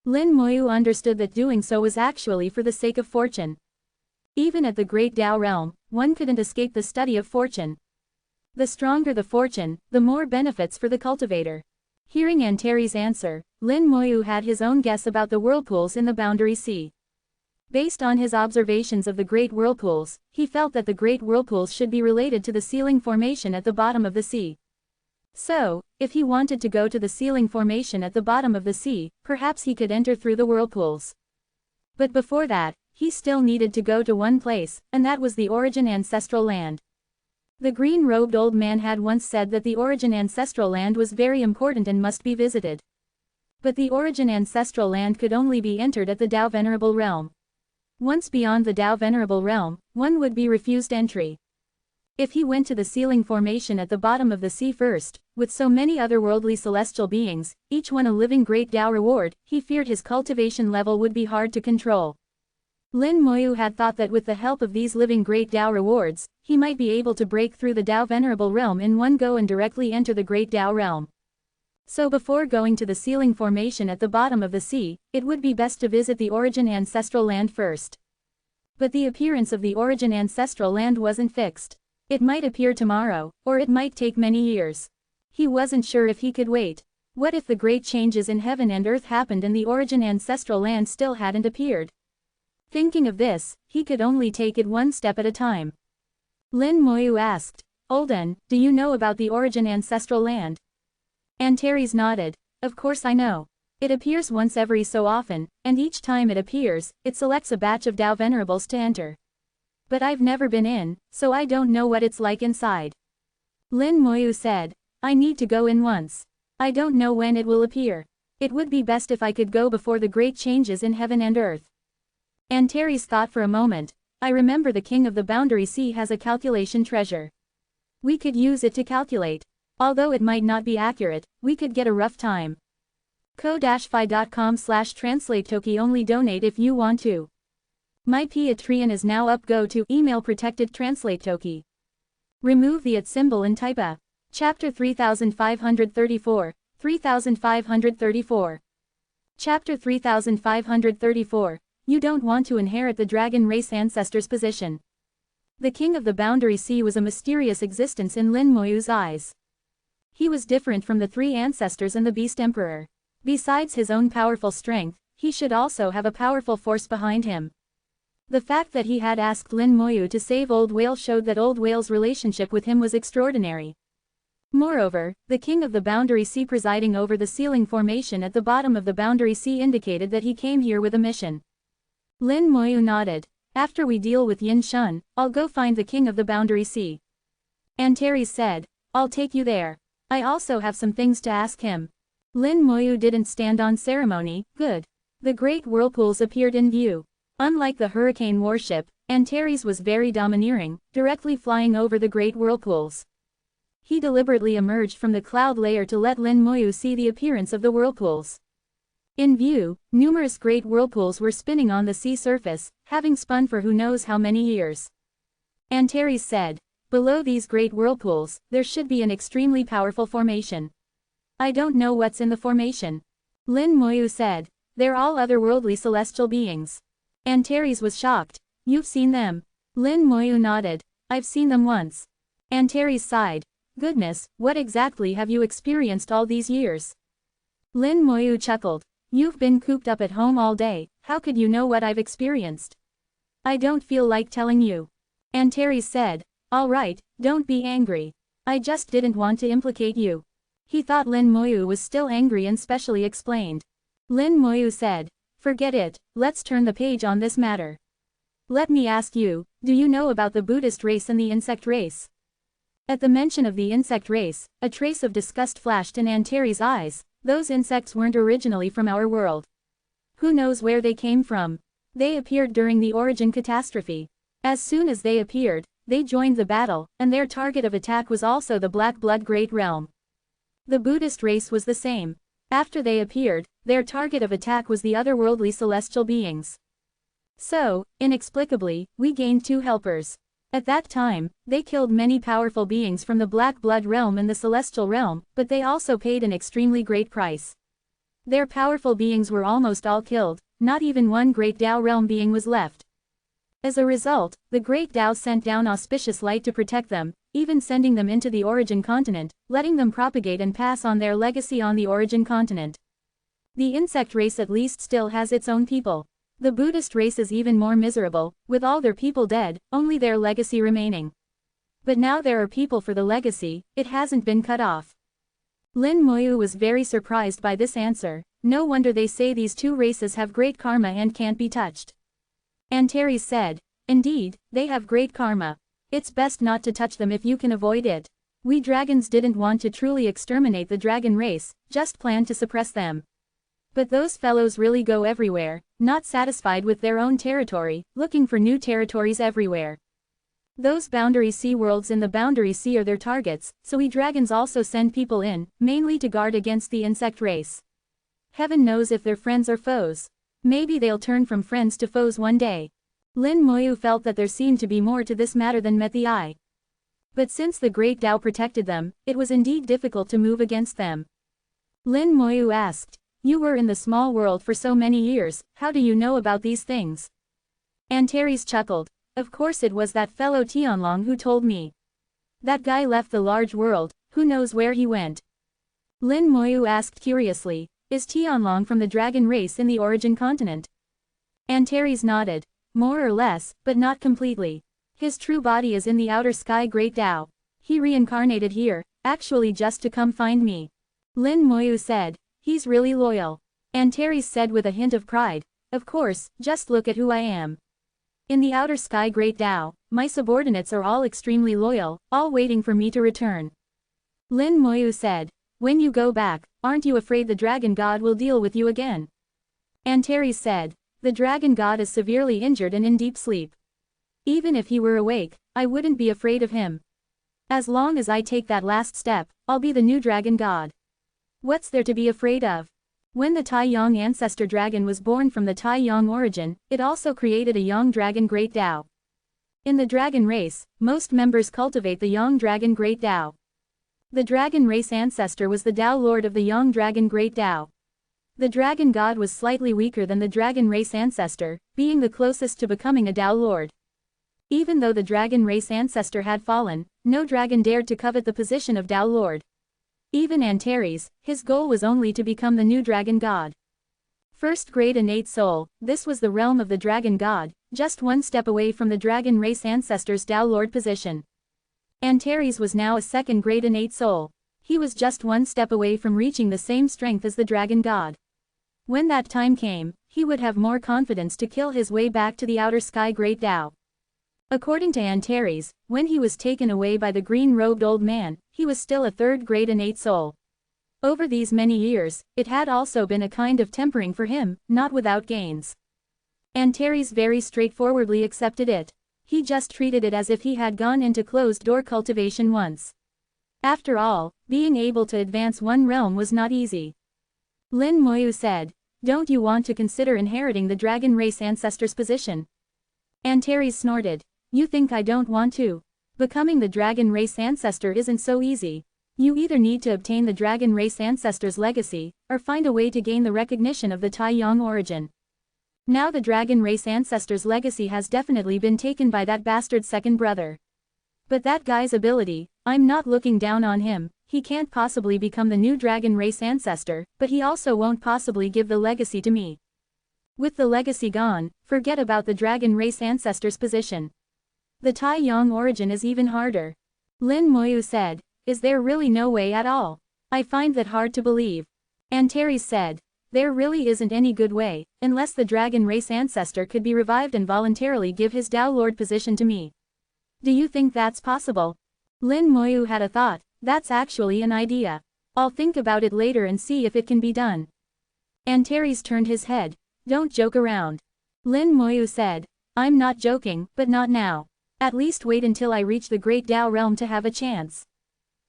Lin Moyu understood that doing so was actually for the sake of fortune. Even at the Great Tao realm, one couldn't escape the study of fortune. The stronger the fortune, the more benefits for the cultivator. Hearing Antares' answer, Lin Moyu had his own guess about the whirlpools in the Boundary Sea. Based on his observations of the Great Whirlpools, he felt that the Great Whirlpools should be related to the sealing formation at the bottom of the sea. So, if he wanted to go to the sealing formation at the bottom of the sea, perhaps he could enter through the whirlpools. But before that, he still needed to go to one place, and that was the Origin Ancestral Land. The green-robed old man had once said that the Origin Ancestral Land was very important and must be visited. But the Origin Ancestral Land could only be entered at the Tao Venerable realm. Once beyond the Tao Venerable realm, one would be refused entry. If he went to the sealing formation at the bottom of the sea first, with so many otherworldly celestial beings, each one a living great Tao reward, he feared his cultivation level would be hard to control. Lin Moyu had thought that with the help of these living great Tao rewards, he might be able to break through the Tao Venerable realm in one go and directly enter the Great Tao realm. So before going to the sealing formation at the bottom of the sea, it would be best to visit the Origin Ancestral Land first. But the appearance of the Origin Ancestral Land wasn't fixed. It might appear tomorrow, or it might take many years. He wasn't sure if he could wait. What if the great changes in heaven and earth happened and the Origin Ancestral Land still hadn't appeared? Thinking of this, he could only take it one step at a time. Lin Moyu asked, "Olden, do you know about the Origin Ancestral Land?" Antares nodded. "Of course I know. It appears once every so often, and each time it appears, it selects a batch of Tao Venerables to enter. But I've never been in, so I don't know what it's like inside." Lin Moyu said, "I need to go in once. I don't know when it will appear. It would be best if I could go before the great changes in heaven and earth." Antares thought for a moment. "I remember the king of the Boundary Sea has a calculation treasure. We could use it to calculate. Although it might not be accurate, we could get a rough time. ko-fi.com/translate-toki only donate if you want to. My Patreon is now up. Go to email protected translate toki. Remove the @ symbol and type a. Chapter 3534, 3534. Chapter 3534, you don't want to inherit the dragon race ancestor's position. The king of the Boundary Sea was a mysterious existence in Lin Moyu's eyes. He was different from the three ancestors and the Beast Emperor. Besides his own powerful strength, he should also have a powerful force behind him. The fact that he had asked Lin Moyu to save Old Whale showed that Old Whale's relationship with him was extraordinary. Moreover, the king of the Boundary Sea presiding over the sealing formation at the bottom of the Boundary Sea indicated that he came here with a mission. Lin Moyu nodded. "After we deal with Yin Shun, I'll go find the king of the Boundary Sea." Antares said, "I'll take you there. I also have some things to ask him." Lin Moyu didn't stand on ceremony. Good. The great whirlpools appeared in view. Unlike the hurricane warship, Antares was very domineering, directly flying over the great whirlpools. He deliberately emerged from the cloud layer to let Lin Moyu see the appearance of the whirlpools. In view, numerous great whirlpools were spinning on the sea surface, having spun for who knows how many years. Antares said, "Below these great whirlpools, there should be an extremely powerful formation. I don't know what's in the formation." Lin Moyu said, "They're all otherworldly celestial beings." Antares was shocked. "You've seen them?" Lin Moyu nodded. "I've seen them once." Antares sighed. "Goodness, what exactly have you experienced all these years?" Lin Moyu chuckled. "You've been cooped up at home all day, how could you know what I've experienced?" "I don't feel like telling you." Antares said, "All right, don't be angry. I just didn't want to implicate you." He thought Lin Moyu was still angry and specially explained. Lin Moyu said, "Forget it, let's turn the page on this matter. Let me ask you, do you know about the Buddhist race and the insect race?" At the mention of the insect race, a trace of disgust flashed in Antares' eyes. Those insects weren't originally from our world. Who knows where they came from? They appeared during the origin catastrophe. As soon as they appeared, they joined the battle, and their target of attack was also the Black Blood Great Realm. The Buddhist race was the same. After they appeared, their target of attack was the otherworldly celestial beings. So, inexplicably, we gained two helpers. At that time, they killed many powerful beings from the Black Blood Realm and the Celestial Realm, but they also paid an extremely great price. Their powerful beings were almost all killed, not even one Great Tao realm being was left. As a result, the Great Tao sent down auspicious light to protect them, even sending them into the origin continent, letting them propagate and pass on their legacy on the origin continent. The insect race at least still has its own people. The Buddhist race is even more miserable, with all their people dead, only their legacy remaining. But now there are people for the legacy, it hasn't been cut off. Lin Moyu was very surprised by this answer. No wonder they say these two races have great karma and can't be touched. Antares said, indeed, they have great karma. It's best not to touch them if you can avoid it. We dragons didn't want to truly exterminate the dragon race, just planned to suppress them. But those fellows really go everywhere, not satisfied with their own territory, looking for new territories everywhere. Those boundary sea worlds in the boundary sea are their targets, so we dragons also send people in, mainly to guard against the insect race. Heaven knows if they're friends or foes. Maybe they'll turn from friends to foes one day. Lin Moyu felt that there seemed to be more to this matter than met the eye. But since the Great Tao protected them, it was indeed difficult to move against them. Lin Moyu asked, you were in the small world for so many years, how do you know about these things? Antares chuckled, of course it was that fellow Tianlong who told me. That guy left the large world, who knows where he went? Lin Moyu asked curiously, is Tianlong from the dragon race in the origin continent? Antares nodded, more or less, but not completely. His true body is in the outer sky Great Tao. He reincarnated here, actually just to come find me. Lin Moyu said, he's really loyal. Antares said with a hint of pride, of course, just look at who I am. In the outer sky Great Tao, my subordinates are all extremely loyal, all waiting for me to return. Lin Moyu said, when you go back, aren't you afraid the dragon god will deal with you again? Antares said, the dragon god is severely injured and in deep sleep. Even if he were awake, I wouldn't be afraid of him. As long as I take that last step, I'll be the new dragon god. What's there to be afraid of? When the Tai Yong ancestor dragon was born from the Tai Yong origin, it also created a Yong dragon Great Tao. In the dragon race, most members cultivate the Yong dragon Great Tao. The dragon race ancestor was the Tao lord of the Yong dragon Great Tao. The dragon god was slightly weaker than the dragon race ancestor, being the closest to becoming a Tao lord. Even though the dragon race ancestor had fallen, no dragon dared to covet the position of Tao lord. Even Antares, his goal was only to become the new dragon god. First grade innate soul, this was the realm of the dragon god, just one step away from the dragon race ancestor's Tao lord position. Antares was now a second grade innate soul. He was just one step away from reaching the same strength as the dragon god. When that time came, he would have more confidence to kill his way back to the outer sky Great Tao. According to Antares, when he was taken away by the green-robed old man, he was still a third-grade innate soul. Over these many years, it had also been a kind of tempering for him, not without gains. Antares very straightforwardly accepted it. He just treated it as if he had gone into closed-door cultivation once. After all, being able to advance one realm was not easy. Lin Moyu said, don't you want to consider inheriting the dragon race ancestor's position? Antares snorted. You think I don't want to? Becoming the dragon race ancestor isn't so easy. You either need to obtain the dragon race ancestor's legacy, or find a way to gain the recognition of the Tai Yong origin. Now the dragon race ancestor's legacy has definitely been taken by that bastard's second brother. But that guy's ability, I'm not looking down on him, he can't possibly become the new dragon race ancestor, but he also won't possibly give the legacy to me. With the legacy gone, forget about the dragon race ancestor's position. The Tai Yong origin is even harder. Lin Moyu said, is there really no way at all? I find that hard to believe. Antares said, there really isn't any good way, unless the dragon race ancestor could be revived and voluntarily give his Tao lord position to me. Do you think that's possible? Lin Moyu had a thought, that's actually an idea. I'll think about it later and see if it can be done. Antares turned his head, don't joke around. Lin Moyu said, I'm not joking, but not now. At least wait until I reach the Great Tao realm to have a chance.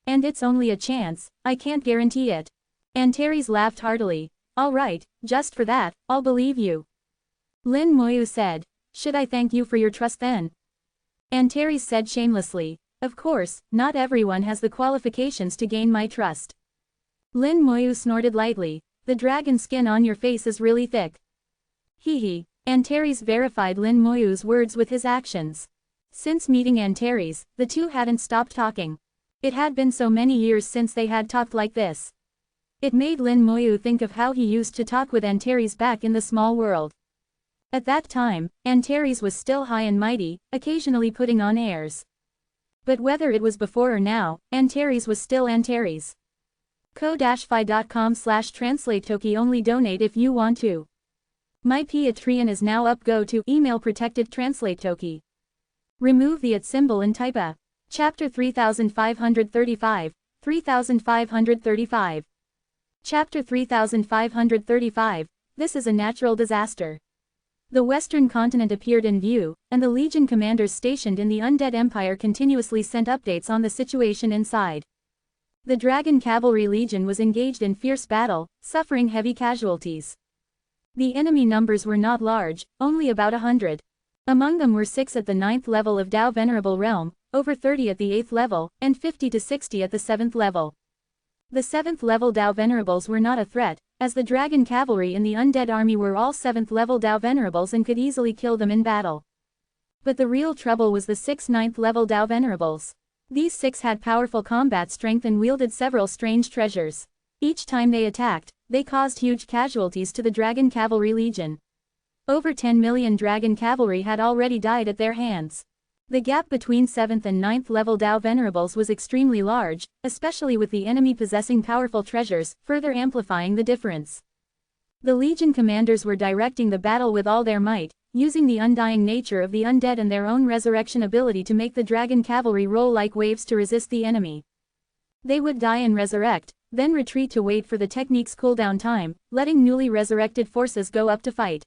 And it's only a chance, I can't guarantee it. Antares laughed heartily, alright, just for that, I'll believe you. Lin Moyu said, should I thank you for your trust then? Antares said shamelessly, of course, not everyone has the qualifications to gain my trust. Lin Moyu snorted lightly, the dragon skin on your face is really thick. Hee. Antares verified Lin Moyu's words with his actions. Since meeting Antares, the two hadn't stopped talking. It had been so many years since they had talked like this. It made Lin Moyu think of how he used to talk with Antares back in the small world. At that time, Antares was still high and mighty, occasionally putting on airs. But whether it was before or now, Antares was still Antares. ko-fi.com/translate-toki only donate if you want to. My Patreon is now up. Go to email protected translate toki. Remove the @ symbol and type a. Chapter 3535, 3535. Chapter 3535, this is a natural disaster. The western continent appeared in view, and the Legion commanders stationed in the Undead Empire continuously sent updates on the situation inside. The Dragon Cavalry Legion was engaged in fierce battle, suffering heavy casualties. The enemy numbers were not large, only about 100. Among them were 6 at the 9th level of Dao Venerable Realm, over 30 at the 8th level, and 50 to 60 at the 7th level. The 7th level Dao Venerables were not a threat, as the Dragon Cavalry in the Undead Army were all 7th level Dao Venerables and could easily kill them in battle. But the real trouble was the 6 9th level Dao Venerables. These 6 had powerful combat strength and wielded several strange treasures. Each time they attacked, they caused huge casualties to the Dragon Cavalry Legion. Over 10 million Dragon Cavalry had already died at their hands. The gap between 7th and 9th level Dao Venerables was extremely large, especially with the enemy possessing powerful treasures, further amplifying the difference. The Legion commanders were directing the battle with all their might, using the undying nature of the undead and their own resurrection ability to make the Dragon Cavalry roll like waves to resist the enemy. They would die and resurrect, then retreat to wait for the technique's cooldown time, letting newly resurrected forces go up to fight.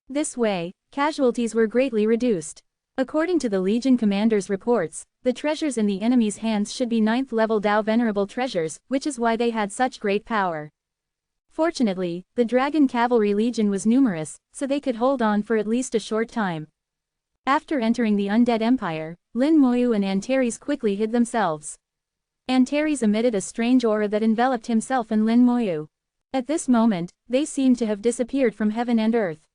This way, casualties were greatly reduced. According to the Legion commander's reports, the treasures in the enemy's hands should be 9th level Dao Venerable treasures, which is why they had such great power. Fortunately, the Dragon Cavalry Legion was numerous, so they could hold on for at least a short time. After entering the Undead Empire, Lin Moyu and Antares quickly hid themselves. Antares emitted a strange aura that enveloped himself and Lin Moyu. At this moment, they seemed to have disappeared from heaven and earth.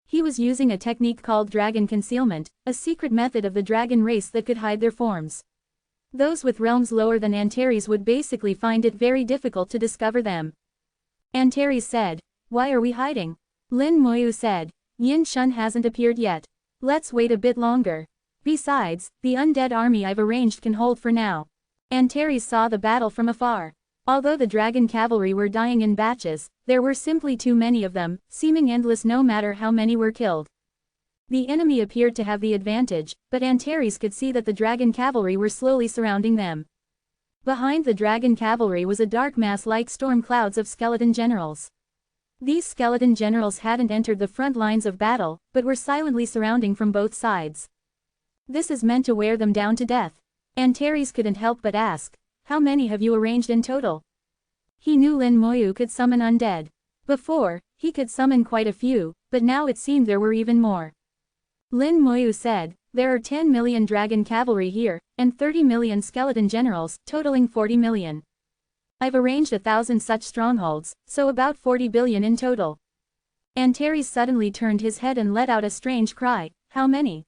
He was using a technique called dragon concealment, a secret method of the dragon race that could hide their forms. Those with realms lower than Antares would basically find it very difficult to discover them. Antares said, "Why are we hiding?" Lin Moyu said, "Yin Shun hasn't appeared yet. Let's wait a bit longer. Besides, the undead army I've arranged can hold for now." Antares saw the battle from afar. Although the Dragon Cavalry were dying in batches, there were simply too many of them, seeming endless no matter how many were killed. The enemy appeared to have the advantage, but Antares could see that the Dragon Cavalry were slowly surrounding them. Behind the Dragon Cavalry was a dark mass like storm clouds of skeleton generals. These skeleton generals hadn't entered the front lines of battle, but were silently surrounding from both sides. This is meant to wear them down to death. Antares couldn't help but ask, "How many have you arranged in total?" He knew Lin Moyu could summon undead. Before, he could summon quite a few, but now it seemed there were even more. Lin Moyu said, "There are 10 million Dragon Cavalry here, and 30 million skeleton generals, totaling 40 million. I've arranged 1,000 such strongholds, so about 40 billion in total." Antares suddenly turned his head and let out a strange cry, "How many?"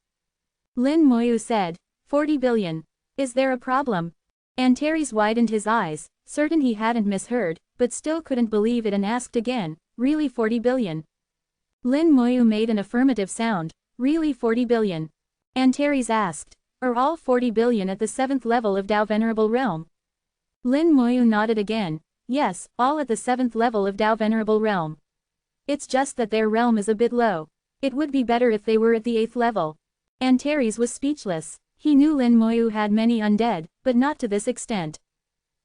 Lin Moyu said, 40 billion. Is there a problem?" Antares widened his eyes, certain he hadn't misheard, but still couldn't believe it and asked again, "Really 40 billion?" Lin Moyu made an affirmative sound, "Really 40 billion?" Antares asked, "Are all 40 billion at the 7th level of Dao Venerable Realm?" Lin Moyu nodded again, "Yes, all at the 7th level of Dao Venerable Realm. It's just that their realm is a bit low. It would be better if they were at the 8th level." Antares was speechless. He knew Lin Moyu had many undead, but not to this extent.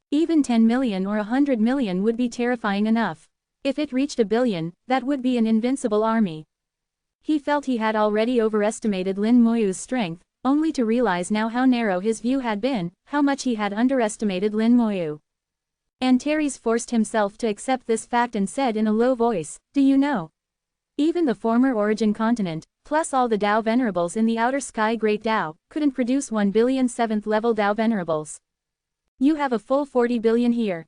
Even 10 million or 100 million would be terrifying enough. If it reached 1 billion, that would be an invincible army. He felt he had already overestimated Lin Moyu's strength, only to realize now how narrow his view had been, how much he had underestimated Lin Moyu. Antares forced himself to accept this fact and said in a low voice, "Do you know? Even the former Origin continent, plus all the Dao Venerables in the outer sky Great Dao, couldn't produce 1 billion 7th level Dao Venerables. You have a full 40 billion here.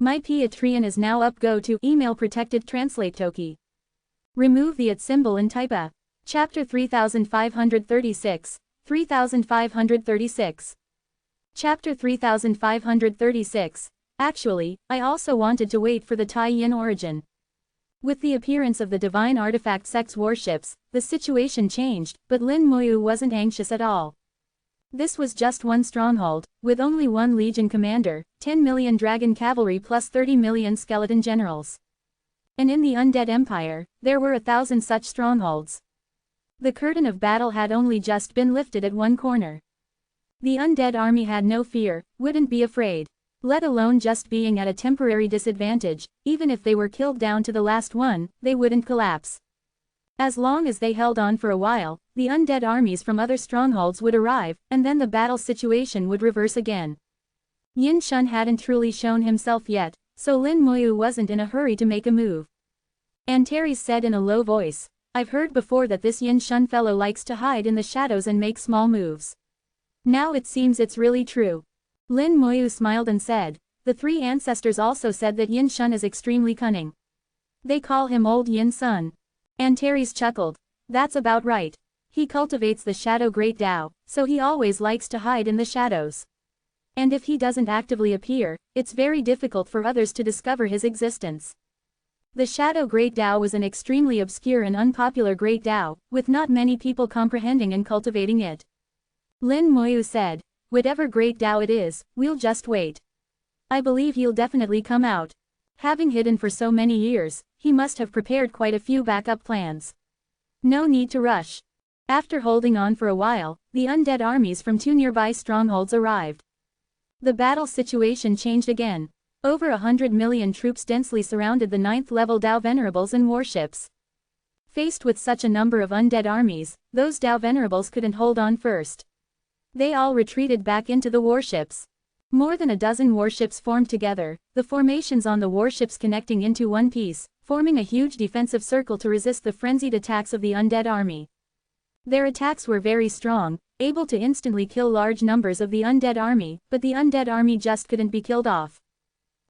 My Patreon is now up. Go to email protected translate toki. Remove the @ symbol and type a. Chapter 3536, 3536. Chapter 3536. Actually, I also wanted to wait for the Tai Yin origin. With the appearance of the divine artifact sex warships, the situation changed, but Lin Muyu wasn't anxious at all. This was just one stronghold, with only one legion commander, 10 million dragon cavalry plus 30 million skeleton generals. And in the Undead Empire, there were 1,000 such strongholds. The curtain of battle had only just been lifted at one corner. The undead army had no fear, wouldn't be afraid. Let alone just being at a temporary disadvantage, even if they were killed down to the last one, they wouldn't collapse. As long as they held on for a while, the undead armies from other strongholds would arrive, and then the battle situation would reverse again. Yin Shun hadn't truly shown himself yet, so Lin Muyu wasn't in a hurry to make a move. Antares said in a low voice, "I've heard before that this Yin Shun fellow likes to hide in the shadows and make small moves. Now it seems it's really true." Lin Muyu smiled and said, "The three ancestors also said that Yin Shun is extremely cunning. They call him Old Yin Sun." Antares chuckled. "That's about right. He cultivates the Shadow Great Tao, so he always likes to hide in the shadows. And if he doesn't actively appear, it's very difficult for others to discover his existence." The Shadow Great Tao was an extremely obscure and unpopular Great Tao, with not many people comprehending and cultivating it. Lin Muyu said, "Whatever Great Tao it is, we'll just wait. I believe he'll definitely come out. Having hidden for so many years, he must have prepared quite a few backup plans. No need to rush." After holding on for a while, the undead armies from two nearby strongholds arrived. The battle situation changed again. Over 100 million troops densely surrounded the 9th level Dao Venerables and warships. Faced with such a number of undead armies, those Dao Venerables couldn't hold on first. They all retreated back into the warships. More than a dozen warships formed together, the formations on the warships connecting into one piece, forming a huge defensive circle to resist the frenzied attacks of the undead army. Their attacks were very strong, able to instantly kill large numbers of the undead army, but the undead army just couldn't be killed off.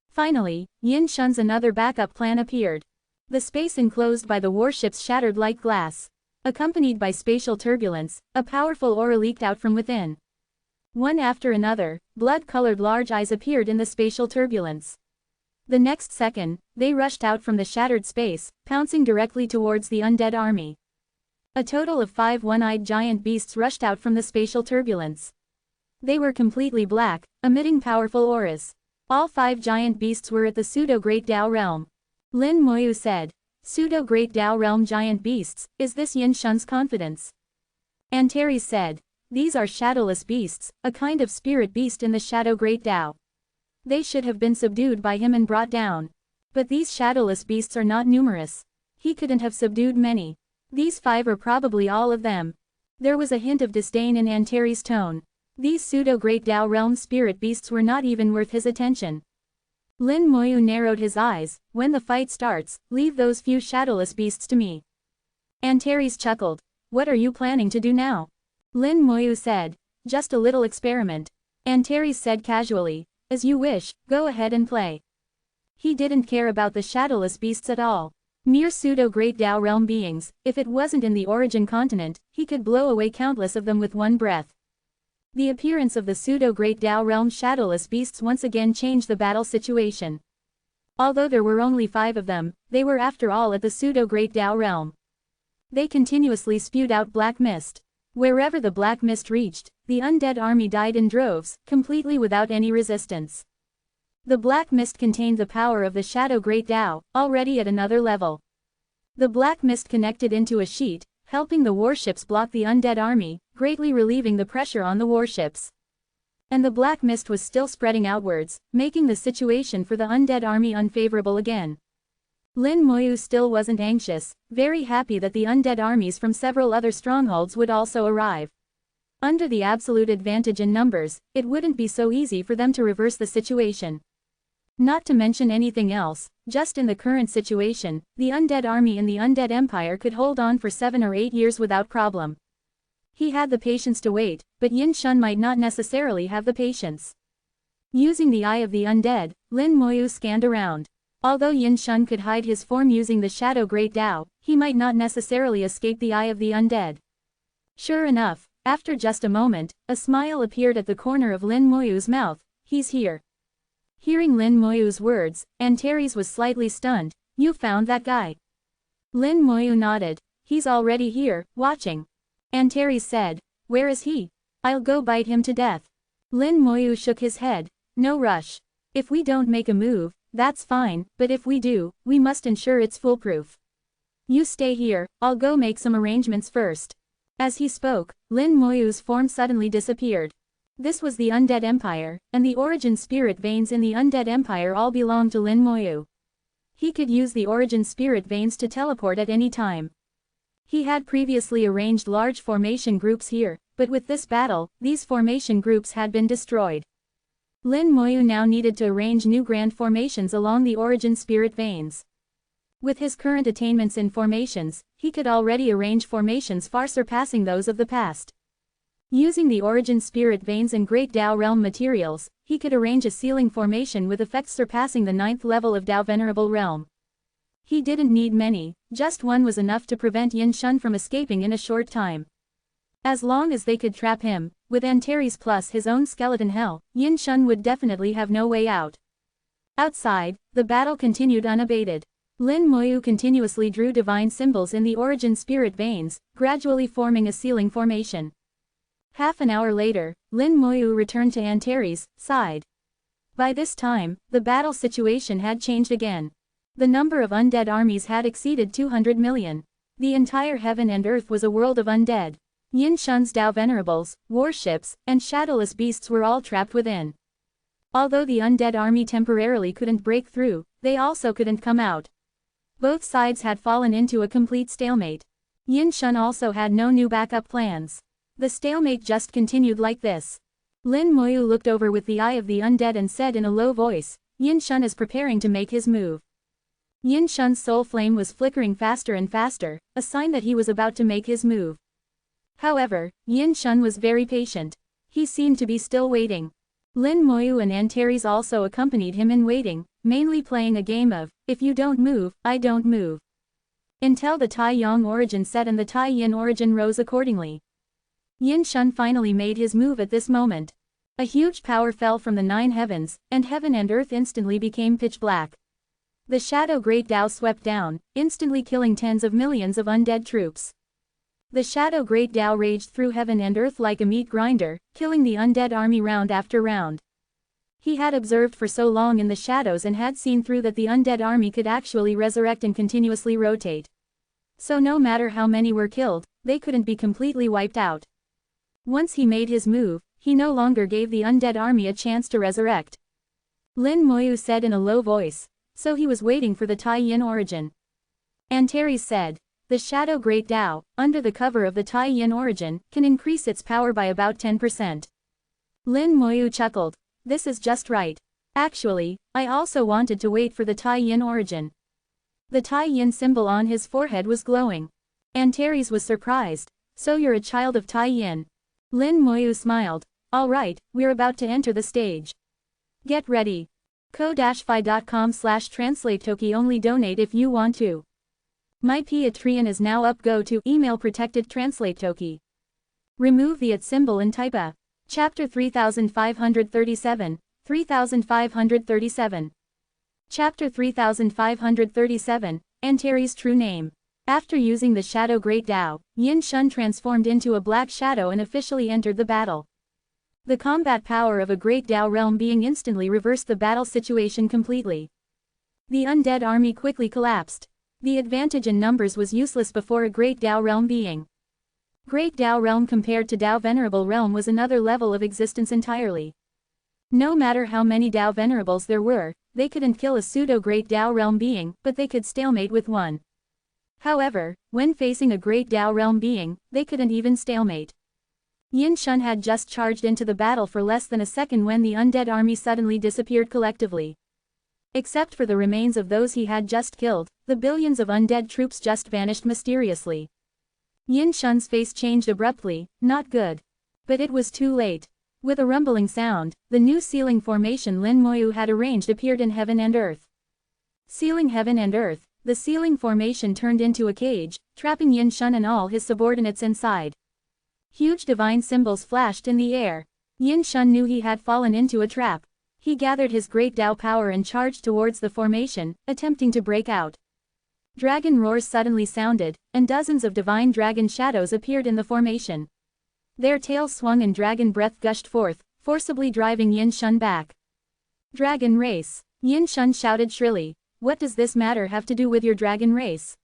Finally, Yin Shun's another backup plan appeared. The space enclosed by the warships shattered like glass. Accompanied by spatial turbulence, a powerful aura leaked out from within. One after another, blood-colored large eyes appeared in the spatial turbulence. The next second, they rushed out from the shattered space, pouncing directly towards the undead army. A total of 5 one-eyed giant beasts rushed out from the spatial turbulence. They were completely black, emitting powerful auras. All 5 giant beasts were at the Pseudo-Great Tao realm. Lin Muyu said, "Pseudo-Great Tao realm giant beasts, is this Yin Shun's confidence?" Antares said, "These are shadowless beasts, a kind of spirit beast in the Shadow Great Tao. They should have been subdued by him and brought down. But these shadowless beasts are not numerous. He couldn't have subdued many. These 5 are probably all of them." There was a hint of disdain in Antares' tone. These Pseudo-Great Tao realm spirit beasts were not even worth his attention. Lin Muyu narrowed his eyes. "When the fight starts, leave those few shadowless beasts to me." Antares chuckled. "What are you planning to do now?" Lin Muyu said, "Just a little experiment." Antares said casually, "As you wish, go ahead and play." He didn't care about the shadowless beasts at all. Mere pseudo-Great Tao realm beings, if it wasn't in the origin continent, he could blow away countless of them with one breath. The appearance of the pseudo-Great Tao realm shadowless beasts once again changed the battle situation. Although there were only 5 of them, they were after all at the pseudo-Great Tao realm. They continuously spewed out black mist. Wherever the black mist reached, the undead army died in droves, completely without any resistance. The black mist contained the power of the Shadow Great Tao, already at another level. The black mist connected into a sheet, helping the warships block the undead army, greatly relieving the pressure on the warships. And the black mist was still spreading outwards, making the situation for the undead army unfavorable again. Lin Muyu still wasn't anxious, very happy that the undead armies from several other strongholds would also arrive. Under the absolute advantage in numbers, it wouldn't be so easy for them to reverse the situation. Not to mention anything else, just in the current situation, the undead army in the undead empire could hold on for 7 or 8 years without problem. He had the patience to wait, but Yin Shun might not necessarily have the patience. Using the eye of the undead, Lin Moyu scanned around. Although Yin Shun could hide his form using the Shadow Great Tao, he might not necessarily escape the eye of the undead. Sure enough, after just a moment, a smile appeared at the corner of Lin Moyu's mouth. He's here. Hearing Lin Moyu's words, Antares was slightly stunned. You found that guy? Lin Moyu nodded. He's already here, watching. Antares said. Where is he? I'll go bite him to death. Lin Moyu shook his head. No rush. If we don't make a move, that's fine, but if we do, we must ensure it's foolproof. You stay here, I'll go make some arrangements first. As he spoke, Lin Moyu's form suddenly disappeared. This was the Undead Empire, and the origin spirit veins in the Undead Empire all belonged to Lin Moyu. He could use the origin spirit veins to teleport at any time. He had previously arranged large formation groups here, but with this battle, these formation groups had been destroyed. Lin Moyu now needed to arrange new grand formations along the origin spirit veins. With his current attainments in formations, he could already arrange formations far surpassing those of the past. Using the origin spirit veins and Great Tao Realm materials, he could arrange a sealing formation with effects surpassing the 9th level of Tao Venerable Realm. He didn't need many, just one was enough to prevent Yin Shun from escaping in a short time. As long as they could trap him, with Antares plus his own skeleton hell, Yin Shun would definitely have no way out. Outside, the battle continued unabated. Lin Moyu continuously drew divine symbols in the origin spirit veins, gradually forming a sealing formation. Half an hour later, Lin Moyu returned to Antares' side. By this time, the battle situation had changed again. The number of undead armies had exceeded 200 million. The entire heaven and earth was a world of undead. Yin Shun's Tao Venerables, warships, and shadowless beasts were all trapped within. Although the undead army temporarily couldn't break through, they also couldn't come out. Both sides had fallen into a complete stalemate. Yin Shun also had no new backup plans. The stalemate just continued like this. Lin Moyu looked over with the eye of the undead and said in a low voice, Yin Shun is preparing to make his move. Yin Shun's soul flame was flickering faster and faster, a sign that he was about to make his move. However, Yin Shun was very patient. He seemed to be still waiting. Lin Moyu and Antares also accompanied him in waiting, mainly playing a game of, if you don't move, I don't move. Until the Tai Yang origin set and the Tai Yin origin rose accordingly. Yin Shun finally made his move at this moment. A huge power fell from the 9 heavens, and heaven and earth instantly became pitch black. The Shadow Great Tao swept down, instantly killing tens of millions of undead troops. The Shadow Great Tao raged through heaven and earth like a meat grinder, killing the undead army round after round. He had observed for so long in the shadows and had seen through that the undead army could actually resurrect and continuously rotate. So no matter how many were killed, they couldn't be completely wiped out. Once he made his move, he no longer gave the undead army a chance to resurrect. Lin Moyu said in a low voice, so he was waiting for the Tai Yin origin. Antares said, the Shadow Great Tao, under the cover of the Tai Yin origin, can increase its power by about 10%. Lin Moyu chuckled. This is just right. Actually, I also wanted to wait for the Tai Yin origin. The Tai Yin symbol on his forehead was glowing. Antares was surprised. So you're a child of Tai Yin. Lin Moyu smiled. Alright, we're about to enter the stage. Get ready. ko-fi.com/translate-toki only donate if you want to. My Patreon is now up. Go to email protected translate toki. Remove the @ symbol and type a. Chapter 3537, 3537. Chapter 3537, Antares' true name. After using the Shadow Great Tao, Yin Shun transformed into a black shadow and officially entered the battle. The combat power of a Great Tao realm being instantly reversed the battle situation completely. The undead army quickly collapsed. The advantage in numbers was useless before a Great Tao realm being. Great Tao realm compared to Tao Venerable realm was another level of existence entirely. No matter how many Tao Venerables there were, they couldn't kill a pseudo-Great Tao realm being, but they could stalemate with one. However, when facing a Great Tao realm being, they couldn't even stalemate. Yin Shun had just charged into the battle for less than a second when the undead army suddenly disappeared collectively. Except for the remains of those he had just killed, the billions of undead troops just vanished mysteriously. Yin Shun's face changed abruptly, not good. But it was too late. With a rumbling sound, the new sealing formation Lin Moyu had arranged appeared in heaven and earth. Sealing heaven and earth, the sealing formation turned into a cage, trapping Yin Shun and all his subordinates inside. Huge divine symbols flashed in the air. Yin Shun knew he had fallen into a trap. He gathered his great Tao power and charged towards the formation, attempting to break out. Dragon roars suddenly sounded, and dozens of divine dragon shadows appeared in the formation. Their tails swung and dragon breath gushed forth, forcibly driving Yin Shun back. Dragon race! Yin Shun shouted shrilly. What does this matter have to do with your dragon race?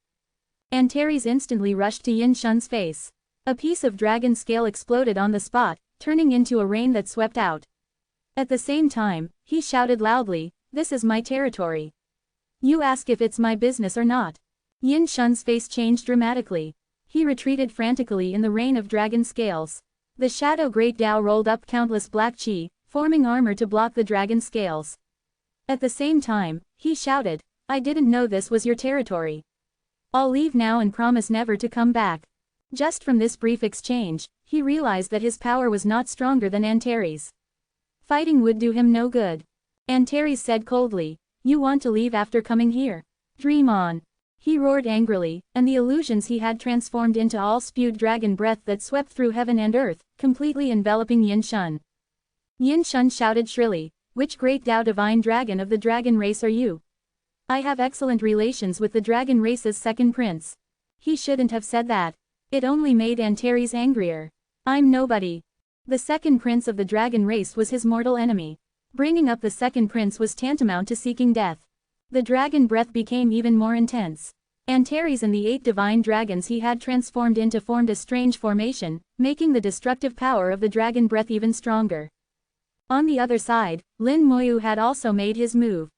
Antares instantly rushed to Yin Shun's face. A piece of dragon scale exploded on the spot, turning into a rain that swept out. At the same time, he shouted loudly, "This is my territory. You ask if it's my business or not." Yin Shun's face changed dramatically. He retreated frantically in the rain of dragon scales. The shadow great Tao rolled up countless black chi, forming armor to block the dragon scales. At the same time, he shouted, "I didn't know this was your territory. I'll leave now and promise never to come back." Just from this brief exchange, he realized that his power was not stronger than Antares. Fighting would do him no good. Antares said coldly, "You want to leave after coming here? Dream on." He roared angrily, and the illusions he had transformed into all spewed dragon breath that swept through heaven and earth, completely enveloping Yin Shun. Yin Shun shouted shrilly, "Which great Tao divine dragon of the dragon race are you?" "I have excellent relations with the dragon race's second prince." He shouldn't have said that. It only made Antares angrier. "I'm nobody." The second prince of the dragon race was his mortal enemy. Bringing up the second prince was tantamount to seeking death. The dragon breath became even more intense. Antares and the 8 divine dragons he had transformed into formed a strange formation, making the destructive power of the dragon breath even stronger. On the other side, Lin Moyu had also made his move.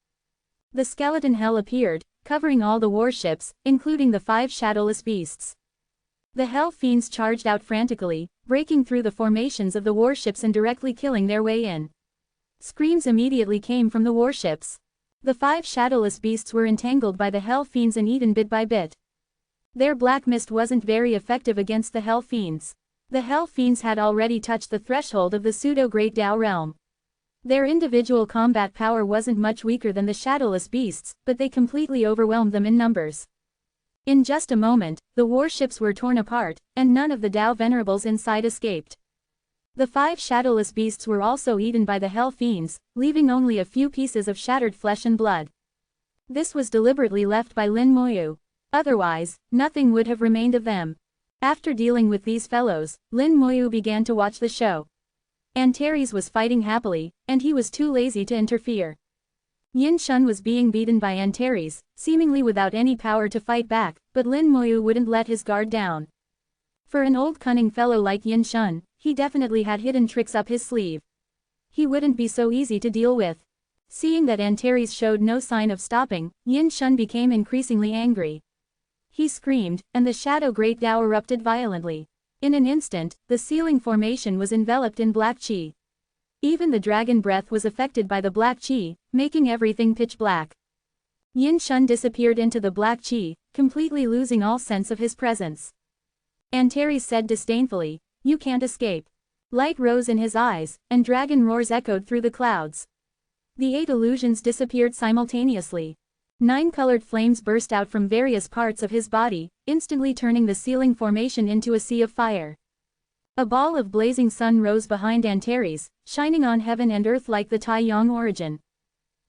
The skeleton hell appeared, covering all the warships, including the 5 shadowless beasts. The hell fiends charged out frantically, breaking through the formations of the warships and directly killing their way in. Screams immediately came from the warships. The 5 shadowless beasts were entangled by the hell fiends and eaten bit by bit. Their black mist wasn't very effective against the hell fiends. The hell fiends had already touched the threshold of the pseudo-great Tao realm. Their individual combat power wasn't much weaker than the shadowless beasts, but they completely overwhelmed them in numbers. In just a moment, the warships were torn apart, and none of the Tao venerables inside escaped. The 5 shadowless beasts were also eaten by the hell fiends, leaving only a few pieces of shattered flesh and blood. This was deliberately left by Lin Moyu. Otherwise, nothing would have remained of them. After dealing with these fellows, Lin Moyu began to watch the show. Antares was fighting happily, and he was too lazy to interfere. Yin Shun was being beaten by Antares, seemingly without any power to fight back, but Lin Moyu wouldn't let his guard down. For an old cunning fellow like Yin Shun, he definitely had hidden tricks up his sleeve. He wouldn't be so easy to deal with. Seeing that Antares showed no sign of stopping, Yin Shun became increasingly angry. He screamed, and the shadow great Tao erupted violently. In an instant, the sealing formation was enveloped in black chi. Even the dragon breath was affected by the black chi, making everything pitch black. Yin Shun disappeared into the black chi, completely losing all sense of his presence. Antares said disdainfully, "You can't escape." Light rose in his eyes, and dragon roars echoed through the clouds. The 8 illusions disappeared simultaneously. 9 colored flames burst out from various parts of his body, instantly turning the sealing formation into a sea of fire. A ball of blazing sun rose behind Antares, shining on heaven and earth like the Taiyang origin.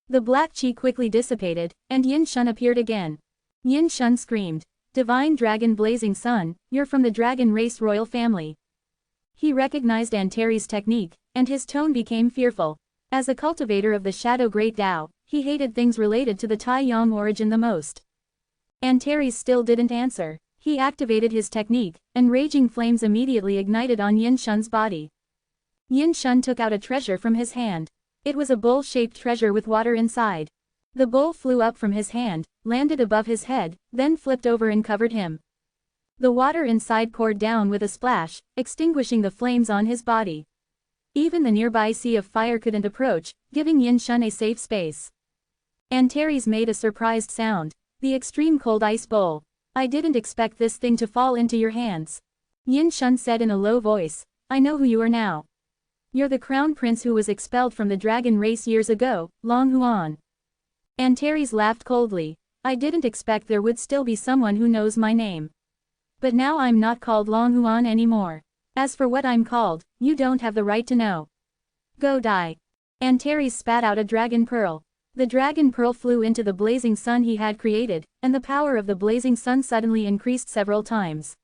The black chi quickly dissipated, and Yin Shun appeared again. Yin Shun screamed, "Divine Dragon Blazing Sun, you're from the dragon race royal family." He recognized Antares' technique, and his tone became fearful. As a cultivator of the Shadow Great Tao, he hated things related to the Taiyang origin the most. Antares still didn't answer. He activated his technique, and raging flames immediately ignited on Yin Shun's body. Yin Shun took out a treasure from his hand. It was a bowl-shaped treasure with water inside. The bowl flew up from his hand, landed above his head, then flipped over and covered him. The water inside poured down with a splash, extinguishing the flames on his body. Even the nearby sea of fire couldn't approach, giving Yin Shun a safe space. Antares made a surprised sound. "The extreme cold ice bowl. I didn't expect this thing to fall into your hands." Yin Shun said in a low voice, "I know who you are now." You're the crown prince who was expelled from the dragon race years ago, Long Huan. Antares laughed coldly. I didn't expect there would still be someone who knows my name. But now I'm not called Long Huan anymore. As for what I'm called, you don't have the right to know. Go die. Antares spat out a dragon pearl. The dragon pearl flew into the blazing sun he had created, and the power of the blazing sun suddenly increased several times.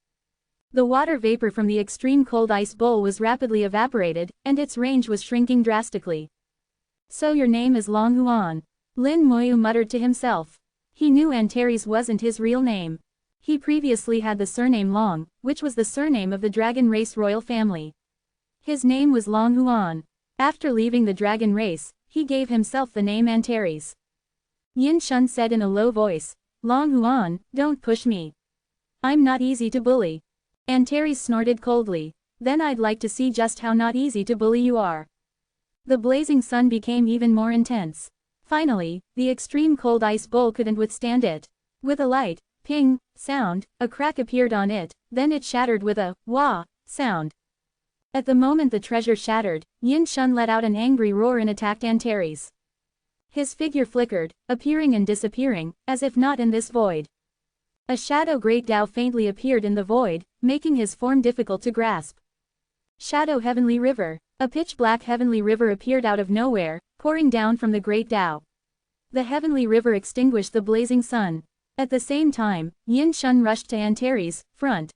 The water vapor from the extreme cold ice bowl was rapidly evaporated, and its range was shrinking drastically. So your name is Long Huan. Lin Moyu muttered to himself. He knew Antares wasn't his real name. He previously had the surname Long, which was the surname of the dragon race royal family. His name was Long Huan. After leaving the dragon race, he gave himself the name Antares. Yin Shun said in a low voice, Long Huan, don't push me. I'm not easy to bully. Antares snorted coldly. Then I'd like to see just how not easy to bully you are. The blazing sun became even more intense. Finally, the extreme cold ice bowl couldn't withstand it. With a light, ping, sound, a crack appeared on it, then it shattered with a wah sound. At the moment the treasure shattered, Yin Shun let out an angry roar and attacked Antares. His figure flickered, appearing and disappearing, as if not in this void. A shadow great Tao faintly appeared in the void, making his form difficult to grasp. Shadow Heavenly River. A pitch-black heavenly river appeared out of nowhere, pouring down from the great Tao. The heavenly river extinguished the blazing sun. At the same time, Yin Shun rushed to Antares' front.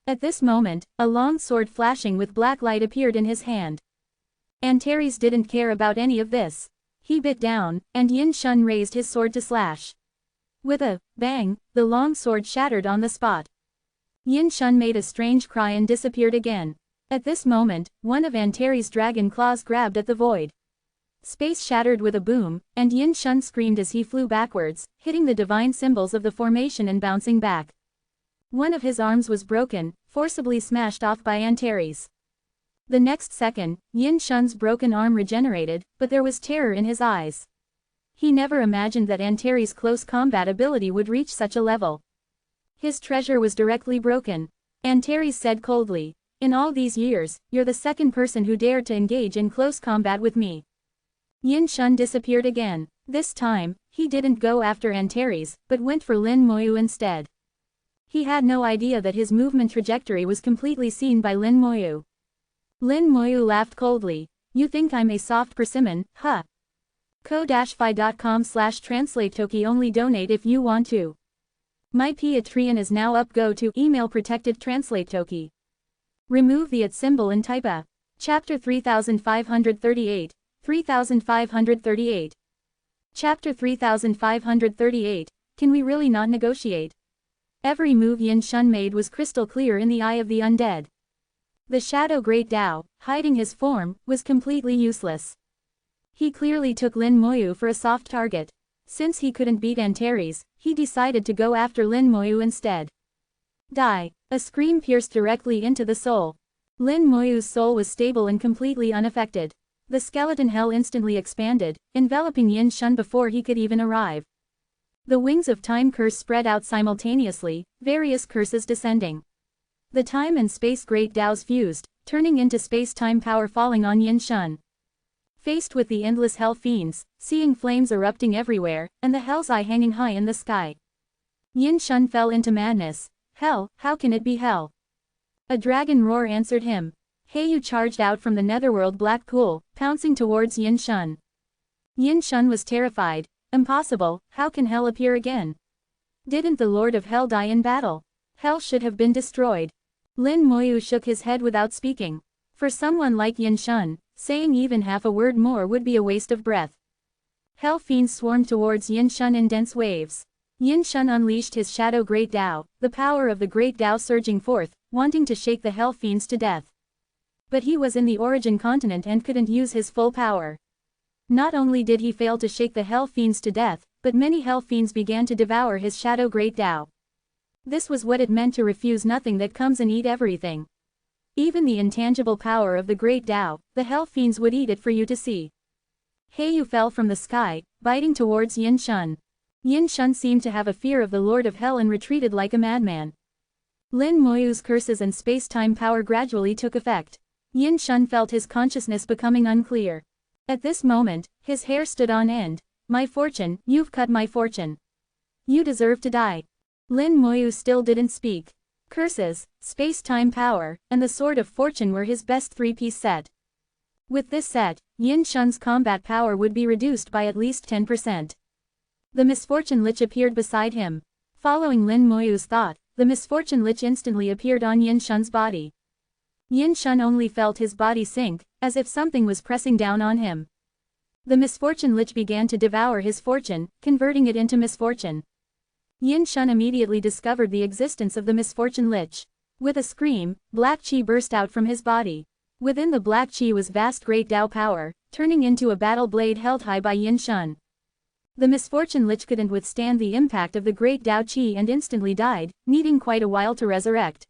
At this moment, a long sword flashing with black light appeared in his hand. Antares didn't care about any of this. He bit down, and Yin Shun raised his sword to slash. With a bang, the long sword shattered on the spot. Yin Shun made a strange cry and disappeared again. At this moment, one of Antares' dragon claws grabbed at the void. Space shattered with a boom, and Yin Shun screamed as he flew backwards, hitting the divine symbols of the formation and bouncing back. One of his arms was broken, forcibly smashed off by Antares. The next second, Yin Shun's broken arm regenerated, but there was terror in his eyes. He never imagined that Antares' close combat ability would reach such a level. His treasure was directly broken. Antares said coldly, in all these years, you're the second person who dared to engage in close combat with me. Yin Shun disappeared again. This time, he didn't go after Antares, but went for Lin Moyu instead. He had no idea that his movement trajectory was completely seen by Lin Moyu. Lin Moyu laughed coldly. You think I'm a soft persimmon, huh? ko-fi.com/translate-toki only donate if you want to. My Patreon is now up. Go to email protected translate toki. Remove the @ symbol and type a. Chapter 3538, 3538. Chapter 3538, Can we really not negotiate? Every move Yin Shun made was crystal clear in the eye of the undead. The shadow great Tao, hiding his form, was completely useless. He clearly took Lin Moyu for a soft target. Since he couldn't beat Antares, he decided to go after Lin Moyu instead. Die. A scream pierced directly into the soul. Lin Moyu's soul was stable and completely unaffected. The skeleton hell instantly expanded, enveloping Yin Shun before he could even arrive. The wings of time curse spread out simultaneously, various curses descending. The time and space great Taos fused, turning into space-time power falling on Yin Shun. Faced with the endless hell fiends, seeing flames erupting everywhere, and the hell's eye hanging high in the sky, Yin Shun fell into madness. Hell, how can it be hell? A dragon roar answered him. Heiyu charged out from the netherworld black pool, pouncing towards Yin Shun. Yin Shun was terrified. Impossible, how can hell appear again? Didn't the Lord of Hell die in battle? Hell should have been destroyed. Lin Moyu shook his head without speaking. For someone like Yin Shun, saying even half a word more would be a waste of breath. Hell fiends swarmed towards Yin Shun in dense waves. Yin Shun unleashed his shadow great Tao, the power of the great Tao surging forth, wanting to shake the hell fiends to death. But he was in the origin continent and couldn't use his full power. Not only did he fail to shake the hell fiends to death, but many hell fiends began to devour his shadow great Tao. This was what it meant to refuse nothing that comes and eat everything. Even the intangible power of the great Tao, the hell fiends would eat it for you to see. Heiyu fell from the sky, biting towards Yin Shun. Yin Shun seemed to have a fear of the Lord of Hell and retreated like a madman. Lin Moyu's curses and space-time power gradually took effect. Yin Shun felt his consciousness becoming unclear. At this moment, his hair stood on end. My fortune, you've cut my fortune. You deserve to die. Lin Moyu still didn't speak. Curses, space-time power, and the Sword of Fortune were his best three-piece set. With this set, Yin Shun's combat power would be reduced by at least 10%. The Misfortune Lich appeared beside him. Following Lin Moyu's thought, the Misfortune Lich instantly appeared on Yin Shun's body. Yin Shun only felt his body sink, as if something was pressing down on him. The Misfortune Lich began to devour his fortune, converting it into misfortune. Yin Shun immediately discovered the existence of the Misfortune Lich. With a scream, black chi burst out from his body. Within the black chi was vast great Dao power, turning into a battle blade held high by Yin Shun. The Misfortune Lich couldn't withstand the impact of the great Dao chi and instantly died, needing quite a while to resurrect.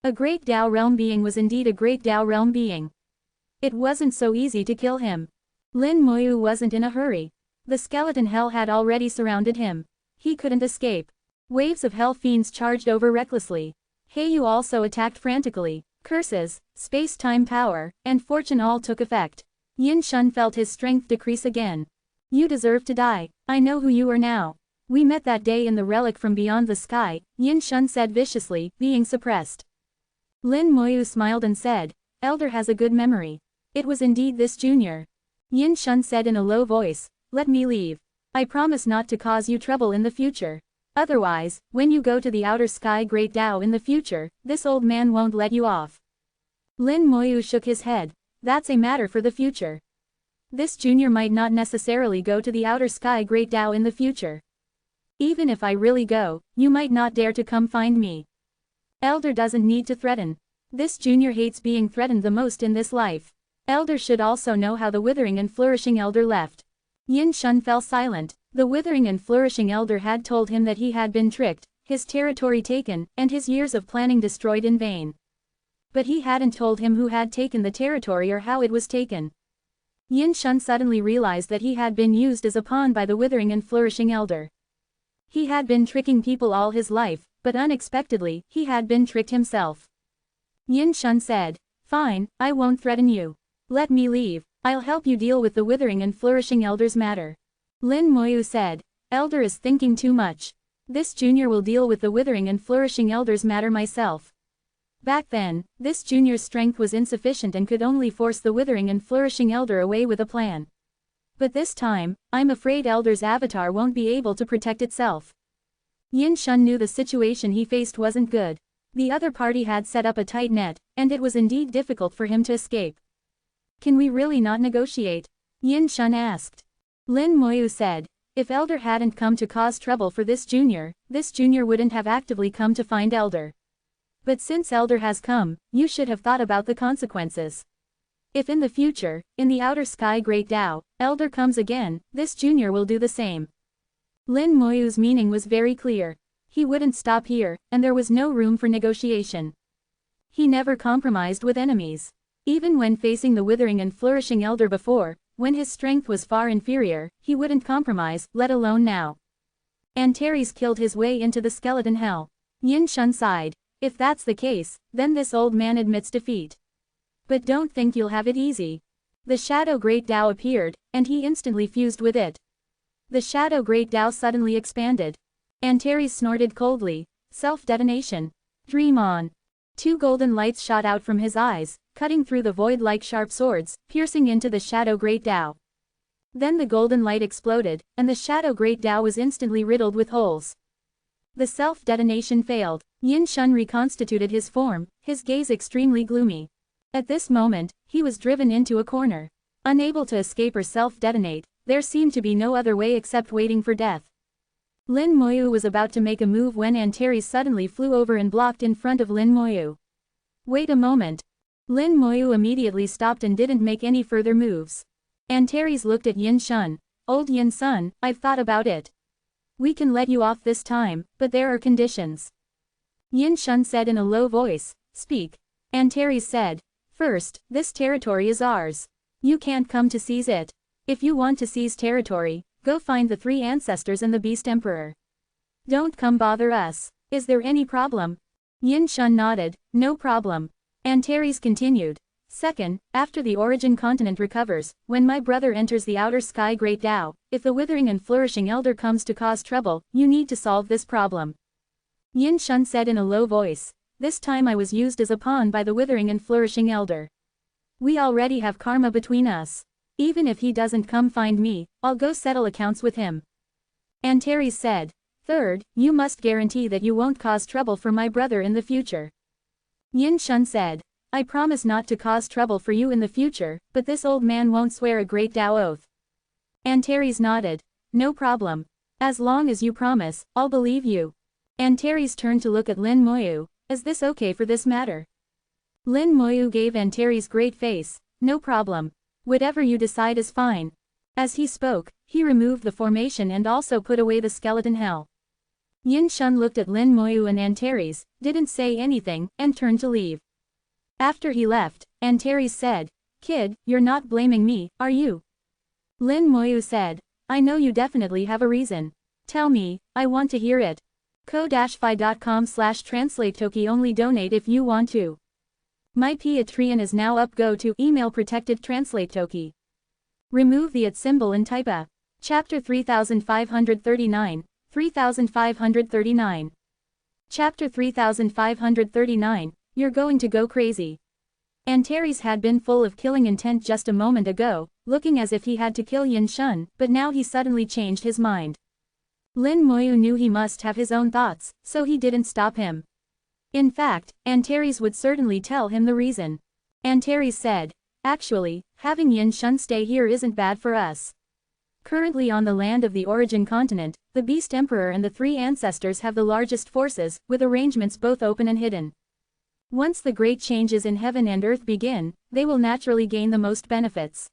A great Dao realm being was indeed a great Dao realm being. It wasn't so easy to kill him. Lin Moyu wasn't in a hurry. The skeleton hell had already surrounded him. He couldn't escape. Waves of hell fiends charged over recklessly. Heiyu also attacked frantically. Curses, space-time power, and fortune all took effect. Yin Shun felt his strength decrease again. You deserve to die. I know who you are now. We met that day in the relic from beyond the sky, Yin Shun said viciously, being suppressed. Lin Moyu smiled and said, Elder has a good memory. It was indeed this junior. Yin Shun said in a low voice, let me leave. I promise not to cause you trouble in the future. Otherwise, when you go to the outer sky Great Dao in the future, this old man won't let you off. Lin Moyu shook his head. That's a matter for the future. This junior might not necessarily go to the outer sky Great Dao in the future. Even if I really go, you might not dare to come find me. Elder doesn't need to threaten. This junior hates being threatened the most in this life. Elder should also know how the withering and flourishing elder left. Yin Shun fell silent. The withering and flourishing elder had told him that he had been tricked, his territory taken, and his years of planning destroyed in vain. But he hadn't told him who had taken the territory or how it was taken. Yin Shun suddenly realized that he had been used as a pawn by the withering and flourishing elder. He had been tricking people all his life, but unexpectedly, he had been tricked himself. Yin Shun said, fine, I won't threaten you. Let me leave. I'll help you deal with the withering and flourishing elder's matter. Lin Moyu said, Elder is thinking too much. This junior will deal with the withering and flourishing elder's matter myself. Back then, this junior's strength was insufficient and could only force the withering and flourishing elder away with a plan. But this time, I'm afraid Elder's avatar won't be able to protect itself. Yin Shun knew the situation he faced wasn't good. The other party had set up a tight net, and it was indeed difficult for him to escape. Can we really not negotiate? Yin Shun asked. Lin Moyu said, if Elder hadn't come to cause trouble for this junior wouldn't have actively come to find Elder. But since Elder has come, you should have thought about the consequences. If in the future, in the outer sky Great Dao, Elder comes again, this junior will do the same. Lin Moyu's meaning was very clear. He wouldn't stop here, and there was no room for negotiation. He never compromised with enemies. Even when facing the withering and flourishing elder before, when his strength was far inferior, he wouldn't compromise, let alone now. Antares killed his way into the skeleton hell. Yin Shun sighed. If that's the case, then this old man admits defeat. But don't think you'll have it easy. The Shadow Great Dao appeared, and he instantly fused with it. The Shadow Great Dao suddenly expanded. Antares snorted coldly. Self-detonation. Dream on. Two golden lights shot out from his eyes, cutting through the void like sharp swords, piercing into the Shadow Great Dao. Then the golden light exploded, and the Shadow Great Dao was instantly riddled with holes. The self-detonation failed. Yin Shun reconstituted his form, his gaze extremely gloomy. At this moment, he was driven into a corner. Unable to escape or self-detonate, there seemed to be no other way except waiting for death. Lin Moyu was about to make a move when Antares suddenly flew over and blocked in front of Lin Moyu. Wait a moment. Lin Moyu immediately stopped and didn't make any further moves. Antares looked at Yin Shun. Old Yin Sun, I've thought about it. We can let you off this time, but there are conditions. Yin Shun said in a low voice, speak. Antares said, first, this territory is ours. You can't come to seize it. If you want to seize territory, go find the 3 ancestors and the Beast Emperor. Don't come bother us. Is there any problem? Yin Shun nodded, no problem. Antares continued. Second, after the origin continent recovers, when my brother enters the outer sky Great Tao, if the withering and flourishing elder comes to cause trouble, you need to solve this problem. Yin Shun said in a low voice. This time I was used as a pawn by the withering and flourishing elder. We already have karma between us. Even if he doesn't come find me, I'll go settle accounts with him. Antares said. Third, you must guarantee that you won't cause trouble for my brother in the future. Yin Shun said. I promise not to cause trouble for you in the future, but this old man won't swear a great Tao oath. Antares nodded. No problem. As long as you promise, I'll believe you. Antares turned to look at Lin Moyu. Is this okay for this matter? Lin Moyu gave Antares great face. No problem. Whatever you decide is fine. As he spoke, he removed the formation and also put away the skeleton hell. Yin Shun looked at Lin Moyu and Antares, didn't say anything, and turned to leave. After he left, Antares said, Kid, you're not blaming me, are you? Lin Moyu said, I know you definitely have a reason. Tell me, I want to hear it. ko-fi.com/translate-toki only donate if you want to. My Patreon is now up. Go to email protected translate toki. Remove the @ symbol and type a. Chapter 3539, 3539. Chapter 3539, You're going to go crazy. Antares had been full of killing intent just a moment ago, looking as if he had to kill Yin Shun, but now he suddenly changed his mind. Lin Moyu knew he must have his own thoughts, so he didn't stop him. In fact, Antares would certainly tell him the reason. Antares said, Actually, having Yin Shun stay here isn't bad for us. Currently on the land of the origin continent, the Beast Emperor and the three ancestors have the largest forces, with arrangements both open and hidden. Once the great changes in heaven and earth begin, they will naturally gain the most benefits.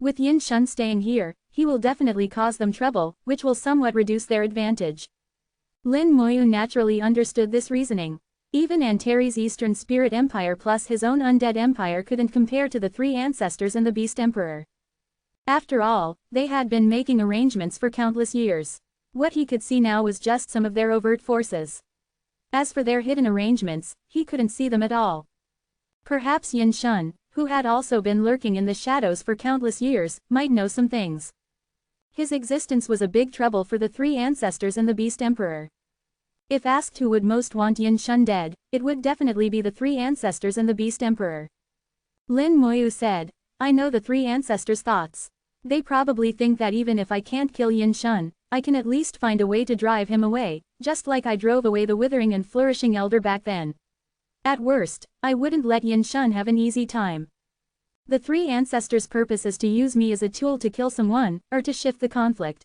With Yin Shun staying here, he will definitely cause them trouble, which will somewhat reduce their advantage. Lin Moyu naturally understood this reasoning. Even Antares' Eastern Spirit Empire plus his own undead empire couldn't compare to the three ancestors and the Beast Emperor. After all, they had been making arrangements for countless years. What he could see now was just some of their overt forces. As for their hidden arrangements, he couldn't see them at all. Perhaps Yin Shun, who had also been lurking in the shadows for countless years, might know some things. His existence was a big trouble for the three ancestors and the Beast Emperor. If asked who would most want Yin Shun dead, it would definitely be the three ancestors and the Beast Emperor. Lin Moyu said, I know the three ancestors' thoughts. They probably think that even if I can't kill Yin Shun, I can at least find a way to drive him away, just like I drove away the withering and flourishing elder back then. At worst, I wouldn't let Yin Shun have an easy time. The three ancestors' purpose is to use me as a tool to kill someone, or to shift the conflict.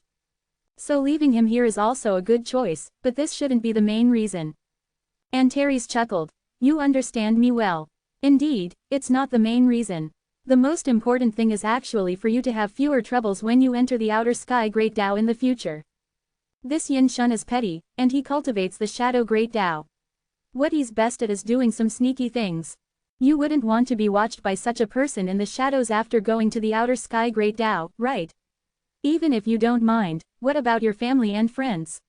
So leaving him here is also a good choice, but this shouldn't be the main reason. Antares chuckled. You understand me well. Indeed, it's not the main reason. The most important thing is actually for you to have fewer troubles when you enter the outer sky Great Tao in the future. This Yin Shun is petty, and he cultivates the shadow Great Tao. What he's best at is doing some sneaky things. You wouldn't want to be watched by such a person in the shadows after going to the outer sky Great Tao, right? Even if you don't mind, what about your family and friends?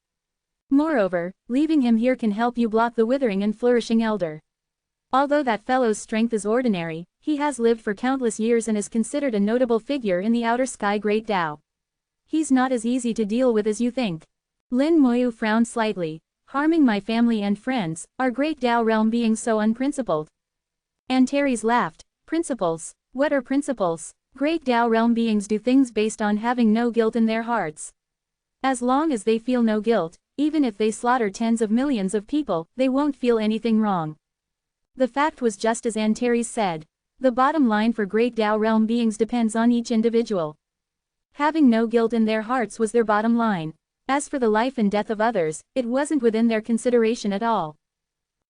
Moreover, leaving him here can help you block the withering and flourishing elder. Although that fellow's strength is ordinary, he has lived for countless years and is considered a notable figure in the outer sky Great Tao. He's not as easy to deal with as you think. Lin Moyu frowned slightly. Harming my family and friends, are Great Tao realm being so unprincipled? Antares laughed. Principles? What are principles? Great Tao realm beings do things based on having no guilt in their hearts. As long as they feel no guilt, even if they slaughter tens of millions of people, they won't feel anything wrong. The fact was just as Antares said. The bottom line for Great Tao realm beings depends on each individual. Having no guilt in their hearts was their bottom line. As for the life and death of others, it wasn't within their consideration at all.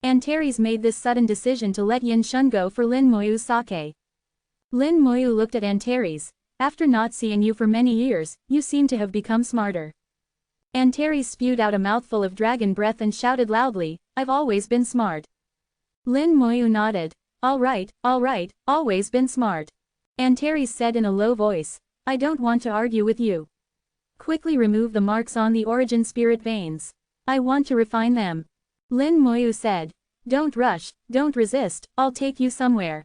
Antares made this sudden decision to let Yin Shun go for Lin Moyu's sake. Lin Moyu looked at Antares. After not seeing you for many years, you seem to have become smarter. Antares spewed out a mouthful of dragon breath and shouted loudly, I've always been smart. Lin Moyu nodded. All right, always been smart. Antares said in a low voice. I don't want to argue with you. Quickly remove the marks on the origin spirit veins. I want to refine them. Lin Moyu said. Don't rush, don't resist, I'll take you somewhere.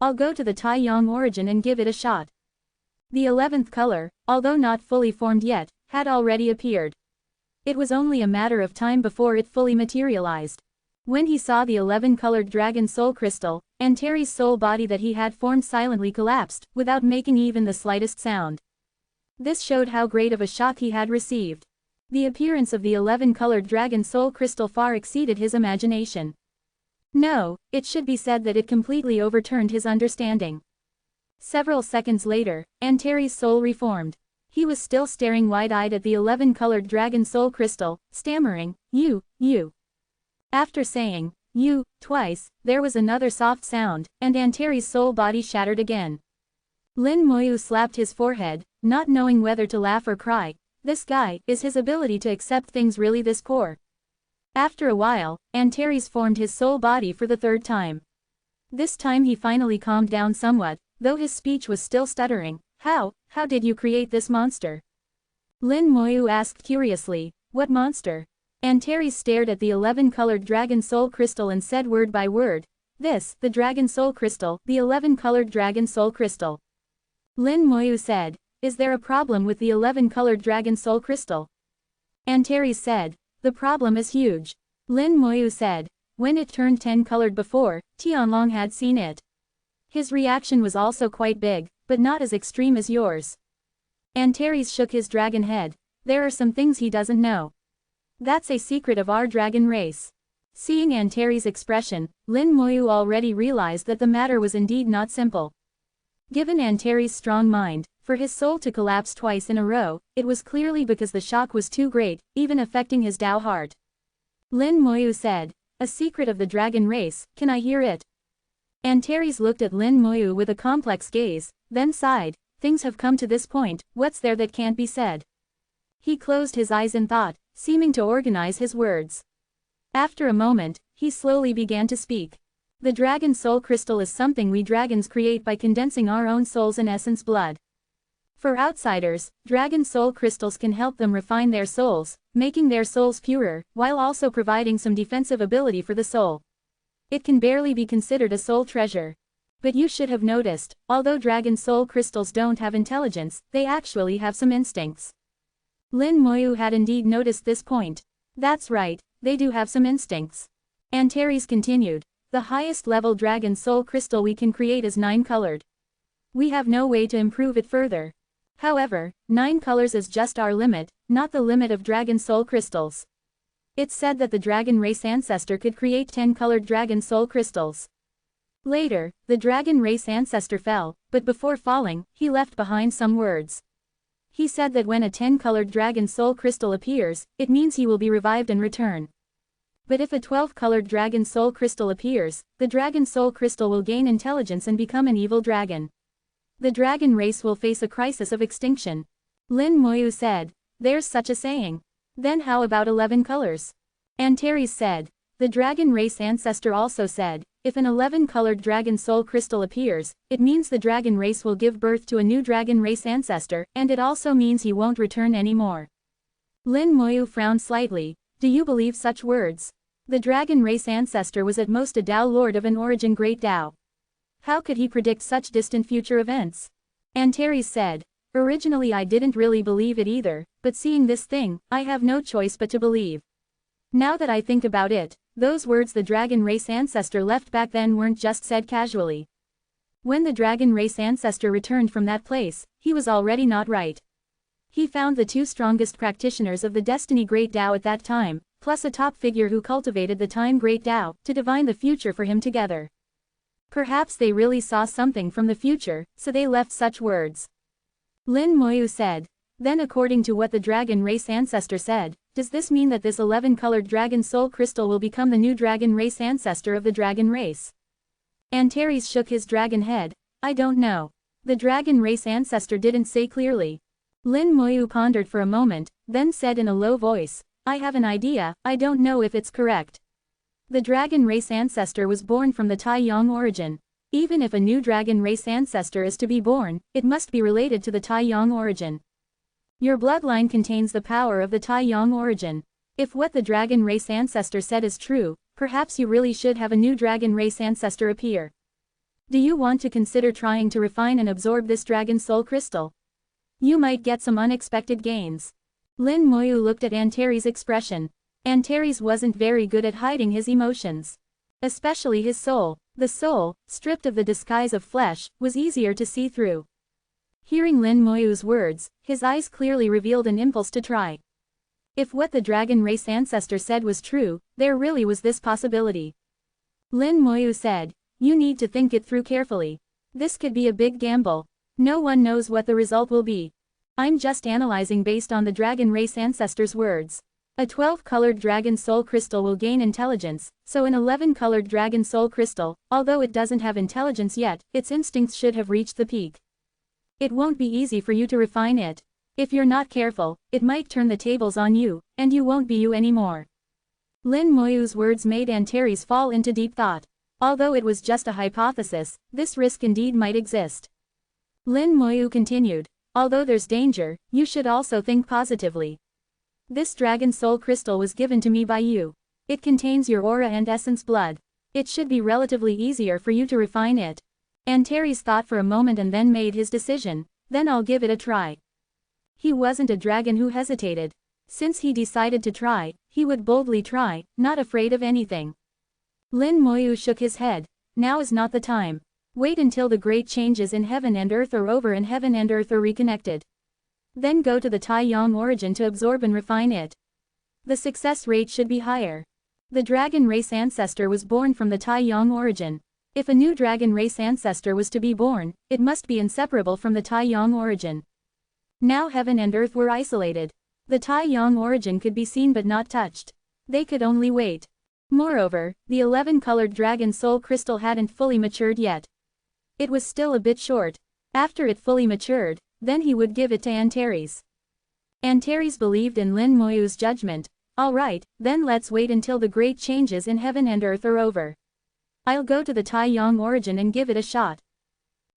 I'll go to the Taiyong origin and give it a shot. The 11th color, although not fully formed yet, had already appeared. It was only a matter of time before it fully materialized. When he saw the 11-colored dragon soul crystal, Antares' soul body that he had formed silently collapsed, without making even the slightest sound. This showed how great of a shock he had received. The appearance of the 11-colored dragon soul crystal far exceeded his imagination. No, it should be said that it completely overturned his understanding. Several seconds later, Antares' soul reformed. He was still staring wide-eyed at the 11-colored dragon soul crystal, stammering, you. After saying, you, twice, there was another soft sound, and Antares' soul body shattered again. Lin Moyu slapped his forehead, not knowing whether to laugh or cry. This guy, is his ability to accept things really this poor? After a while, Antares formed his soul body for the 3rd time. This time he finally calmed down somewhat, though his speech was still stuttering. How did you create this monster? Lin Moyu asked curiously, what monster? Antares stared at the 11-colored dragon soul crystal and said word by word, this, the dragon soul crystal, the 11-colored dragon soul crystal. Lin Moyu said, is there a problem with the 11-colored dragon soul crystal? Antares said, the problem is huge. Lin Moyu said, when it turned 10-colored before, Tianlong had seen it. His reaction was also quite big, but not as extreme as yours. Antares shook his dragon head. There are some things he doesn't know. That's a secret of our dragon race. Seeing Antares' expression, Lin Moyu already realized that the matter was indeed not simple. Given Antares' strong mind, for his soul to collapse twice in a row, it was clearly because the shock was too great, even affecting his Tao heart. Lin Moyu said, a secret of the dragon race, can I hear it? Antares looked at Lin Moyu with a complex gaze, then sighed, things have come to this point, what's there that can't be said? He closed his eyes in thought, seeming to organize his words. After a moment, he slowly began to speak. The dragon soul crystal is something we dragons create by condensing our own souls and essence blood. For outsiders, dragon soul crystals can help them refine their souls, making their souls purer, while also providing some defensive ability for the soul. It can barely be considered a soul treasure. But you should have noticed, although dragon soul crystals don't have intelligence, they actually have some instincts. Lin Moyu had indeed noticed this point. That's right, they do have some instincts. Antares continued, the highest level dragon soul crystal we can create is 9-colored. We have no way to improve it further. However, 9 colors is just our limit, not the limit of dragon soul crystals. It's said that the dragon race ancestor could create 10-colored dragon soul crystals. Later, the dragon race ancestor fell, but before falling, he left behind some words. He said that when a 10-colored dragon soul crystal appears, it means he will be revived and return. But if a 12-colored dragon soul crystal appears, the dragon soul crystal will gain intelligence and become an evil dragon. The dragon race will face a crisis of extinction. Lin Moyu said, there's such a saying. Then how about 11 colors? Antares said, the dragon race ancestor also said, if an 11-colored dragon soul crystal appears, it means the dragon race will give birth to a new dragon race ancestor, and it also means he won't return anymore. Lin Moyu frowned slightly, do you believe such words? The dragon race ancestor was at most a Tao lord of an origin great Tao. How could he predict such distant future events? Antares said, originally I didn't really believe it either, but seeing this thing, I have no choice but to believe. Now that I think about it, those words the dragon race ancestor left back then weren't just said casually. When the dragon race ancestor returned from that place, he was already not right. He found the 2 strongest practitioners of the Destiny Great Tao at that time, plus a top figure who cultivated the Time Great Tao, to divine the future for him together. Perhaps they really saw something from the future, so they left such words. Lin Moyu said, then according to what the dragon race ancestor said, does this mean that this 11-colored dragon soul crystal will become the new dragon race ancestor of the dragon race? Antares shook his dragon head, I don't know. The dragon race ancestor didn't say clearly. Lin Moyu pondered for a moment, then said in a low voice, I have an idea, I don't know if it's correct. The dragon race ancestor was born from the Taiyong origin. Even if a new dragon race ancestor is to be born, it must be related to the Taiyong origin. Your bloodline contains the power of the Taiyong origin. If what the dragon race ancestor said is true, perhaps you really should have a new dragon race ancestor appear. Do you want to consider trying to refine and absorb this dragon soul crystal? You might get some unexpected gains. Lin Moyu looked at Antares' expression. Antares wasn't very good at hiding his emotions. Especially his soul. The soul, stripped of the disguise of flesh, was easier to see through. Hearing Lin Moyu's words, his eyes clearly revealed an impulse to try. If what the dragon race ancestor said was true, there really was this possibility. Lin Moyu said, "You need to think it through carefully. This could be a big gamble. No one knows what the result will be. I'm just analyzing based on the dragon race ancestor's words. A 12-colored dragon soul crystal will gain intelligence, so an 11-colored dragon soul crystal, although it doesn't have intelligence yet, its instincts should have reached the peak. It won't be easy for you to refine it. If you're not careful, it might turn the tables on you, and you won't be you anymore." Lin Moyu's words made Antares fall into deep thought. Although it was just a hypothesis, this risk indeed might exist. Lin Moyu continued, "Although there's danger, you should also think positively. This dragon soul crystal was given to me by you. It contains your aura and essence blood. It should be relatively easier for you to refine it." Antares thought for a moment and then made his decision. "Then I'll give it a try." He wasn't a dragon who hesitated. Since he decided to try, he would boldly try, not afraid of anything. Lin Moyu shook his head. "Now is not the time. Wait until the great changes in heaven and earth are over and heaven and earth are reconnected. Then go to the Tai Yang origin to absorb and refine it. The success rate should be higher." The dragon race ancestor was born from the Tai Yang origin. If a new dragon race ancestor was to be born, it must be inseparable from the Tai Yang origin. Now heaven and earth were isolated. The Tai Yang origin could be seen but not touched. They could only wait. Moreover, the 11-colored dragon soul crystal hadn't fully matured yet. It was still a bit short. After it fully matured, then he would give it to Antares. Antares believed in Lin Moyu's judgment. "All right, then let's wait until the great changes in heaven and earth are over. I'll go to the Tai Yang origin and give it a shot."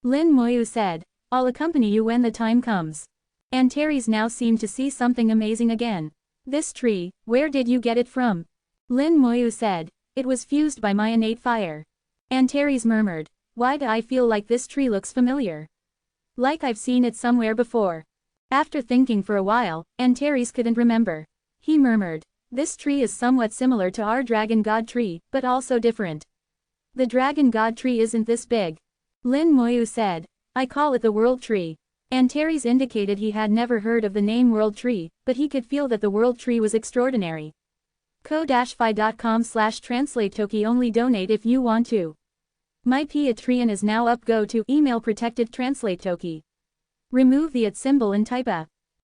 Lin Moyu said, "I'll accompany you when the time comes." Antares now seemed to see something amazing again. "This tree, where did you get it from?" Lin Moyu said, "It was fused by my innate fire." Antares murmured, "Why do I feel like this tree looks familiar? Like I've seen it somewhere before." After thinking for a while, Antares couldn't remember. He murmured, "This tree is somewhat similar to our dragon god tree, but also different. The dragon god tree isn't this big." Lin Moyu said, "I call it the world tree." Antares indicated he had never heard of the name world tree, but he could feel that the world tree was extraordinary. ko-fi.com/translate-toki only donate if you want to. My Patreon is now up. Go to email protected translate toki. Remove the @ symbol and type a